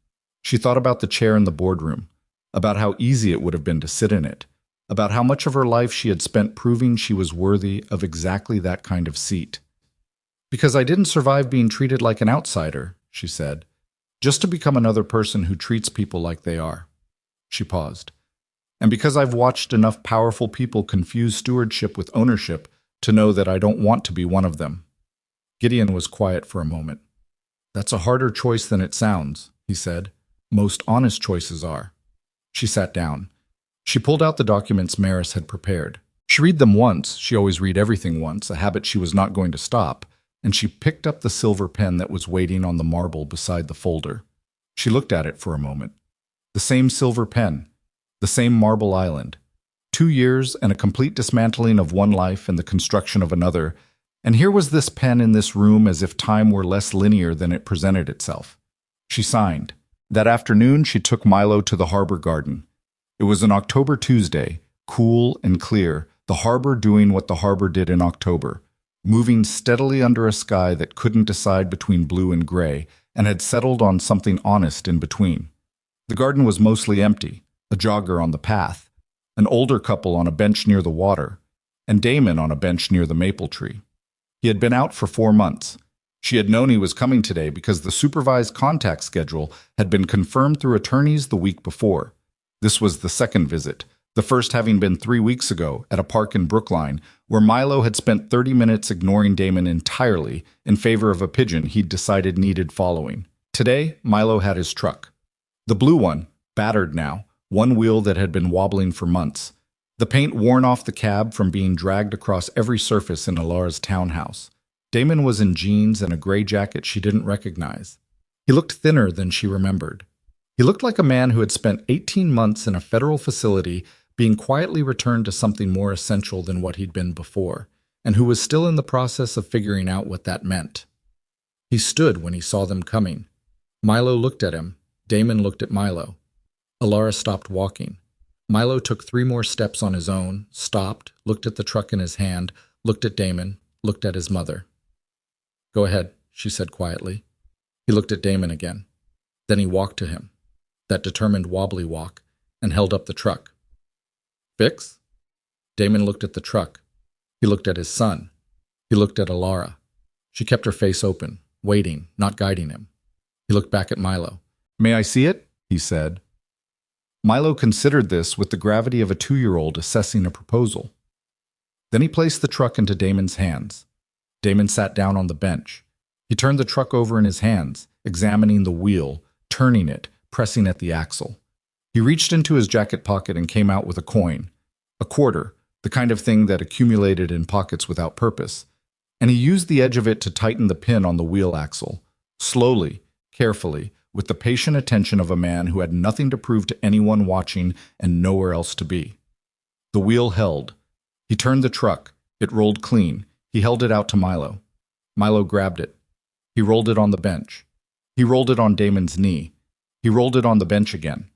She thought about the chair in the boardroom, about how easy it would have been to sit in it, about how much of her life she had spent proving she was worthy of exactly that kind of seat. "Because I didn't survive being treated like an outsider," she said, "just to become another person who treats people like they are." She paused. "And because I've watched enough powerful people confuse stewardship with ownership to know that I don't want to be one of them." Gideon was quiet for a moment. "That's a harder choice than it sounds," he said. "Most honest choices are." She sat down. She pulled out the documents Maris had prepared. She read them once, she always read everything once, a habit she was not going to stop, and she picked up the silver pen that was waiting on the marble beside the folder. She looked at it for a moment. The same silver pen, the same marble island. 2 years and a complete dismantling of one life and the construction of another, and here was this pen in this room as if time were less linear than it presented itself. She signed. That afternoon she took Milo to the harbor garden. It was an October Tuesday, cool and clear, the harbor doing what the harbor did in October, moving steadily under a sky that couldn't decide between blue and gray, and had settled on something honest in between. The garden was mostly empty, a jogger on the path, an older couple on a bench near the water, and Damon on a bench near the maple tree. He had been out for 4 months. She had known he was coming today because the supervised contact schedule had been confirmed through attorneys the week before. This was the second visit, the first having been 3 weeks ago at a park in Brookline, where Milo had spent 30 minutes ignoring Damon entirely in favor of a pigeon he'd decided needed following. Today, Milo had his truck. The blue one, battered now, one wheel that had been wobbling for months. The paint worn off the cab from being dragged across every surface in Elara's townhouse. Damon was in jeans and a gray jacket she didn't recognize. He looked thinner than she remembered. He looked like a man who had spent 18 months in a federal facility being quietly returned to something more essential than what he'd been before, and who was still in the process of figuring out what that meant. He stood when he saw them coming. Milo looked at him. Damon looked at Milo. Elara stopped walking. Milo took 3 more steps on his own, stopped, looked at the truck in his hand, looked at Damon, looked at his mother. "Go ahead," she said quietly. He looked at Damon again. Then he walked to him, that determined wobbly walk, and held up the truck. "Fix?" Damon looked at the truck. He looked at his son. He looked at Elara. She kept her face open, waiting, not guiding him. He looked back at Milo. "May I see it?" he said. Milo considered this with the gravity of a 2-year-old assessing a proposal. Then he placed the truck into Damon's hands. Damon sat down on the bench. He turned the truck over in his hands, examining the wheel, turning it, pressing at the axle. He reached into his jacket pocket and came out with a coin, a quarter, the kind of thing that accumulated in pockets without purpose, and he used the edge of it to tighten the pin on the wheel axle, slowly, carefully, with the patient attention of a man who had nothing to prove to anyone watching and nowhere else to be. The wheel held. He turned the truck. It rolled clean. He held it out to Milo. Milo grabbed it. He rolled it on the bench. He rolled it on Damon's knee. He rolled it on the bench again.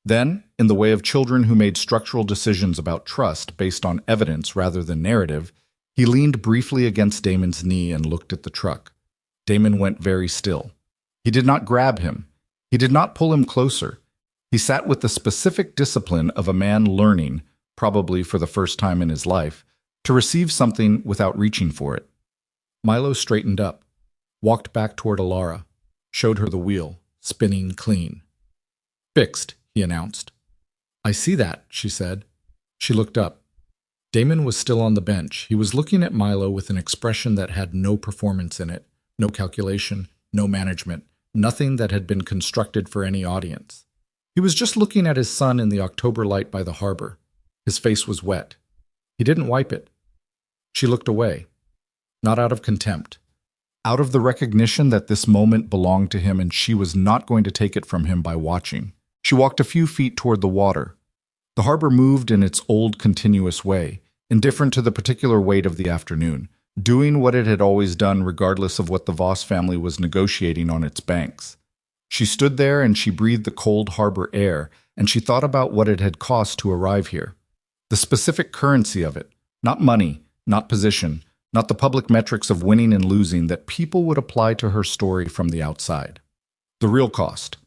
Then, in the way of children who made structural decisions about trust based on evidence rather than narrative, he leaned briefly against Damon's knee and looked at the truck. Damon went very still. He did not grab him. He did not pull him closer. He sat with the specific discipline of a man learning, probably for the first time in his life, to receive something without reaching for it. Milo straightened up, walked back toward Elara, showed her the wheel, spinning clean. "Fixed," he announced. "I see that," she said. She looked up. Damon was still on the bench. He was looking at Milo with an expression that had no performance in it, no calculation, no management, nothing that had been constructed for any audience. He was just looking at his son in the October light by the harbor. His face was wet. He didn't wipe it. She looked away, not out of contempt, out of the recognition that this moment belonged to him and she was not going to take it from him by watching. She walked a few feet toward the water. The harbor moved in its old continuous way, indifferent to the particular weight of the afternoon, doing what it had always done regardless of what the Voss family was negotiating on its banks. She stood there and she breathed the cold harbor air, and she thought about what it had cost to arrive here. The specific currency of it, not money, not position, not the public metrics of winning and losing that people would apply to her story from the outside. The real cost.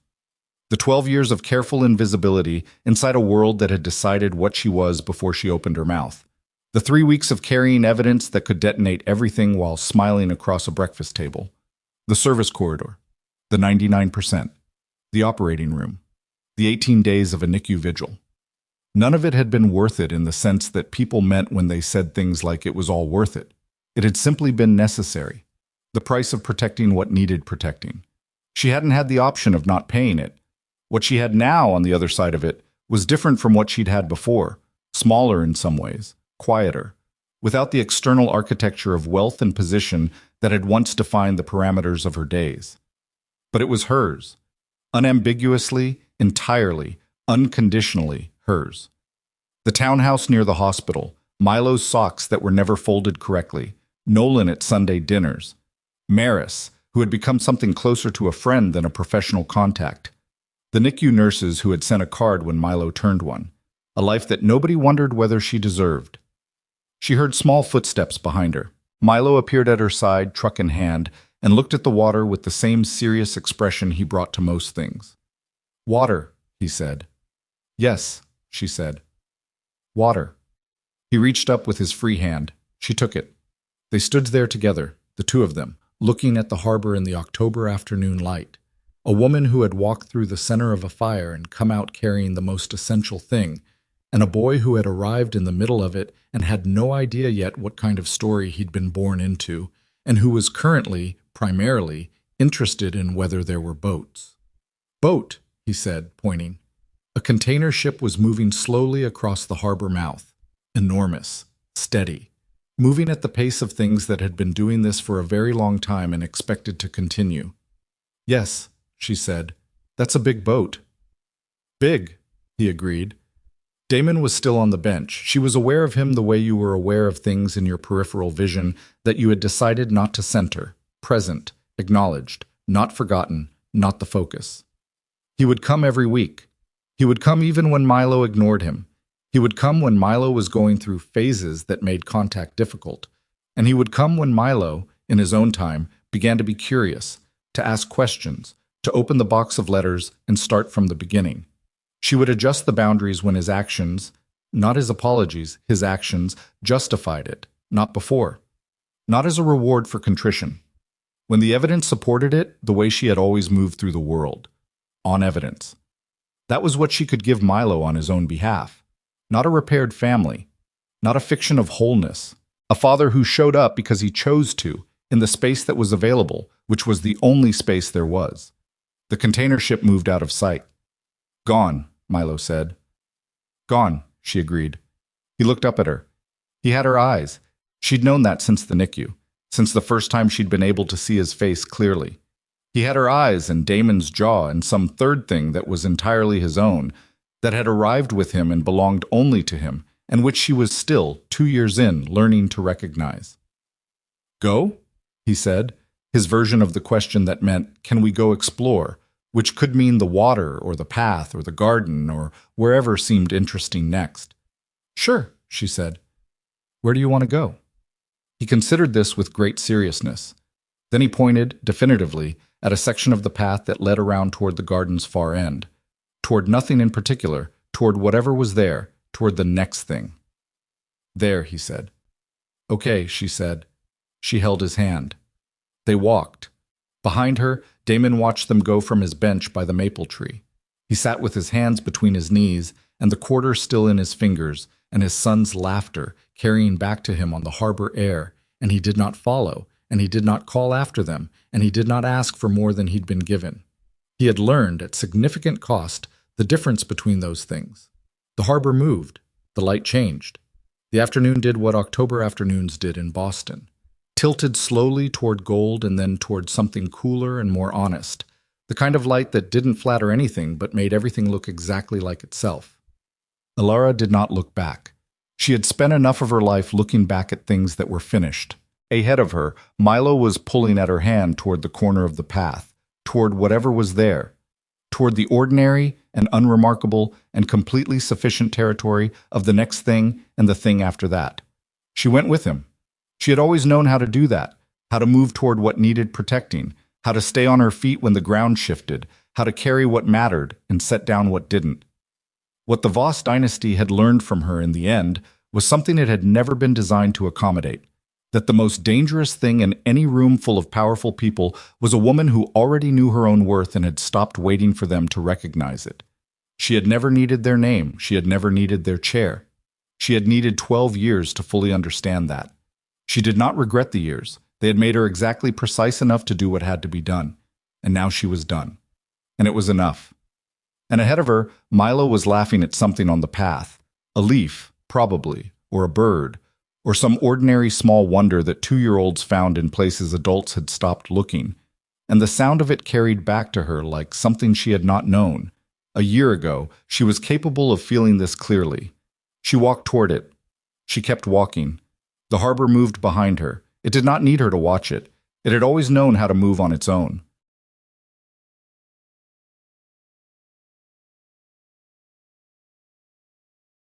The 12 years of careful invisibility inside a world that had decided what she was before she opened her mouth. The 3 weeks of carrying evidence that could detonate everything while smiling across a breakfast table. The service corridor. The 99%. The operating room. The 18 days of a NICU vigil. None of it had been worth it in the sense that people meant when they said things like it was all worth it. It had simply been necessary. The price of protecting what needed protecting. She hadn't had the option of not paying it. What she had now on the other side of it was different from what she'd had before, smaller in some ways, quieter, without the external architecture of wealth and position that had once defined the parameters of her days. But it was hers, unambiguously, entirely, unconditionally hers. The townhouse near the hospital, Milo's socks that were never folded correctly, Nolan at Sunday dinners, Maris, who had become something closer to a friend than a professional contact, the NICU nurses who had sent a card when Milo turned one, a life that nobody wondered whether she deserved. She heard small footsteps behind her. Milo appeared at her side, truck in hand, and looked at the water with the same serious expression he brought to most things. "Water," he said. "Yes," she said. "Water." He reached up with his free hand. She took it. They stood there together, the two of them, looking at the harbor in the October afternoon light. A woman who had walked through the center of a fire and come out carrying the most essential thing, and a boy who had arrived in the middle of it and had no idea yet what kind of story he'd been born into, and who was currently, primarily, interested in whether there were boats. "Boat," he said, pointing. A container ship was moving slowly across the harbor mouth, enormous, steady, moving at the pace of things that had been doing this for a very long time and expected to continue. "Yes," she said, "that's a big boat." "Big," he agreed. Damon was still on the bench. She was aware of him the way you were aware of things in your peripheral vision that you had decided not to center, present, acknowledged, not forgotten, not the focus. He would come every week. He would come even when Milo ignored him. He would come when Milo was going through phases that made contact difficult. And he would come when Milo, in his own time, began to be curious, to ask questions, to open the box of letters and start from the beginning. She would adjust the boundaries when his actions, not his apologies, his actions, justified it, not before. Not as a reward for contrition. When the evidence supported it, the way she had always moved through the world. On evidence. That was what she could give Milo on his own behalf. Not a repaired family, not a fiction of wholeness. A father who showed up because he chose to, in the space that was available, which was the only space there was. The container ship moved out of sight. Gone, Milo said. Gone, she agreed. He looked up at her. He had her eyes. She'd known that since the NICU, since the first time she'd been able to see his face clearly. He had her eyes and Damon's jaw and some third thing that was entirely his own, that had arrived with him and belonged only to him, and which she was still, 2 years in, learning to recognize. Go? He said, his version of the question that meant, can we go explore, which could mean the water or the path or the garden or wherever seemed interesting next. Sure, she said. Where do you want to go? He considered this with great seriousness. Then he pointed, definitively, at a section of the path that led around toward the garden's far end. Toward nothing in particular, toward whatever was there, toward the next thing. There, he said. Okay, she said. She held his hand. They walked. Behind her, Damon watched them go from his bench by the maple tree. He sat with his hands between his knees and the quarter still in his fingers, and his son's laughter carrying back to him on the harbor air, and he did not follow, and he did not call after them, and he did not ask for more than he'd been given. He had learned, at significant cost, the difference between those things. The harbor moved. The light changed. The afternoon did what October afternoons did in Boston. Tilted slowly toward gold and then toward something cooler and more honest. The kind of light that didn't flatter anything but made everything look exactly like itself. Elara did not look back. She had spent enough of her life looking back at things that were finished. Ahead of her, Milo was pulling at her hand toward the corner of the path, toward whatever was there, toward the ordinary and unremarkable and completely sufficient territory of the next thing and the thing after that. She went with him. She had always known how to do that, how to move toward what needed protecting, how to stay on her feet when the ground shifted, how to carry what mattered and set down what didn't. What the Voss dynasty had learned from her in the end was something it had never been designed to accommodate, that the most dangerous thing in any room full of powerful people was a woman who already knew her own worth and had stopped waiting for them to recognize it. She had never needed their name. She had never needed their chair. She had needed 12 years to fully understand that. She did not regret the years. They had made her exactly precise enough to do what had to be done. And now she was done. And it was enough. And ahead of her, Milo was laughing at something on the path. A leaf, probably, or a bird, or some ordinary small wonder that 2-year-olds found in places adults had stopped looking. And the sound of it carried back to her like something she had not known. A year ago, she was capable of feeling this clearly. She walked toward it. She kept walking. The harbor moved behind her. It did not need her to watch it. It had always known how to move on its own.